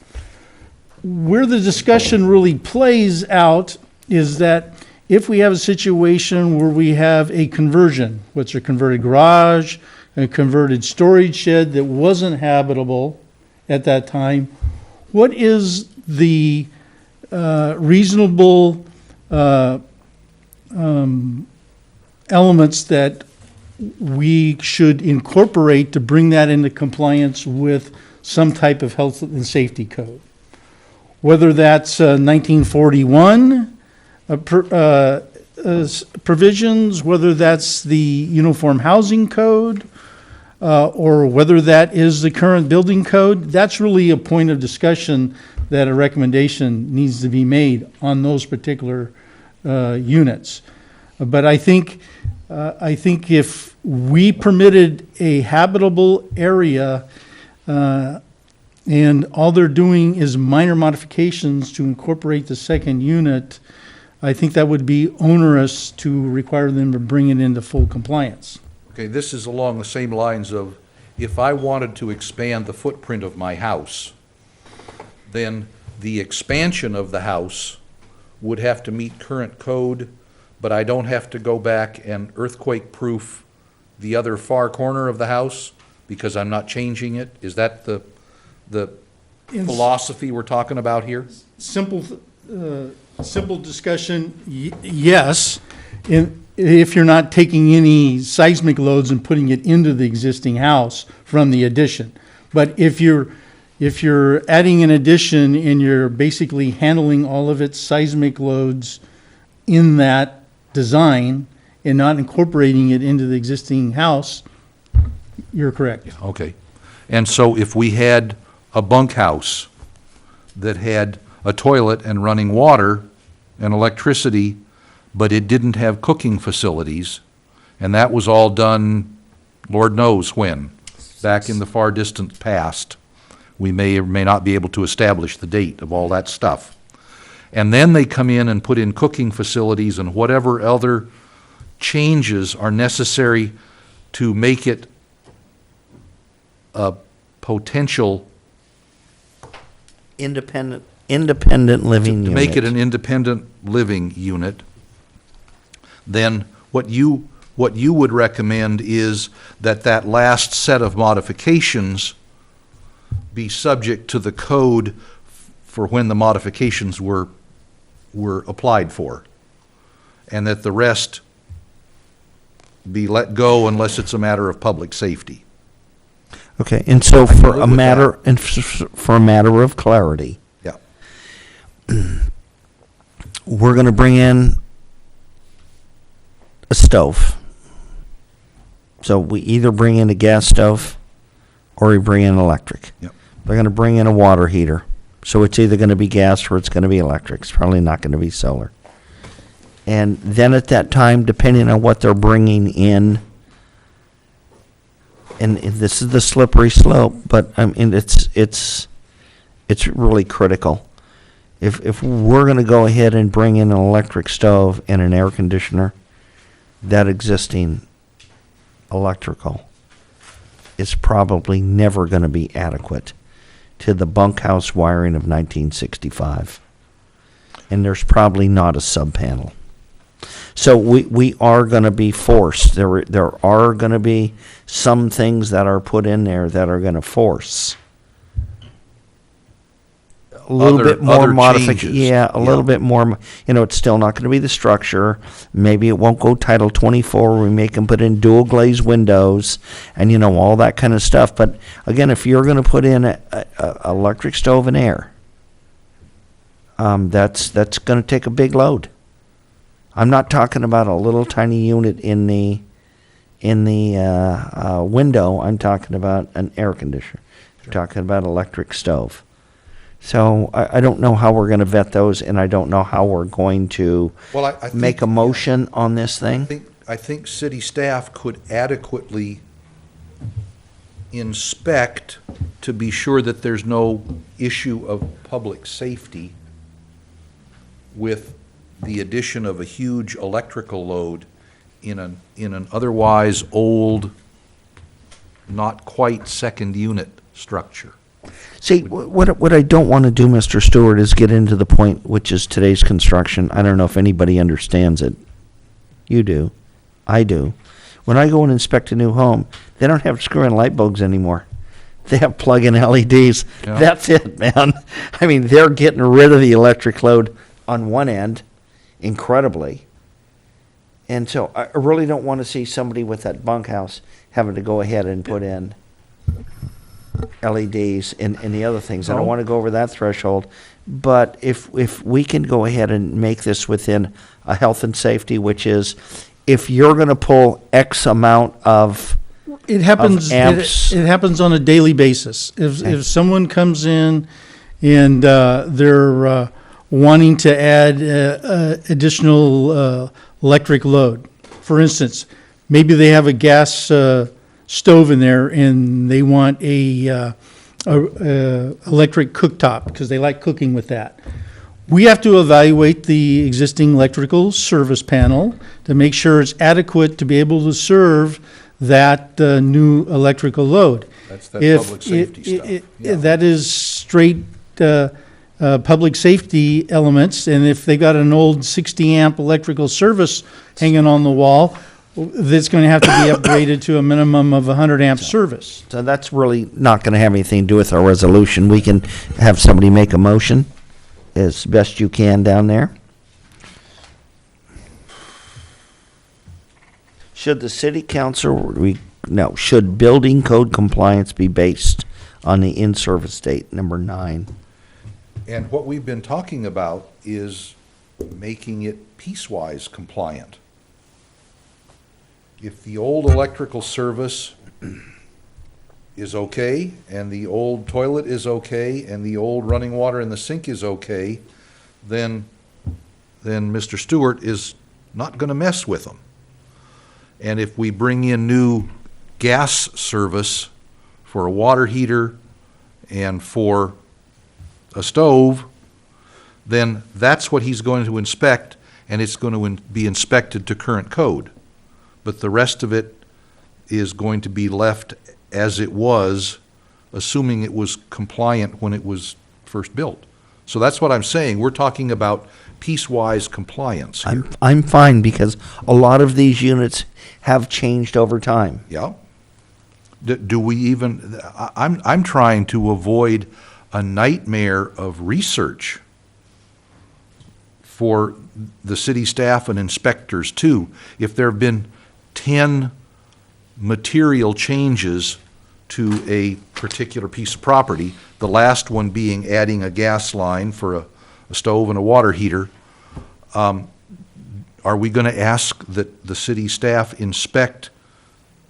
Where the discussion really plays out is that if we have a situation where we have a conversion, what's a converted garage, a converted storage shed that wasn't habitable at that time. What is the reasonable elements that we should incorporate to bring that into compliance with some type of health and safety code? Whether that's 1941 provisions, whether that's the Uniform Housing Code, or whether that is the current building code, that's really a point of discussion that a recommendation needs to be made on those particular units. But I think if we permitted a habitable area and all they're doing is minor modifications to incorporate the second unit, I think that would be onerous to require them to bring it into full compliance. Okay, this is along the same lines of, if I wanted to expand the footprint of my house, then the expansion of the house would have to meet current code, but I don't have to go back and earthquake-proof the other far corner of the house because I'm not changing it? Is that the philosophy we're talking about here? Simple discussion, yes, if you're not taking any seismic loads and putting it into the existing house from the addition. But if you're adding an addition and you're basically handling all of its seismic loads in that design and not incorporating it into the existing house, you're correct. Okay. And so if we had a bunkhouse that had a toilet and running water and electricity, but it didn't have cooking facilities, and that was all done, Lord knows when, back in the far distant past. We may or may not be able to establish the date of all that stuff. And then they come in and put in cooking facilities and whatever other changes are necessary to make it a potential Independent living to unit. make it an independent living unit, then what you would recommend is that last set of modifications be subject to the code for when the modifications were applied for, and that the rest be let go unless it's a matter of public safety. Okay, and so can for live a with matter, and for a matter of clarity, Yeah. we're gonna bring in a stove. So we either bring in a gas stove or we bring in electric. Yep. They're gonna bring in a water heater. So it's either gonna be gas or it's gonna be electric. It's probably not gonna be solar. And then at that time, depending on what they're bringing in, and this is the slippery slope, but I mean, it's really critical. If we're gonna go ahead and bring in an electric stove and an air conditioner, that existing electrical is probably never gonna be adequate to the bunkhouse wiring of 1965. And there's probably not a sub-panel. So we are going to be forced. There are going to be some things that are put in there that are going to force a little bit more modification. Yeah, a little bit more. It's still not going to be the structure. Maybe it won't go Title 24. We make them put in dual glaze windows and all that kind of stuff. But again, if you're going to put in a electric stove and air, that's going to take a big load. I'm not talking about a little tiny unit in the window. I'm talking about an air conditioner. I'm talking about electric stove. So I don't know how we're going to vet those, and I don't know how we're going to Well, I think, make a motion on this thing. I think city staff could adequately inspect to be sure that there's no issue of public safety with the addition of a huge electrical load in an otherwise old, not quite second unit structure. See, what I don't want to do, Mr. Stewart, is get into the point which is today's construction. I don't know if anybody understands it. You do. I do. When I go and inspect a new home, they don't have screw-in light bulbs anymore. They have plug-in LEDs. Yeah. That's it, man. I mean, they're getting rid of the electric load on one end, incredibly. And so I really don't want to see somebody with that bunkhouse having to go ahead and put in LEDs and the other things. I don't No. want to go over that threshold. But if we can go ahead and make this within a health and safety, which is if you're going to pull X amount of It happens. amps. It happens on a daily basis. If someone comes in and they're wanting to add additional electric load, for instance, maybe they have a gas stove in there and they want a electric cooktop because they like cooking with that. We have to evaluate the existing electrical service panel to make sure it's adequate to be able to serve that new electrical load. That's that If public safety stuff. Yeah. That is straight public safety elements, and if they got an old 60 amp electrical service hanging on the wall, that's going to have to be upgraded to a minimum of 100 amp service. So that's really not going to have anything to do with our resolution. We can have somebody make a motion as best you can down there. Should the city council, should building code compliance be based on the in-service date, number 9? And what we've been talking about is making it piecewise compliant. If the old electrical service is okay, and the old toilet is okay, and the old running water in the sink is okay, then Mr. Stewart is not gonna mess with them. And if we bring in new gas service for a water heater and for a stove, then that's what he's going to inspect, and it's going to be inspected to current code. But the rest of it is going to be left as it was, assuming it was compliant when it was first built. So that's what I'm saying. We're talking about piecewise compliance here. I'm fine because a lot of these units have changed over time. Yeah. Do we even, I'm trying to avoid a nightmare of research for the city staff and inspectors too. If there have been 10 material changes to a particular piece of property, the last one being adding a gas line for a stove and a water heater, are we going to ask that the city staff inspect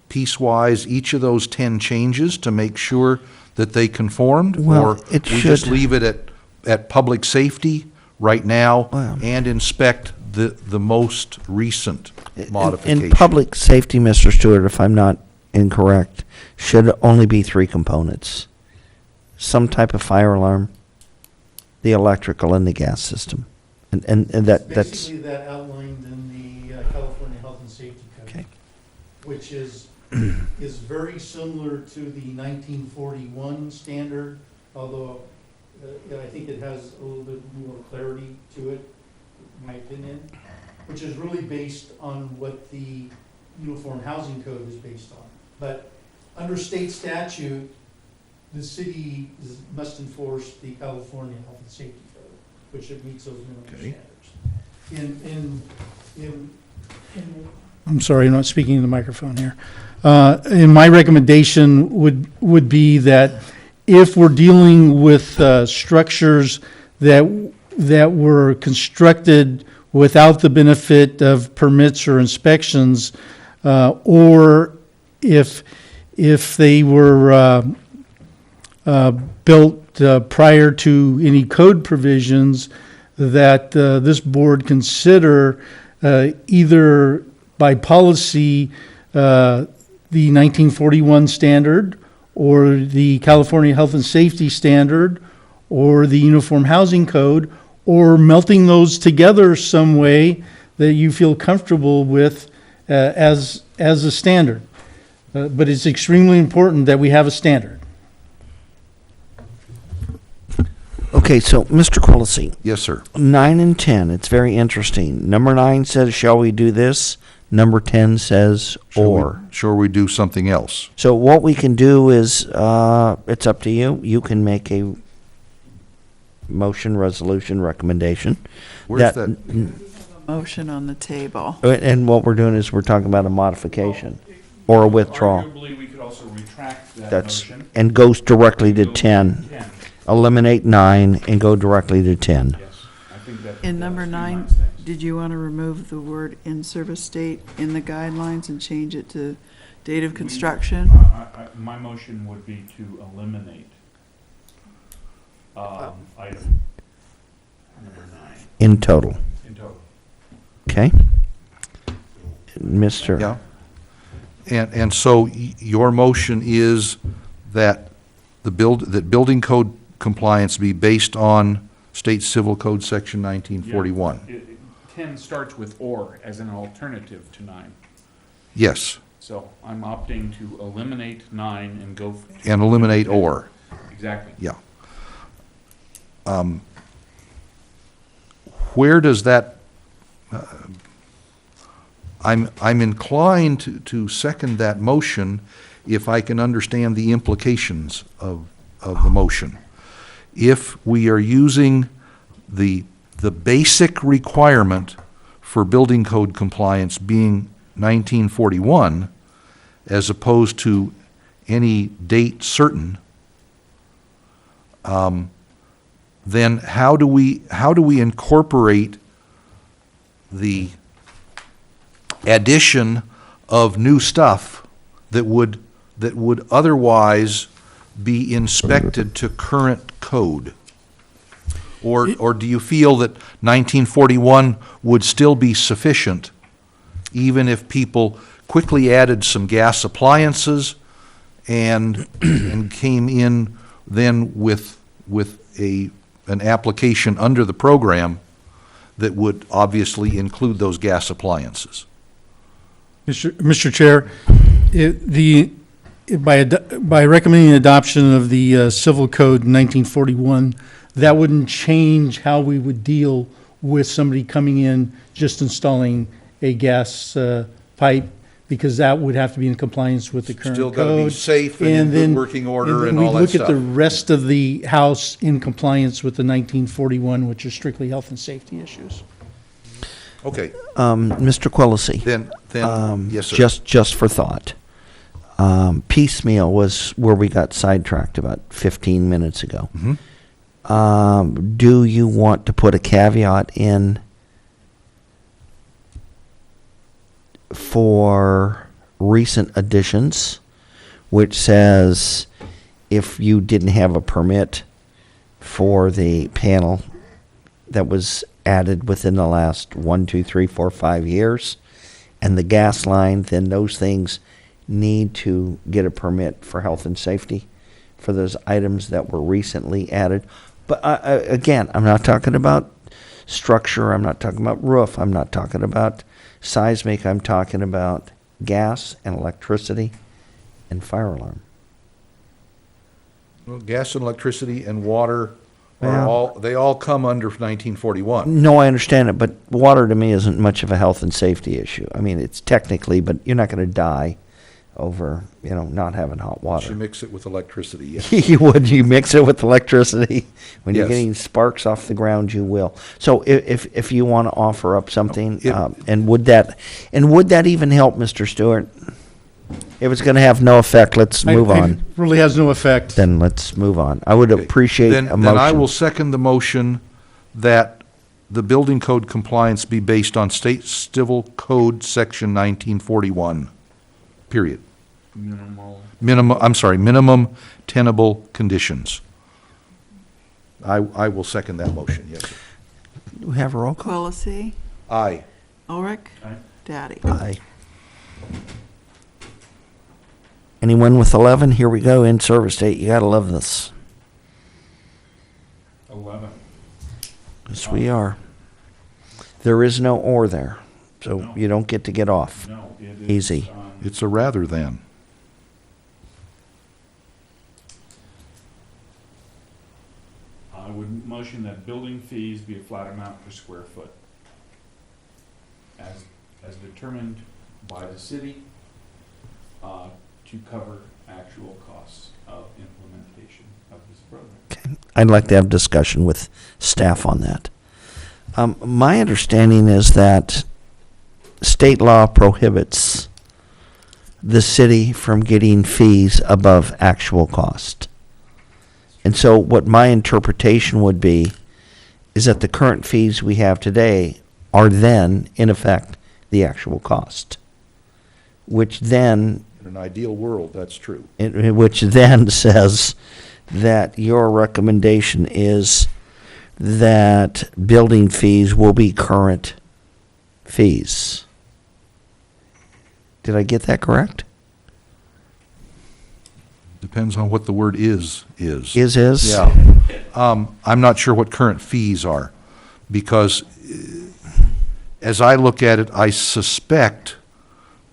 piecewise each of those 10 changes to make sure that they conformed? Well, or it we just should. leave it at public safety right now Well. and inspect the most recent modification? In public safety, Mr. Stewart, if I'm not incorrect, should only be 3 components. Some type of fire alarm, the electrical, and the gas system. And that's, Basically, that outlined in the California Health and Safety Code, Okay. which is very similar to the 1941 standard, although I think it has a little bit more clarity to it, in my opinion, which is really based on what the Uniform Housing Code is based on. But under state statute, the city must enforce the California Health and Safety Code, which it meets those minimum standards. I'm sorry, I'm not speaking in the microphone here. And my recommendation would be that if we're dealing with structures that were constructed without the benefit of permits or inspections, or if they were built prior to any code provisions, that this board consider either by policy the 1941 standard or the California Health and Safety standard or the Uniform Housing Code, or melting those together some way that you feel comfortable with as a standard. But it's extremely important that we have a standard. okay, so Mr. Quillisi, Yes, sir. 9 and 10, it's very interesting. Number 9 says, shall we do this? Number 10 says or. Shall we do something else? So what we can do is, it's up to you. You can make a motion, resolution, recommendation. Where's that? Motion on the table. And what we're doing is we're talking about a modification or a withdrawal. Arguably, we could also retract that That's, motion. and goes directly to Go 10. 10. Eliminate 9 and go directly to 10. Yes, I think that. In number that 9, streamlines things. did you want to remove the word in-service date in the guidelines and change it to date of construction? My motion would be to eliminate item number 9 In total. in total. Okay? Mr. Yeah. And so your motion is that that building code compliance be based on State Civil Code Section 1941? Yeah, 10 starts with or as an alternative to 9. Yes, So I'm opting to eliminate 9 and go. and eliminate or. Exactly. Yeah. Where does that, I'm inclined to second that motion if I can understand the implications of the motion. If we are using the basic requirement for building code compliance being 1941, as opposed to any date certain, then how do we incorporate the addition of new stuff that would otherwise be inspected to current code? Or do you feel that 1941 would still be sufficient, even if people quickly added some gas appliances and came in then with an application under the program that would obviously include those gas appliances? Mr. Chair, by recommending adoption of the Civil Code 1941, that wouldn't change how we would deal with somebody coming in just installing a gas pipe, because that would have to be in compliance with the current code. Still got to be safe and in good working order and all that we look at the stuff. rest of the house in compliance with the 1941, which are strictly health and safety issues. Okay, Mr. Quillisi. then, yes, sir. Just for thought. Piecemeal was where we got sidetracked about 15 minutes ago. Mhm. Do you want to put a caveat in for recent additions, which says if you didn't have a permit for the panel that was added within the last 1, 2, 3, 4, 5 years, and the gas line, then those things need to get a permit for health and safety for those items that were recently added. But again, I'm not talking about structure, I'm not talking about roof, I'm not talking about seismic, I'm talking about gas and electricity and fire alarm. Well, gas and electricity and water Yeah. they all come under 1941. No, I understand it, but water to me isn't much of a health and safety issue. I mean, it's technically, but you're not going to die over, not having hot You water. mix it with electricity, yes. You would, you mix it with electricity. When you're Yes. getting sparks off the ground, you will. So if you want to offer up something, It- and would that even help, Mr. Stewart? If it's going to have no effect, let's move on. It really has no effect. Then let's move on. I would appreciate Then a motion. I will second the motion that the building code compliance be based on State Civil Code Section 1941, period. Minimum tenable conditions. I will second that motion, yes. Do we have a roll call? Quillisi, Aye. Ulrich, Aye. Daddy. Aye. Anyone with 11? Here we go, in service date. You gotta love this. 11. Yes, we are. There is no or there, so No. you don't get to get off. No, it is. Easy. It's a rather than. I would motion that building fees be a flat amount per square foot, as determined by the city to cover actual costs of implementation of this program. I'd like to have discussion with staff on that. My understanding is that state law prohibits the city from getting fees above actual cost. And so what my interpretation would be is that the current fees we have today are then, in effect, the actual cost, which then In an ideal world, that's true. which then says that your recommendation is that building fees will be current fees. Did I get that correct? Depends on what the word is. Is? Yeah. I'm not sure what current fees are, because as I look at it, I suspect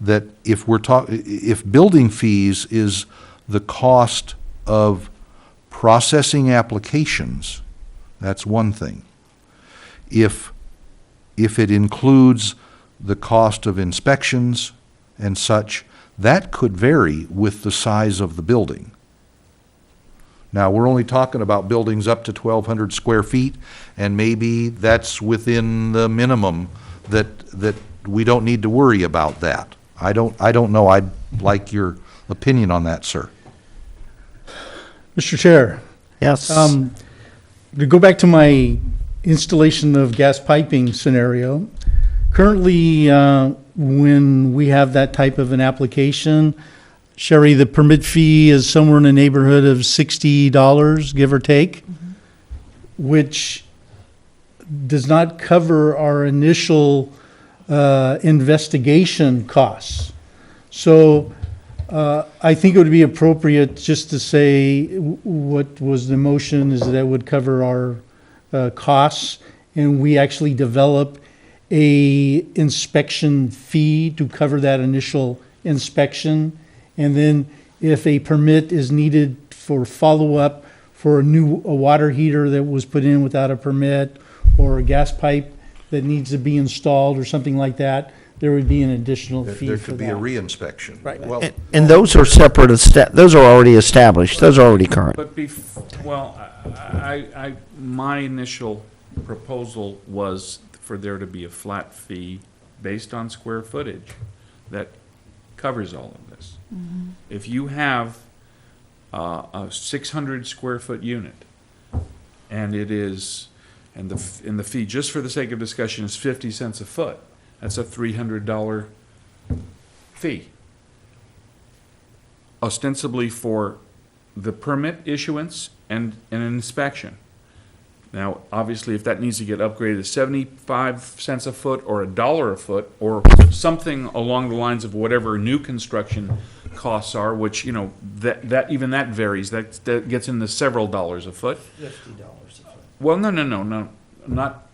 that if if building fees is the cost of processing applications, that's one thing. If it includes the cost of inspections and such, that could vary with the size of the building. Now, we're only talking about buildings up to 1,200 square feet, and maybe that's within the minimum that we don't need to worry about that. I don't know. I'd like your opinion on that, sir. Mr. Chair, Yes. to go back to my installation of gas piping scenario, currently, when we have that type of an application, Sherry, the permit fee is somewhere in the neighborhood of $60, give or take, which does not cover our initial investigation costs. So I think it would be appropriate just to say what was the motion is that would cover our costs, and we actually develop a inspection fee to cover that initial inspection. And then if a permit is needed for follow-up for a water heater that was put in without a permit, or a gas pipe that needs to be installed or something like that, there would be an additional fee There for could be a that. reinspection. Right. Well, And those are separate, those are already established, those are already current. But my initial proposal was for there to be a flat fee based on square footage that covers all of this. If you have a 600 square foot unit, and it is, and the fee, just for the sake of discussion, is 50 cents a foot, that's a $300 fee. Ostensibly for the permit issuance and an inspection. Now, obviously, if that needs to get upgraded to 75 cents a foot or $1 a foot or something along the lines of whatever new construction costs are, which, that even that varies, that gets into several dollars a foot. $50 a foot. Well, no, not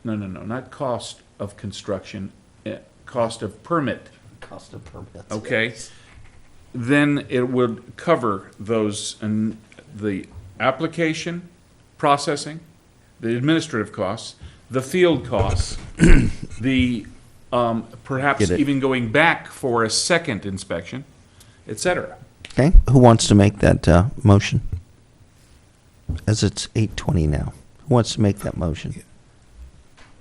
not cost of construction, cost of permit. Cost of permits. Okay, then it would cover those, and the application, processing, the administrative costs, the field costs, the, perhaps Get it. even going back for a second inspection, et cetera. Okay, who wants to make that motion? As it's 8:20 now. Who wants to make that motion?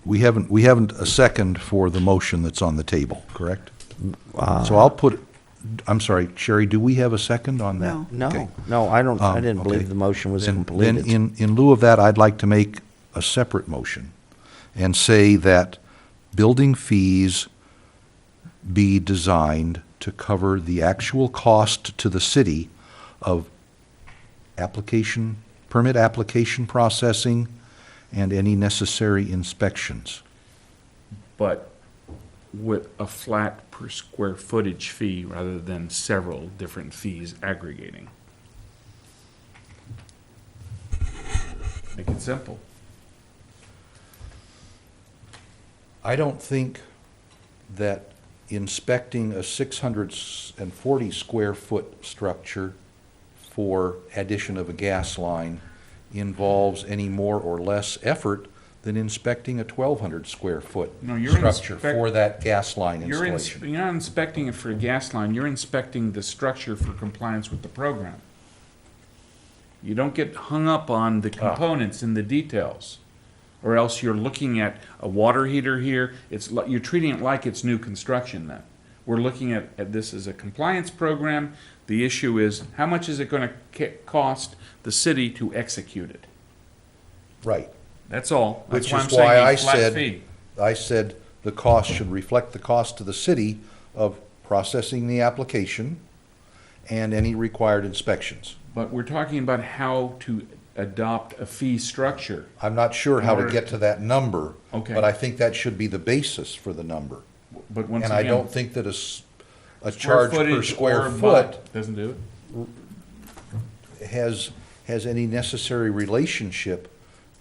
we haven't a second for the motion that's on the table, correct? So I'll put, I'm sorry, Sherry, do we have a second on that? No. Okay. No, I don't, I didn't Okay. believe the motion was Then completed. in lieu of that, I'd like to make a separate motion and say that building fees be designed to cover the actual cost to the city of permit application processing and any necessary inspections. But with a flat per square footage fee rather than several different fees aggregating. Make it simple. I don't think that inspecting a 640 square foot structure for addition of a gas line involves any more or less effort than inspecting a 1,200 square foot No, you're structure inspect- for that gas line You're installation. not inspecting it for a gas line, you're inspecting the structure for compliance with the program. You don't get hung up on the components and the details. Or else you're looking at a water heater here, you're treating it like it's new construction then. We're looking at this as a compliance program. The issue is, how much is it gonna cost the city to execute it? Right. That's all. That's Which why is I'm saying why a I flat said, fee. I said the cost should reflect the cost to the city of processing the application and any required inspections. But we're talking about how to adopt a fee structure. I'm not sure how to Or- get to that number. Okay. But I think that should be the basis for the number. But once And again. I don't think that a square charge per footage square or foot but doesn't do it. has any necessary relationship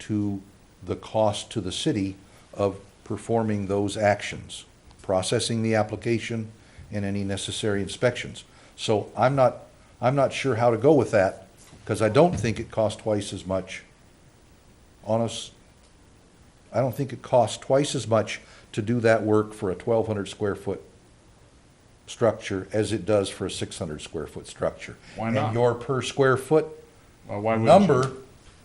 to the cost to the city of performing those actions, processing the application and any necessary inspections. So I'm not sure how to go with that, because I don't think it costs twice as much. I don't think it costs twice as much to do that work for a 1,200 square foot structure as it does for a 600 square foot structure. Why not? And your per square foot Well, why wouldn't you? number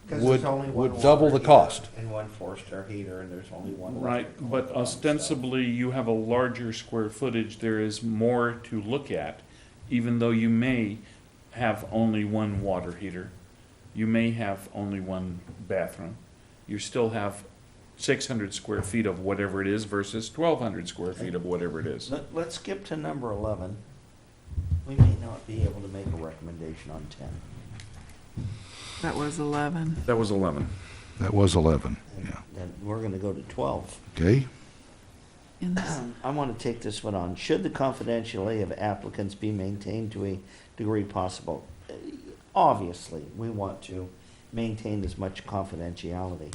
'Cause would there's only one double water the cost. heater And one four-star heater, and there's only one. Right, electrical but and all that ostensibly, you have a larger square footage, there is more to look at, even though you may have only one water heater, you may have only one bathroom, you still have 600 square feet of whatever it is versus 1,200 square feet of whatever it is. Let's skip to number 11. We may not be able to make a recommendation on 10. That was 11. That was 11. That was 11, And yeah. then we're going to go to 12. Okay? In this, I want to take this one on. Should the confidentiality of applicants be maintained to a degree possible? Obviously, we want to maintain as much confidentiality,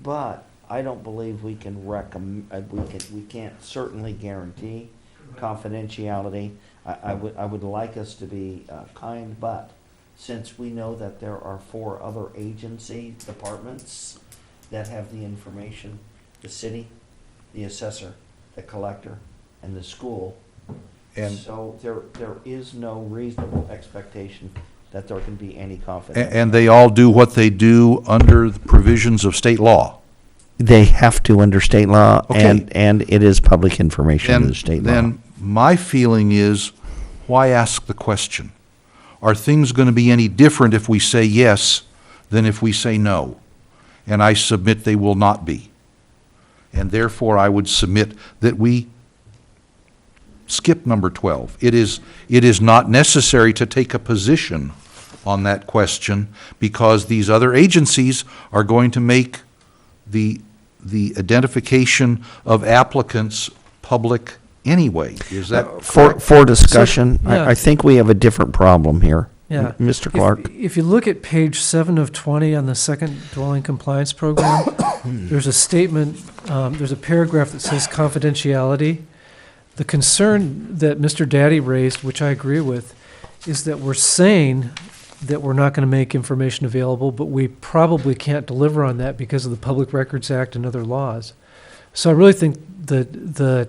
but I don't believe we can we can't certainly guarantee confidentiality. I would like us to be kind, but since we know that there are 4 other agency departments that have the information, the city, the assessor, the collector, and the school. And- So there is no reasonable expectation that there can be any confidence. And they all do what they do under the provisions of state law. They have to under state law, Okay. and it is public information under state law. Then my feeling is, why ask the question? Are things going to be any different if we say yes than if we say no? And I submit they will not be. And therefore, I would submit that we skip number 12. It is not necessary to take a position on that question, because these other agencies are going to make the identification of applicants public anyway. Is that correct? For discussion, So, yeah. I think we have a different problem here. Yeah. Mr. Clark? If you look at page 7 of 20 on the second dwelling compliance program, there's a statement, there's a paragraph that says confidentiality. The concern that Mr. Daddy raised, which I agree with, is that we're saying that we're not going to make information available, but we probably can't deliver on that because of the Public Records Act and other laws. So I really think the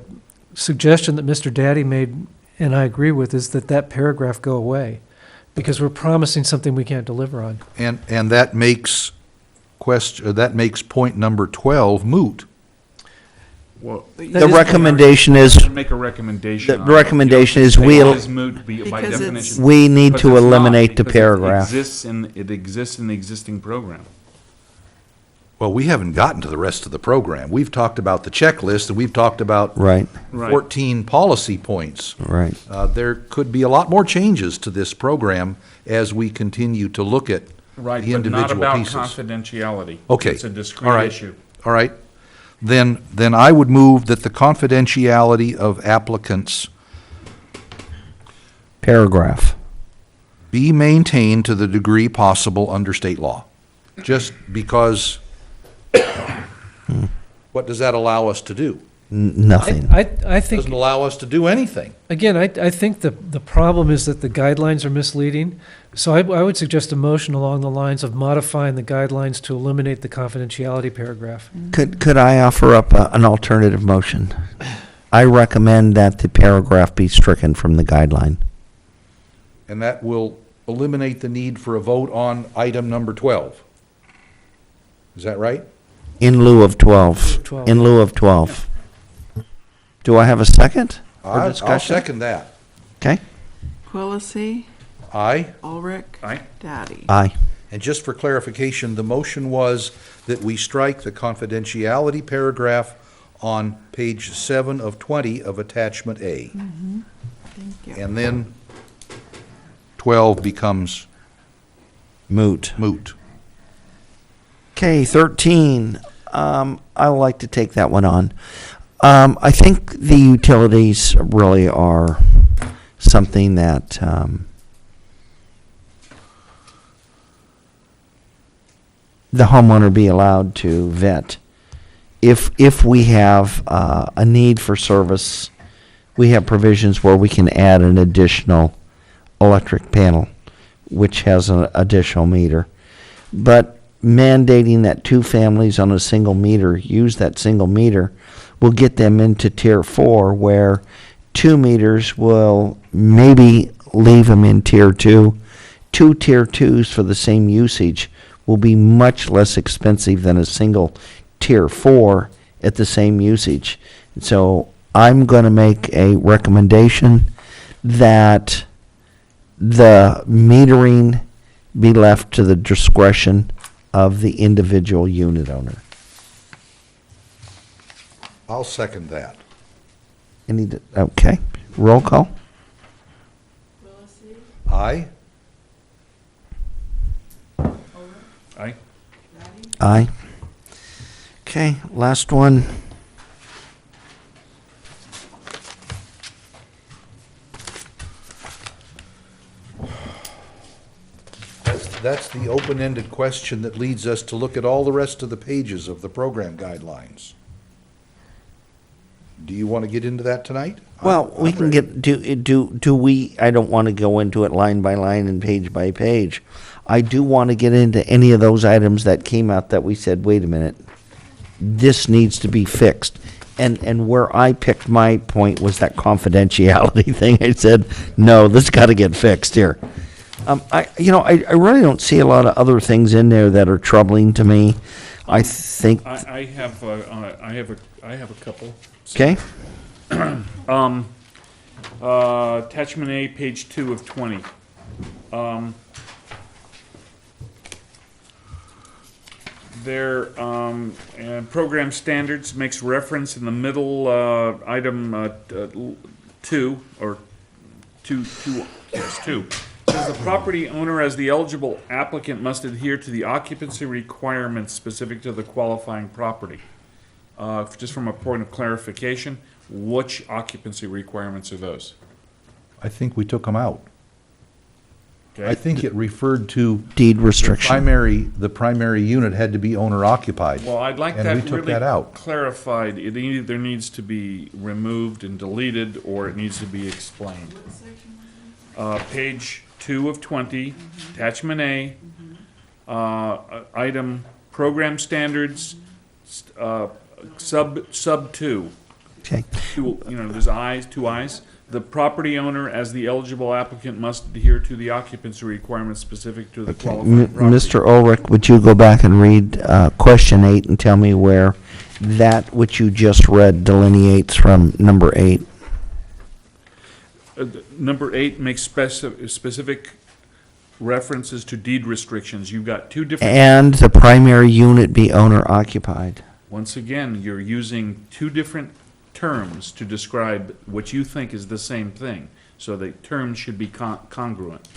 suggestion that Mr. Daddy made, and I agree with, is that paragraph go away, because we're promising something we can't deliver on. And that makes point number 12 moot. Well, The recommendation is, make a recommendation. the on it. recommendation You is don't say we'll- it is moot by Because it's- definition. we need But to it's not, eliminate the because paragraph. It exists in the existing program. Well, we haven't gotten to the rest of the program. We've talked about the checklist, and we've talked about Right, 14 policy points. right. There could be a lot more changes to this program as we continue to look at Right, the but not individual about pieces. confidentiality. Okay. It's a All discrete right. issue. All right. Then I would move that the confidentiality of applicants Paragraph. be maintained to the degree possible under state law. Just because, what does that allow us to do? Nothing. I think, Doesn't allow us to do anything. again, I think the problem is that the guidelines are misleading. So I would suggest a motion along the lines of modifying the guidelines to eliminate the confidentiality paragraph. Could I offer up an alternative motion? I recommend that the paragraph be stricken from the guideline. And that will eliminate the need for a vote on item number 12. Is that right? In lieu of 12. 12. In lieu of 12. Do I have a second for I'll discussion? second that. Okay. Quillisi, Aye. Ulrich. Aye. Daddy. Aye. And just for clarification, the motion was that we strike the confidentiality paragraph on page 7 of 20 of attachment A. Thank you. And then 12 becomes Moot. moot. Okay, 13. I would like to take that one on. I think the utilities really are something that the homeowner be allowed to vet. If we have a need for service, we have provisions where we can add an additional electric panel, which has an additional meter. But mandating that two families on a single meter use that single meter will get them into tier 4, where 2 meters will maybe leave them in tier 2. 2 tier 2s for the same usage will be much less expensive than a single tier 4 at the same usage. So I'm going to make a recommendation that the metering be left to the discretion of the individual unit owner. I'll second that. Okay, roll call? Aye? Aye. Aye. Okay, last one. That's the open-ended question that leads us to look at all the rest of the pages of the program guidelines. Do you want to get into that tonight? Well, we I'm can ready. get, do we, I don't want to go into it line by line and page by page. I do want to get into any of those items that came out that we said, wait a minute, this needs to be fixed. And where I picked my point was that confidentiality thing. I said, no, this got to get fixed here. I really don't see a lot of other things in there that are troubling to me. I think, I have a couple. okay, Attachment A, page 2 of 20. Their program standards makes reference in the middle, item 2, or 2, yes, 2. Says the property owner as the eligible applicant must adhere to the occupancy requirements specific to the qualifying property. Just from a point of clarification, which occupancy requirements are those? I think we took them out. Okay. I think it referred to deed the restriction. primary unit had to be owner occupied. Well, I'd like And that we took really that out. clarified. It either needs to be removed and deleted, or it needs to be explained. Page 2 of 20, attachment A, item program standards, sub 2. Okay. There's eyes, 2 eyes. The property owner as the eligible applicant must adhere to the occupancy requirements specific to the qualifying property. Mr. Ulrich, would you go back and read question 8 and tell me where that which you just read delineates from number 8? Number 8 makes specific references to deed restrictions. You've got 2 different. And the primary unit be owner occupied. Once again, you're using 2 different terms to describe what you think is the same thing. So the terms should be congruent.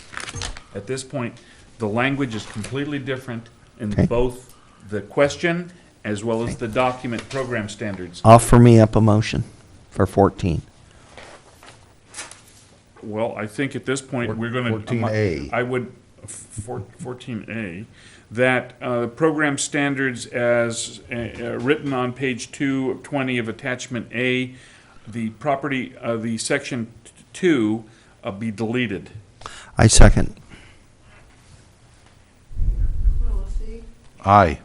At this point, the language is completely different in Okay. both the question as well as the document program standards. Offer me up a motion for 14. Well, I think at this point, we're going to. 14A. I would, 14A, that program standards as written on page 2 of 20 of attachment A, the property, the section 2 be deleted. I second. Aye.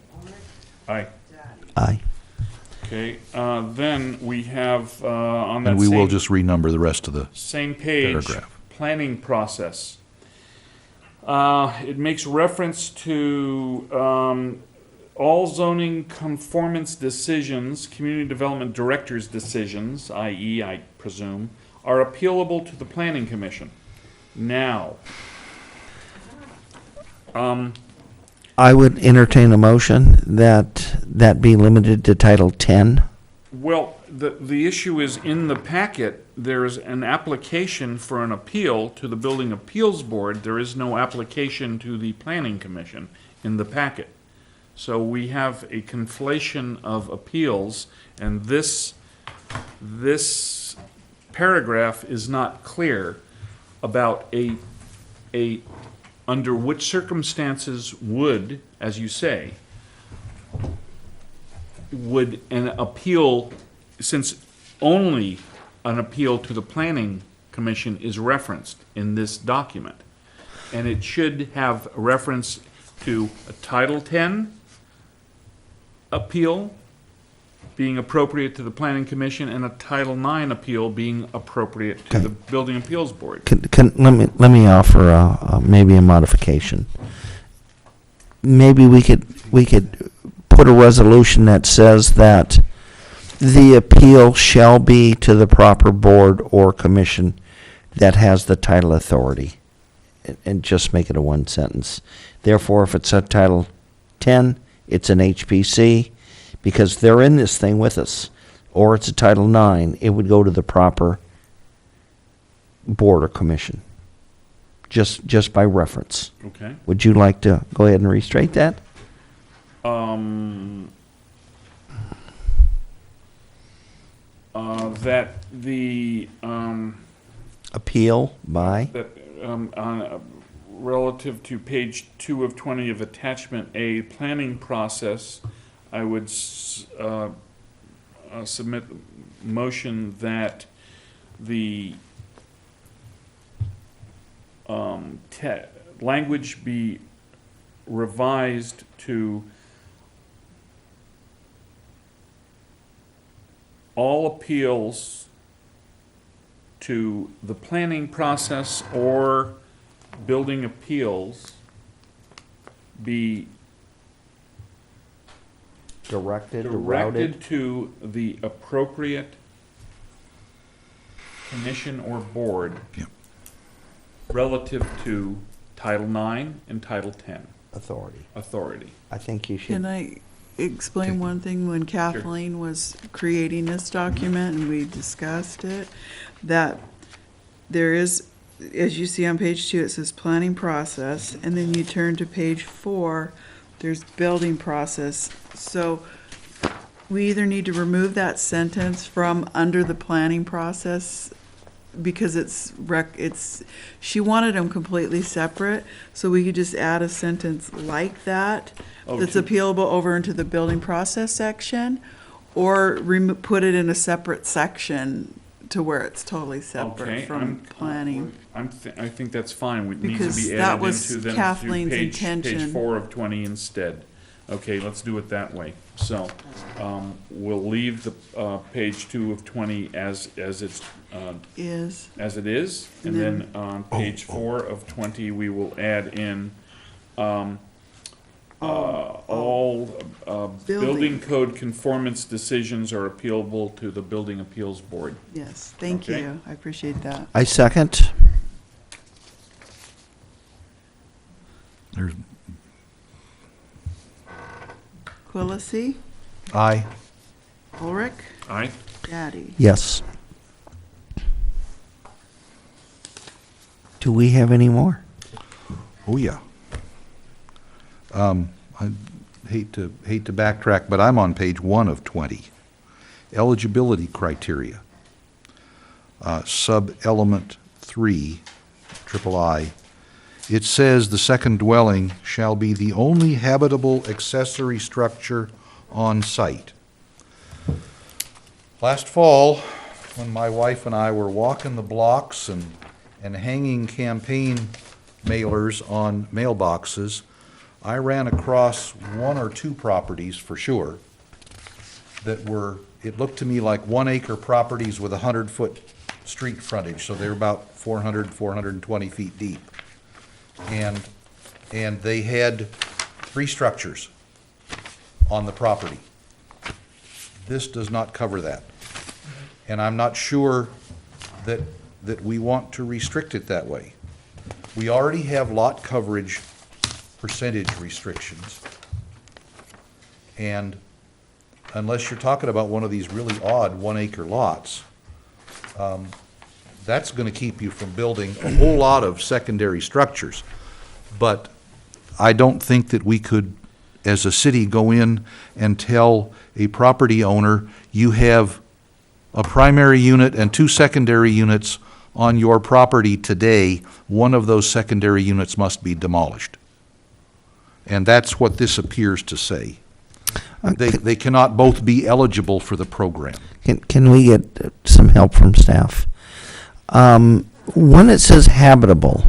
Aye. Aye. Okay, then we have on that And we will same, just renumber the rest of the, same page, paragraph. planning process. It makes reference to all zoning conformance decisions, community development director's decisions, i.e., I presume, are appealable to the planning commission. Now, I would entertain a motion that be limited to Title 10. well, the issue is in the packet, there's an application for an appeal to the Building Appeals Board. There is no application to the Planning Commission in the packet. So we have a conflation of appeals, and this paragraph is not clear about under which circumstances would, as you say, would an appeal, since only an appeal to the Planning Commission is referenced in this document, and it should have reference to a Title 10 appeal being appropriate to the Planning Commission and a Title 9 appeal being appropriate to the Building Appeals Board. Let me offer maybe a modification. Maybe we could put a resolution that says that the appeal shall be to the proper board or commission that has the title authority, and just make it a one sentence. Therefore, if it's a Title 10, it's an HPC, because they're in this thing with us. Or it's a Title 9, it would go to the proper board or commission, just by reference. Okay. Would you like to go ahead and restate that? That the, Appeal by? that, relative to page 2 of 20 of attachment A, planning process, I would submit motion that the language be revised to all appeals to the planning process or building appeals be directed to the appropriate commission or board Yep. relative to Title 9 and Title 10 Authority. authority. I think you should. Can I explain one thing? When Kathleen was creating this document and we discussed it, that there is, as you see on page 2, it says planning process, and then you turn to page 4, there's building process. So we either need to remove that sentence from under the planning process, because she wanted them completely separate, so we could just add a sentence like that, that's appealable over into the building process section, or put it in a separate section to where it's totally separate Okay, from planning. I think that's fine. It needs to Because be that added was into then Kathleen's page intention. 4 of 20 instead. Okay, let's do it that way. So, we'll leave the page 2 of 20 as it's as it is, and then on page 4 of 20 we will add in all building code conformance decisions are appealable to the Building Appeals Board. Yes, thank Okay. you, I appreciate that. I second. there's, Quillisi, aye. Ulrich, Aye? Daddy. Yes. Do we have any more? Oh, yeah. I hate to backtrack, but I'm on page 1 of 20. Eligibility criteria. Sub-element 3, triple I, it says the second dwelling shall be the only habitable accessory structure on site. Last fall, when my wife and I were walking the blocks and hanging campaign mailers on mailboxes, I ran across one or two properties for sure that were, it looked to me like 1 acre properties with 100-foot street frontage, so they're about 420 feet deep. And they had 3 structures on the property. This does not cover that. And I'm not sure that we want to restrict it that way. We already have lot coverage percentage restrictions. And unless you're talking about one of these really odd 1 acre lots, that's gonna keep you from building a whole lot of secondary structures. But I don't think that we could, as a city, go in and tell a property owner, you have a primary unit and 2 secondary units on your property today, one of those secondary units must be demolished. And that's what this appears to say. They cannot both be eligible for the program. Can we get some help from staff? When it says habitable,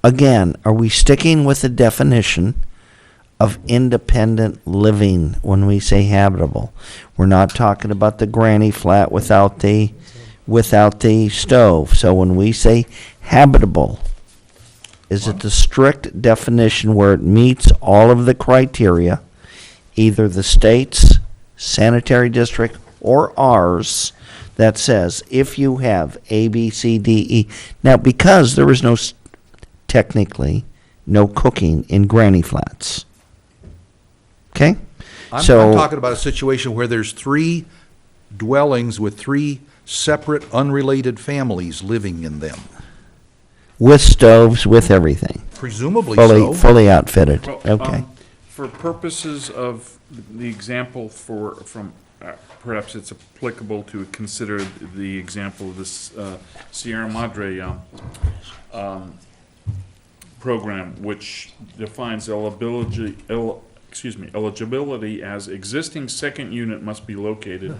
again, are we sticking with the definition of independent living when we say habitable? We're not talking about the granny flat without the stove. So when we say habitable, is it the strict definition where it meets all of the criteria, either the state's sanitary district or ours, that says if you have A, B, C, D, E. Now, because there is technically no cooking in granny flats. Okay? I'm So- talking about a situation where there's 3 dwellings with 3 separate, unrelated families living in them. With stoves, with everything. Presumably so. Fully outfitted. Well, Okay. For purposes of the example perhaps it's applicable to consider the example of this Sierra Madre program, which defines eligibility as existing second unit must be located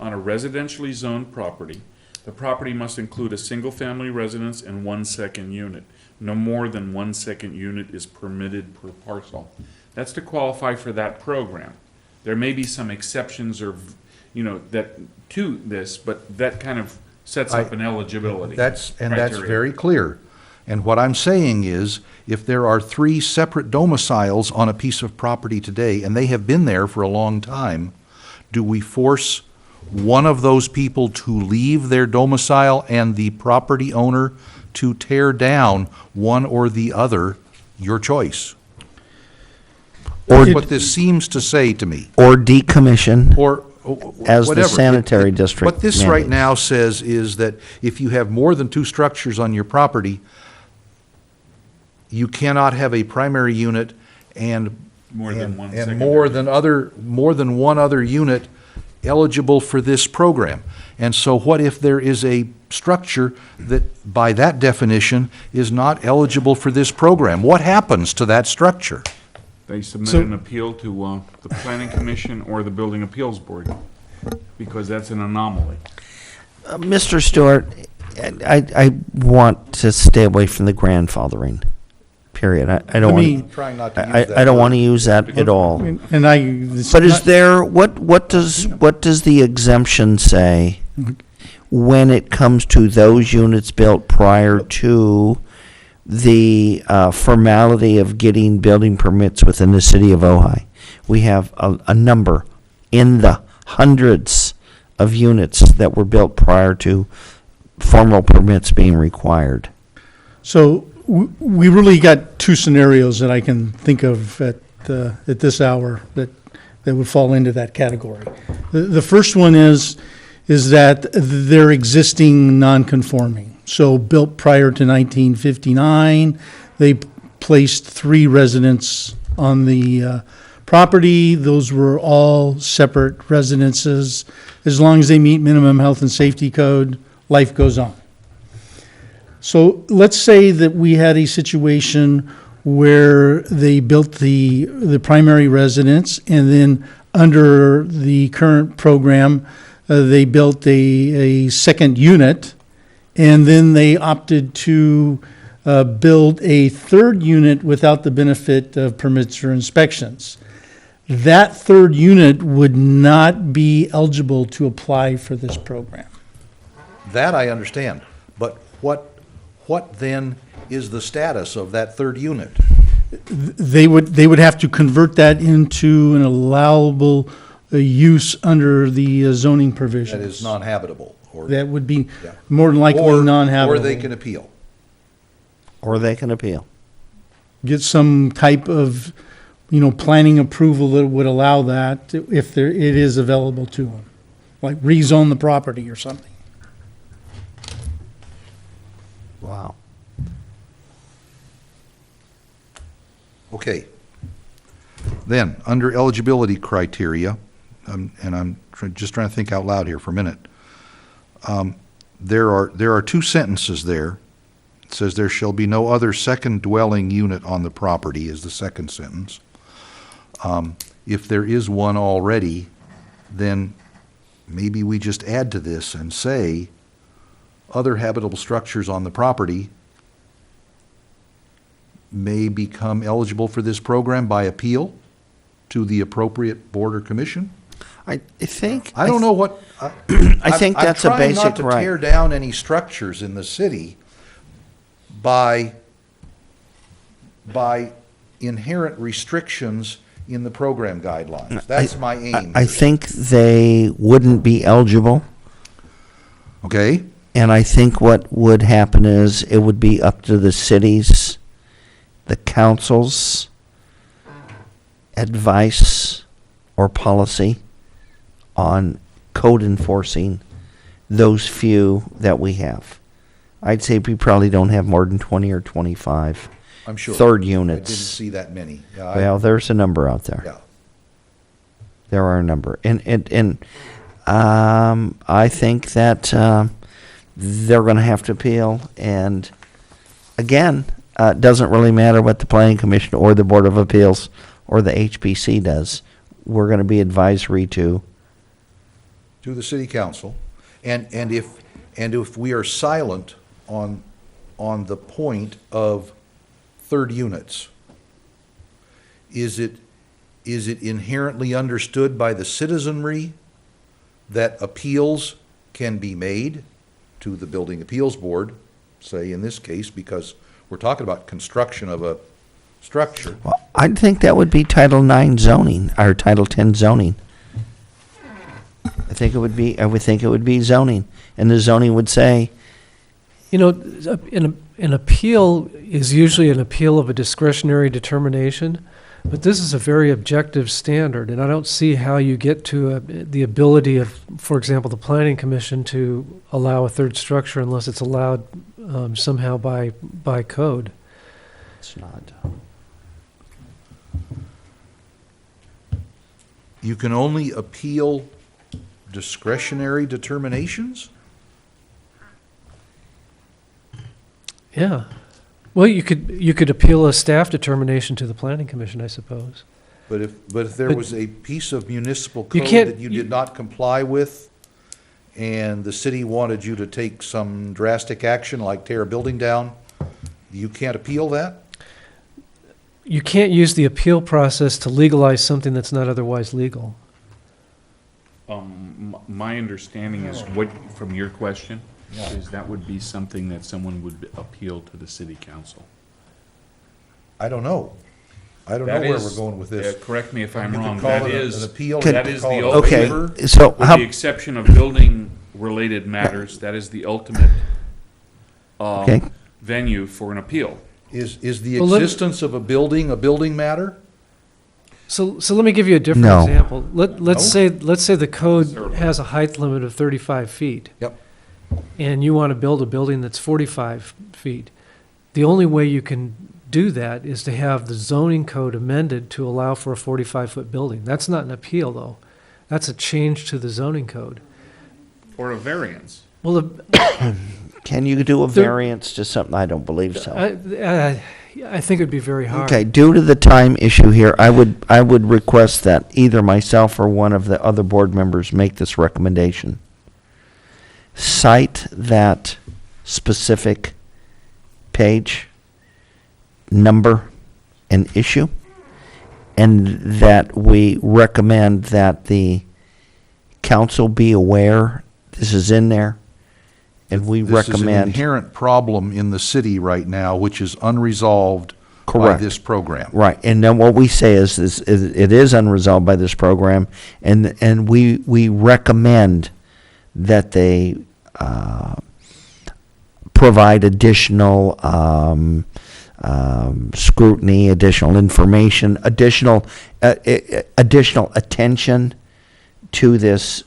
on a residentially zoned property. The property must include a single-family residence and 1 second unit. No more than 1 second unit is permitted per parcel. That's to qualify for that program. There may be some exceptions or, that to this, but that kind of sets up an eligibility. That's criteria. very clear. And what I'm saying is, if there are 3 separate domiciles on a piece of property today, and they have been there for a long time, do we force one of those people to leave their domicile and the property owner to tear down one or the other? Your choice. Or what this seems to say to me. Or decommission. Or As the whatever. sanitary district What this right mandates. now says is that if you have more than 2 structures on your property, you cannot have a primary unit and More than one and secondary. more than one other unit eligible for this program. And so what if there is a structure that, by that definition, is not eligible for this program? What happens to that structure? They submit So- an appeal to the Planning Commission or the Building Appeals Board, because that's an anomaly. Mr. Stewart, I want to stay away from the grandfathering, period. I don't Let me- want, Trying not to use I that don't word. want to use that at all. And it's But is not- there, what does the exemption say when it comes to those units built prior to the formality of getting building permits within the city of Ojai? We have a number in the hundreds of units that were built prior to formal permits being required. So we really got 2 scenarios that I can think of at this hour that would fall into that category. The first one is that they're existing non-conforming. So built prior to 1959, they placed 3 residents on the property. Those were all separate residences. As long as they meet minimum health and safety code, life goes on. So let's say that we had a situation where they built the primary residence, and then under the current program, they built a second unit, and then they opted to build a third unit without the benefit of permits or inspections. That third unit would not be eligible to apply for this program. That I understand, but what then is the status of that third unit? They would have to convert that into an allowable use under the zoning That provisions. is non-habitable, or, That would be Yeah. more than likely or non-habitable. they can appeal. Or they can appeal. Get some type of, planning approval that would allow that if it is available to them. Like rezone the property or something. Wow. Okay. Then, under eligibility criteria, and I'm just trying to think out loud here for a minute. There are two sentences there. It says, "There shall be no other second dwelling unit on the property," is the second sentence. If there is one already, then maybe we just add to this and say, other habitable structures on the property may become eligible for this program by appeal to the appropriate board or commission? I think. I don't know what. I think that's a I'm basic trying not to right. tear down any structures in the city by inherent restrictions in the program guidelines. That's my aim. I think they wouldn't be eligible. Okay? And I think what would happen is it would be up to the cities, the council's advice or policy on code enforcing those few that we have. I'd say we probably don't have more than 20 or 25 I'm sure. third I units. didn't see that many. Yeah, Well, there's a number out there. yeah. There are a number. And I think that they're going to have to appeal. And again, it doesn't really matter what the Planning Commission or the Board of Appeals or the HPC does. We're going to be advisory to. To the city council. And if we are silent on the point of third units, is it inherently understood by the citizenry that appeals can be made to the Building Appeals Board, say in this case, because we're talking about construction of a structure? Well, I think that would be Title IX zoning or Title 10 zoning. I would think it would be zoning, and the zoning would say, An appeal is usually an appeal of a discretionary determination, but this is a very objective standard, and I don't see how you get to the ability of, for example, the Planning Commission to allow a third structure unless it's allowed somehow by code. it's not. You can only appeal discretionary determinations? Yeah. Well, you could appeal a staff determination to the Planning Commission, I suppose. But if there But- was a piece of municipal You code can't- that you did not comply with, and the city wanted you to take some drastic action, like tear a building down, you can't appeal that? You can't use the appeal process to legalize something that's not otherwise legal. My understanding is from your question, is that would be something that someone would appeal to the city council. I don't know. I don't know That where is- we're going with this. Correct me if I'm You could wrong, call that it an is, appeal, Could- you that could is call the it a ultimate. Okay, waiver. so With how, the exception of building-related matters, that is the ultimate okay, venue for an appeal. Is the Well, let- existence of a building matter? So let me give you a different No. example. Let's No? say the code has a height limit of 35 feet. Yep. And you want to build a building that's 45 feet. The only way you can do that is to have the zoning code amended to allow for a 45-foot building. That's not an appeal, though. That's a change to the zoning code. Or a variance. Well, Can you do a variance to something? I don't believe so. I think it'd be very hard. Okay, due to the time issue here, I would request that either myself or one of the other board members make this recommendation. Cite that specific page, number, and issue, and that we recommend that the council be aware this is in there, and we This is an recommend. inherent problem in the city right now, which is unresolved by Correct. this program. Right, and then what we say is it is unresolved by this program, and we recommend that they provide additional scrutiny, additional information, additional attention to this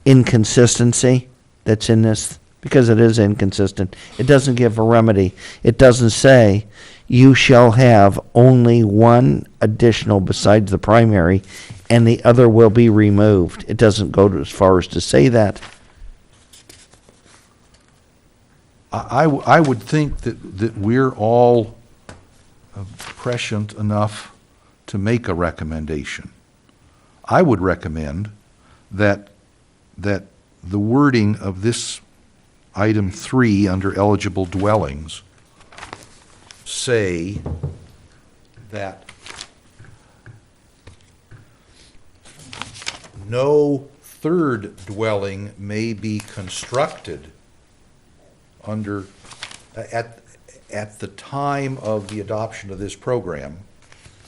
inconsistency that's in this, because it is inconsistent. It doesn't give a remedy. It doesn't say you shall have only one additional besides the primary, and the other will be removed. It doesn't go as far as to say that. I would think that we're all prescient enough to make a recommendation. I would recommend that the wording of this item 3 under eligible dwellings say that no third dwelling may be constructed under, at the time of the adoption of this program,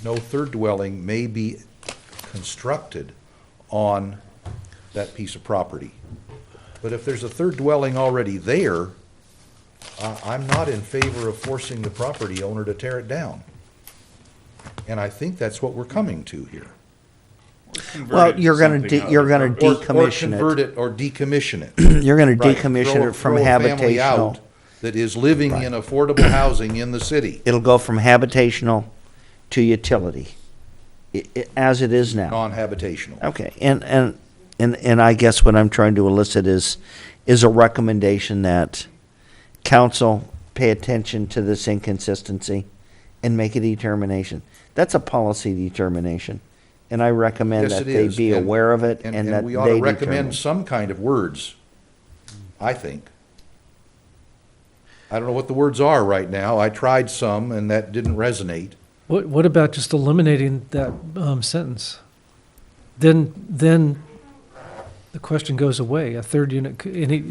no third dwelling may be constructed on that piece of property. But if there's a third dwelling already there, I'm not in favor of forcing the property owner to tear it down. And I think that's what we're coming to here. Well, you're gonna decommission Or convert it or decommission it. You're gonna Right. decommission it from Throw a family habitational. out that is living in affordable housing in the city, It'll go from habitational to utility, as it is now. non-habitational. Okay, and I guess what I'm trying to elicit is a recommendation that council pay attention to this inconsistency and make a determination. That's a policy determination, and I recommend Yes, that it they is. be And- aware of it and that And we ought they to determine. recommend some kind of words, I think. I don't know what the words are right now. I tried some, and that didn't resonate. What about just eliminating that sentence? Then the question goes away. A third unit,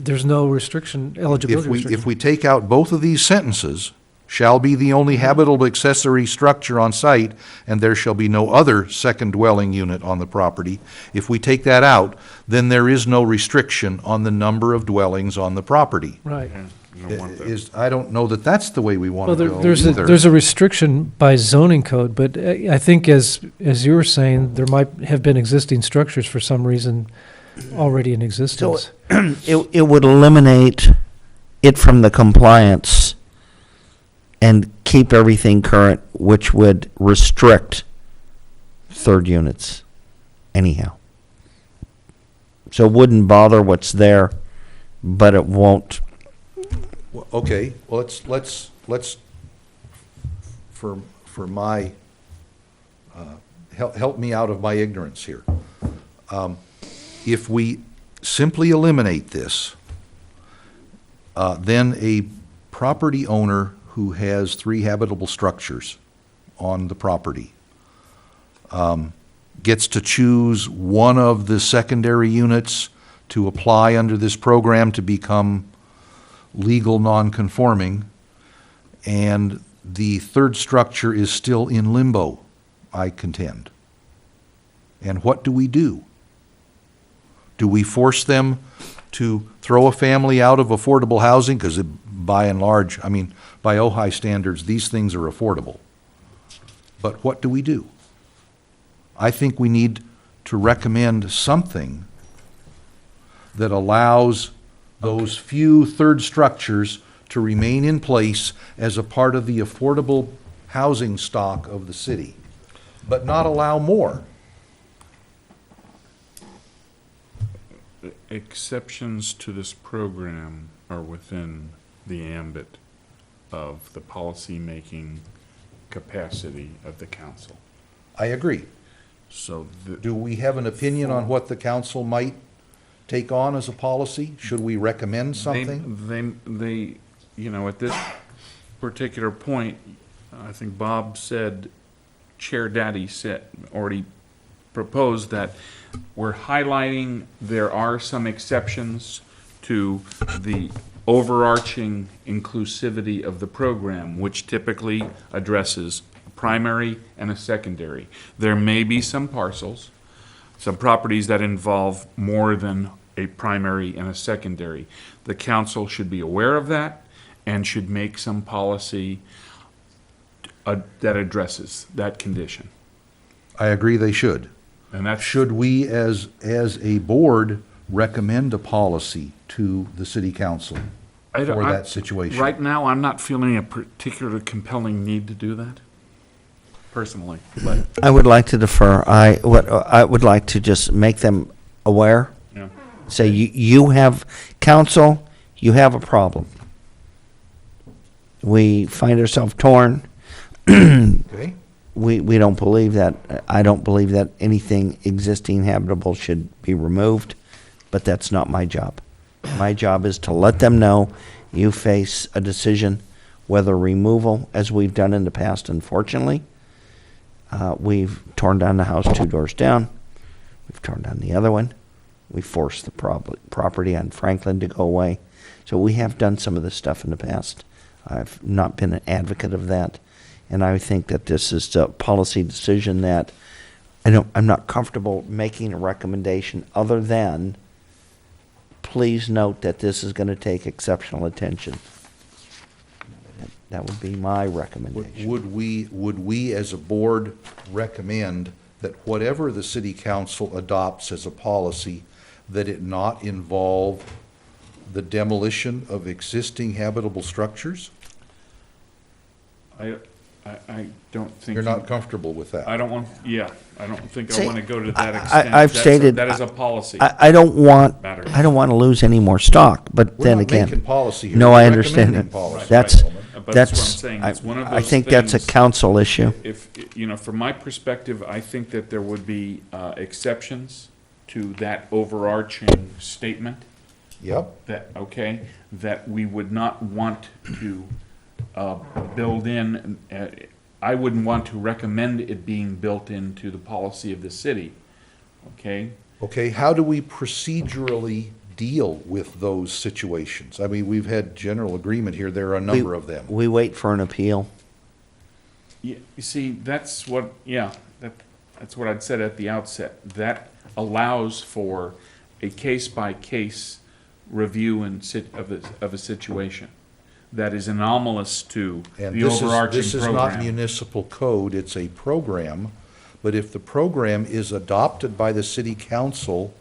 there's no restriction, eligibility If restriction. we take out both of these sentences, shall be the only habitable accessory structure on site, and there shall be no other second dwelling unit on the property. If we take that out, then there is no restriction on the number of dwellings on the property. Right. I don't know that that's the way we want Well, to go there's either. a restriction by zoning code, but I think as you were saying, there might have been existing structures for some reason already in existence. It would eliminate it from the compliance and keep everything current, which would restrict third units anyhow. So it wouldn't bother what's there, but it won't. Well, okay, well, let's, for my, help me out of my ignorance here. If we simply eliminate this, then a property owner who has 3 habitable structures on the property gets to choose one of the secondary units to apply under this program to become legal non-conforming, and the third structure is still in limbo, I contend. And what do we do? Do we force them to throw a family out of affordable housing? Because by and large, I mean, by Ojai standards, these things are affordable. But what do we do? I think we need to recommend something that allows those few third structures to remain in place as a part of the affordable housing stock of the city, but not allow more. exceptions to this program are within the ambit of the policy-making capacity of the council. I agree. So Do we have an opinion on what the council might take on as a policy? Should we recommend something? They, you know, at this particular point, I think Bob said, Chair Daddy already proposed that we're highlighting there are some exceptions to the overarching inclusivity of the program, which typically addresses a primary and a secondary. There may be some parcels, some properties that involve more than a primary and a secondary. The council should be aware of that and should make some policy that addresses that condition. I agree they should. And that's, Should we, as a board, recommend a policy to the city council for that situation? right now, I'm not feeling a particular compelling need to do that, personally, but, I would like to defer. I would like to just make them aware. yeah. Say, you have, council, you have a problem. We find ourselves torn. Okay, We don't believe that, I don't believe that anything existing habitable should be removed, but that's not my job. My job is to let them know you face a decision, whether removal, as we've done in the past, unfortunately. We've torn down the house 2 doors down. We've torn down the other one. We forced the property on Franklin to go away. So we have done some of this stuff in the past. I've not been an advocate of that. And I think that this is a policy decision that I'm not comfortable making a recommendation other than, please note that this is going to take exceptional attention. That would be my recommendation. would we as a board recommend that whatever the city council adopts as a policy, that it not involve the demolition of existing habitable structures? I don't think. You're not comfortable with that? I don't want, I don't think I See, want to go to that I- extent. I've That's stated- that is a policy. I don't want Matter. to lose any more stock, but We're then not again. making policy here. No, We're I understand recommending that. policy. That's, But that's what I'm saying. It's one of I those think that's a things- council issue. If, you know, from my perspective, I think that there would be exceptions to that overarching statement. Yep, That, okay, that we would not want to build in, I wouldn't want to recommend it being built into the policy of the city, okay? okay, how do we procedurally deal with those situations? I mean, we've had general agreement here, there are a number of them. We wait for an appeal. Yeah, you see, that's what, that's what I'd said at the outset. That allows for a case-by-case review of a situation that is anomalous to And the overarching this is not program. municipal code, it's a program, but if the program is adopted by the city council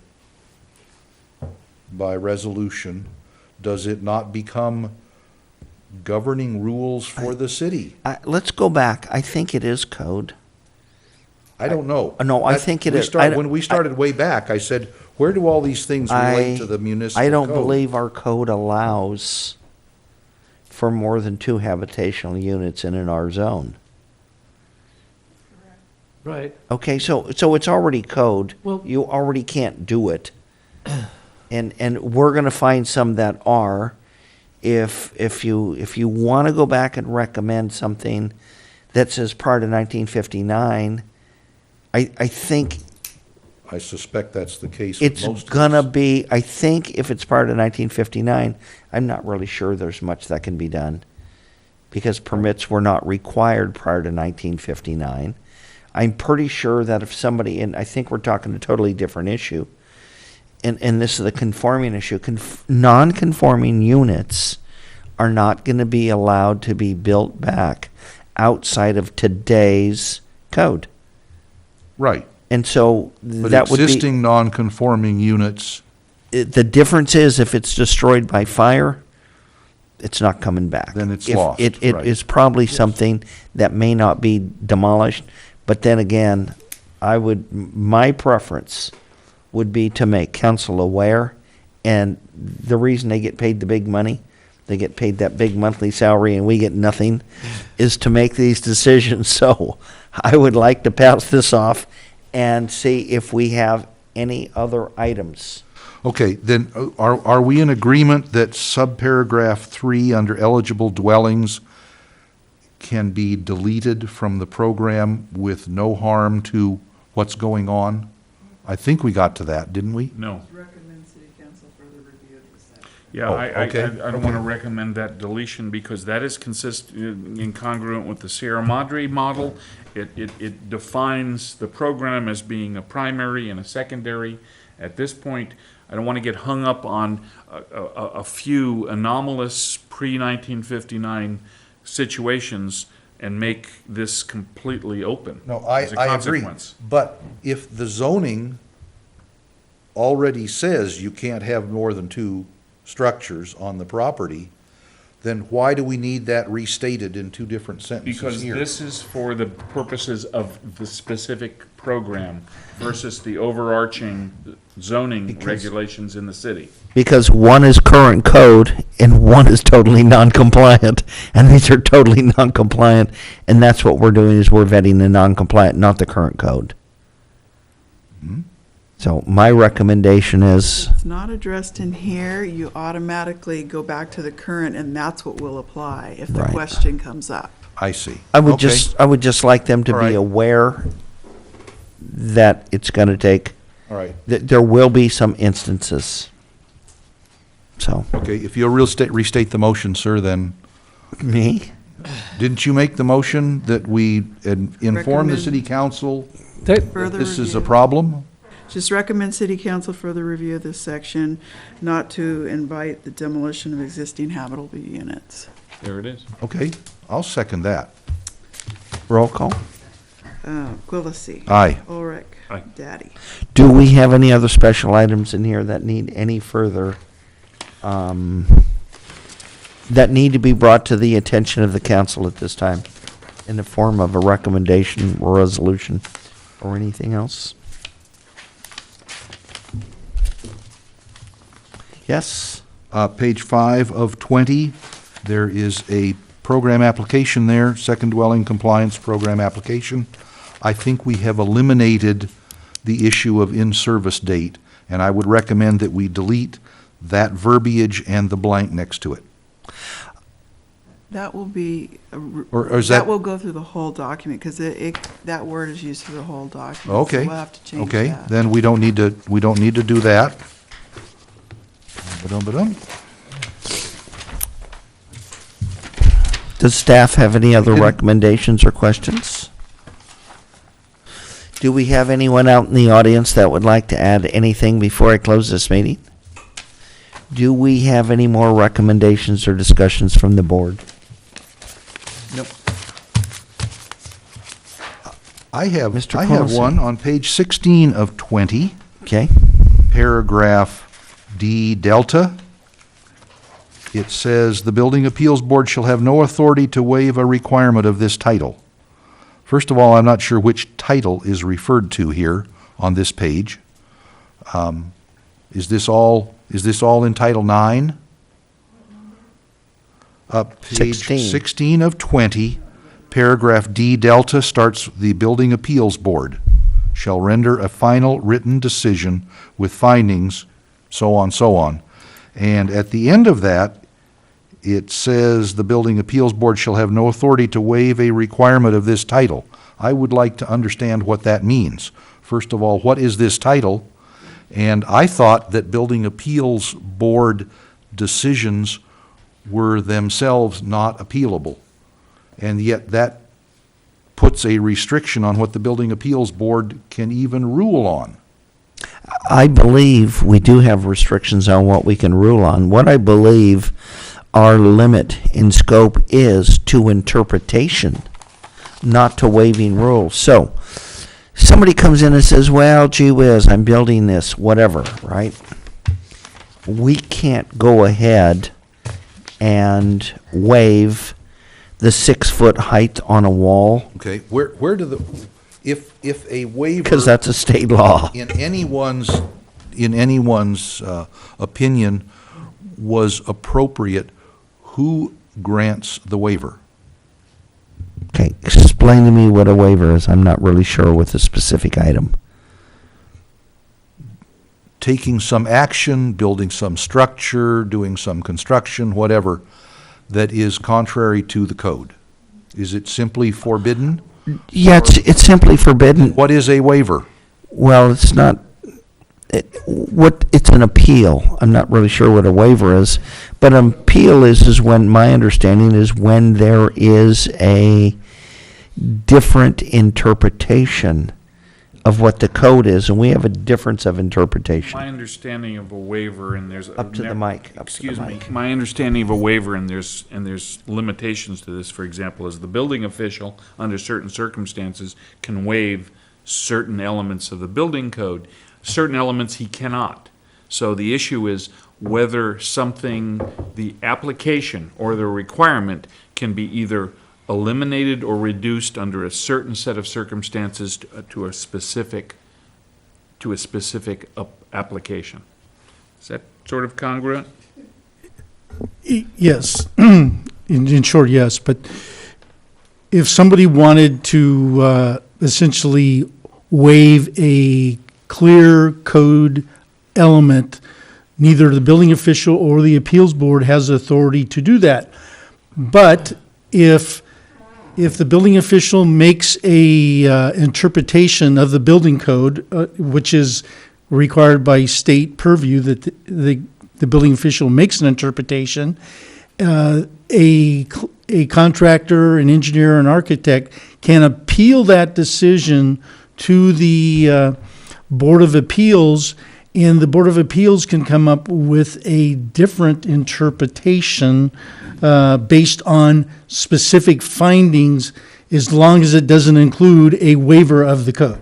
by resolution, does it not become governing rules for the city? Let's go back. I think it is code. I don't know. No, I think it We is. start- When we started way back, I said, where do all these things relate to the municipal code? I don't believe our code allows for more than 2 habitational units in an R zone. Right. Okay, so it's already code. Well- You already can't do it. And we're gonna find some that are. If you wanna go back and recommend something that says prior to 1959, I think I suspect that's the case with it's most of gonna this. be, I think if it's prior to 1959, I'm not really sure there's much that can be done. Because permits were not required prior to 1959. I'm pretty sure that if somebody, and I think we're talking a totally different issue, and this is the conforming issue, non-conforming units are not gonna be allowed to be built back outside of today's code. Right, And so but that would be. existing non-conforming units, The difference is if it's destroyed by fire, it's not coming back. Then it's If lost, It right. is probably something that may not be demolished, but then again, my preference would be to make council aware, and the reason they get paid the big money, they get paid that big monthly salary and we get nothing, is to make these decisions. So I would like to pass this off and see if we have any other items. Okay, then are we in agreement that subparagraph 3 under eligible dwellings can be deleted from the program with no harm to what's going on? I think we got to that, didn't we? No. Recommend city council further review of this section. Yeah, Oh, I okay, don't want to recommend that deletion because that is incongruent with the Sierra Madre model. It defines the program as being a primary and a secondary. At this point, I don't want to get hung up on a few anomalous pre-1959 situations and make this completely open No, as a I agree. consequence. But if the zoning already says you can't have more than 2 structures on the property, then why do we need that restated in 2 different sentences Because here? this is for the purposes of the specific program versus the overarching zoning regulations in the city. Because one is current code and one is totally non-compliant, and these are totally non-compliant, and that's what we're doing, is we're vetting the non-compliant, not the current code. So my recommendation is, It's not addressed in here, you automatically go back to the current, and that's what will apply if the Right. question comes up. I see. I would Okay. I would just like them to All be right. aware that it's gonna take, All right. that there will be some instances. So, Okay, if you'll restate the motion, sir, then, me? didn't you make the motion that we inform the Recommend- city council That, Further this is a review. problem? Just recommend city council further review of this section, not to invite the demolition of existing habitable units. There it is. Okay, I'll second that. Roll call. Quillisi. Aye. Ulrich. Aye. Daddy. Do we have any other special items in here that need any further, that need to be brought to the attention of the council at this time in the form of a recommendation or resolution or anything else? Yes? Page 5 of 20, there is a program application there, second dwelling compliance program application. I think we have eliminated the issue of in-service date, and I would recommend that we delete that verbiage and the blank next to it. That will be, Or is that- will go through the whole document, because that word is used through the whole document. so Okay. we'll have to change Okay, that. then we don't need to do that. Ba-dum-ba-dum. Does staff have any other recommendations or questions? Do we have anyone out in the audience that would like to add anything before I close this meeting? Do we have any more recommendations or discussions from the board? Nope. I have Mr. one Colson. on page 16 of 20. Okay, Paragraph D delta. It says, "The Building Appeals Board shall have no authority to waive a requirement of this title." First of all, I'm not sure which title is referred to here on this page. Is this all in Title 9? Page 16. 16 of 20, paragraph D delta starts, "The Building Appeals Board shall render a final written decision with findings," so on, so on. And at the end of that, it says, "The Building Appeals Board shall have no authority to waive a requirement of this title." I would like to understand what that means. First of all, what is this title? And I thought that Building Appeals Board decisions were themselves not appealable. And yet that puts a restriction on what the Building Appeals Board can even rule on. I believe we do have restrictions on what we can rule on. What I believe our limit in scope is to interpretation, not to waiving rules. So, somebody comes in and says, well, gee whiz, I'm building this, whatever, right? We can't go ahead and waive the 6-foot height on a wall, Okay, where do the, if a waiver. because that's a state law. In anyone's in anyone's opinion, was appropriate, who grants the waiver? Okay, explain to me what a waiver is. I'm not really sure with a specific item. Taking some action, building some structure, doing some construction, whatever, that is contrary to the code. Is it simply forbidden? Yeah, it's simply forbidden. What is a waiver? Well, it's not, it's an appeal. I'm not really sure what a waiver is, but an appeal is when, my understanding is when there is a different interpretation of what the code is, and we have a difference of interpretation. My understanding of a waiver, and there's. Up to the mic, up to the Excuse me. mic. My understanding of a waiver, and there's limitations to this, for example, is the building official, under certain circumstances, can waive certain elements of the building code. Certain elements he cannot. So the issue is whether something, the application or the requirement can be either eliminated or reduced under a certain set of circumstances to a specific application. Is that sort of congruent? Yes, in short, yes, but if somebody wanted to essentially waive a clear code element, neither the building official or the appeals board has authority to do that. But if the building official makes a interpretation of the building code, which is required by state purview, that the building official makes an interpretation, a contractor, an engineer, an architect can appeal that decision to the Board of Appeals, and the Board of Appeals can come up with a different interpretation based on specific findings, as long as it doesn't include a waiver of the code.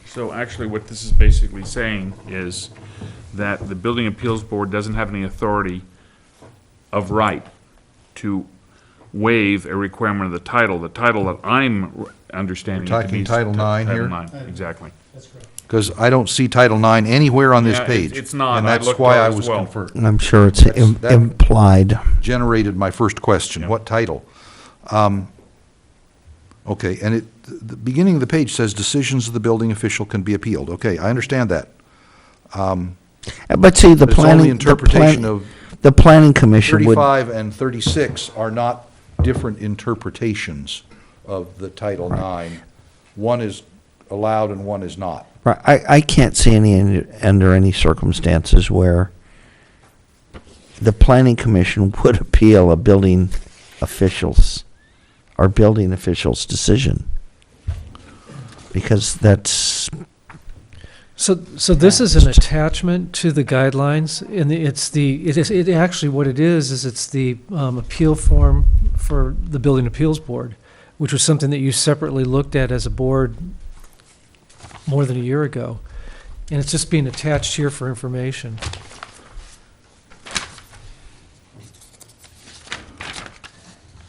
So actually, what this is basically saying is that the Building Appeals Board doesn't have any authority of right to waive a requirement of the title. The title that I'm understanding. We're it to be talking Title IX here? Title IX, exactly. Because I don't see Title IX anywhere on this Yeah, page. it's not. And I that's looked why at it I as was well. confirmed. I'm sure it's That- implied. Generated my first question, Yeah. what title? Okay, and the beginning of the page says decisions of the building official can be appealed. Okay, I understand that. But see, the But it's only planning, interpretation of the planning commission would, 35 and 36 are not different interpretations of the Title IX. One is allowed and one is not. right, I can't see under any circumstances where the planning commission would appeal a building official's decision. Because that's, So this is an attachment to the guidelines, and it actually, what it is it's the appeal form for the Building Appeals Board, which was something that you separately looked at as a board more than a year ago. And it's just being attached here for information.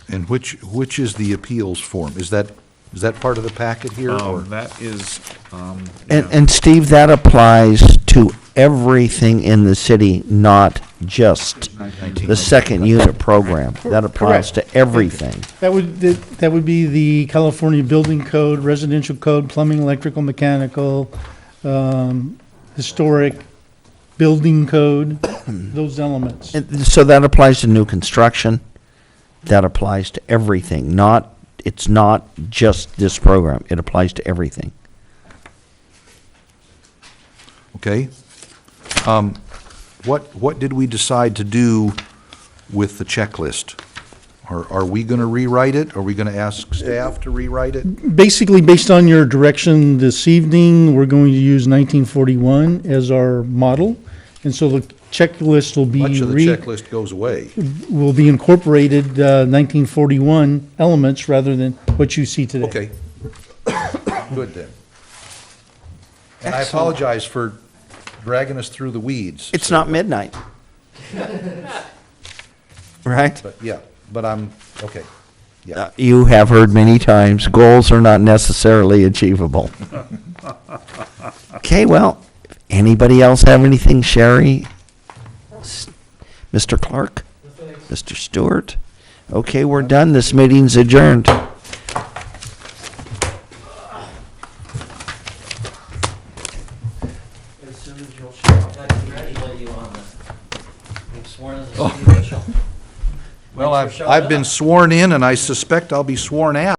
And which is the appeals form? Is that part of the packet here? or- That is, and Steve, that applies to everything in the city, not just the second unit program. That applies to everything. That would be the California Building Code, Residential Code, Plumbing, Electrical, Mechanical, Historic, Building Code, those elements. And so that applies to new construction. That applies to everything, it's not just this program. It applies to everything. Okay. What did we decide to do with the checklist? Are we going to rewrite it? Are we going to ask staff to rewrite it? Basically, based on your direction this evening, we're going to use 1941 as our model. And so the checklist will be Much of the checklist goes away. will be incorporated 1941 elements rather than what you see today. Okay. Good then. And I apologize for dragging us through the weeds. It's not midnight. Right? But yeah, but I'm, okay. You have heard many times, goals are not necessarily achievable. Okay, well, anybody else have anything? Sherry? Mr. Clark? Mr. Stewart? Okay, we're done. This meeting's adjourned. As soon as you'll show up. I congratulate you on this. You've sworn as a city official. Well, Thanks for showing I've been up. sworn in, and I suspect I'll be sworn out.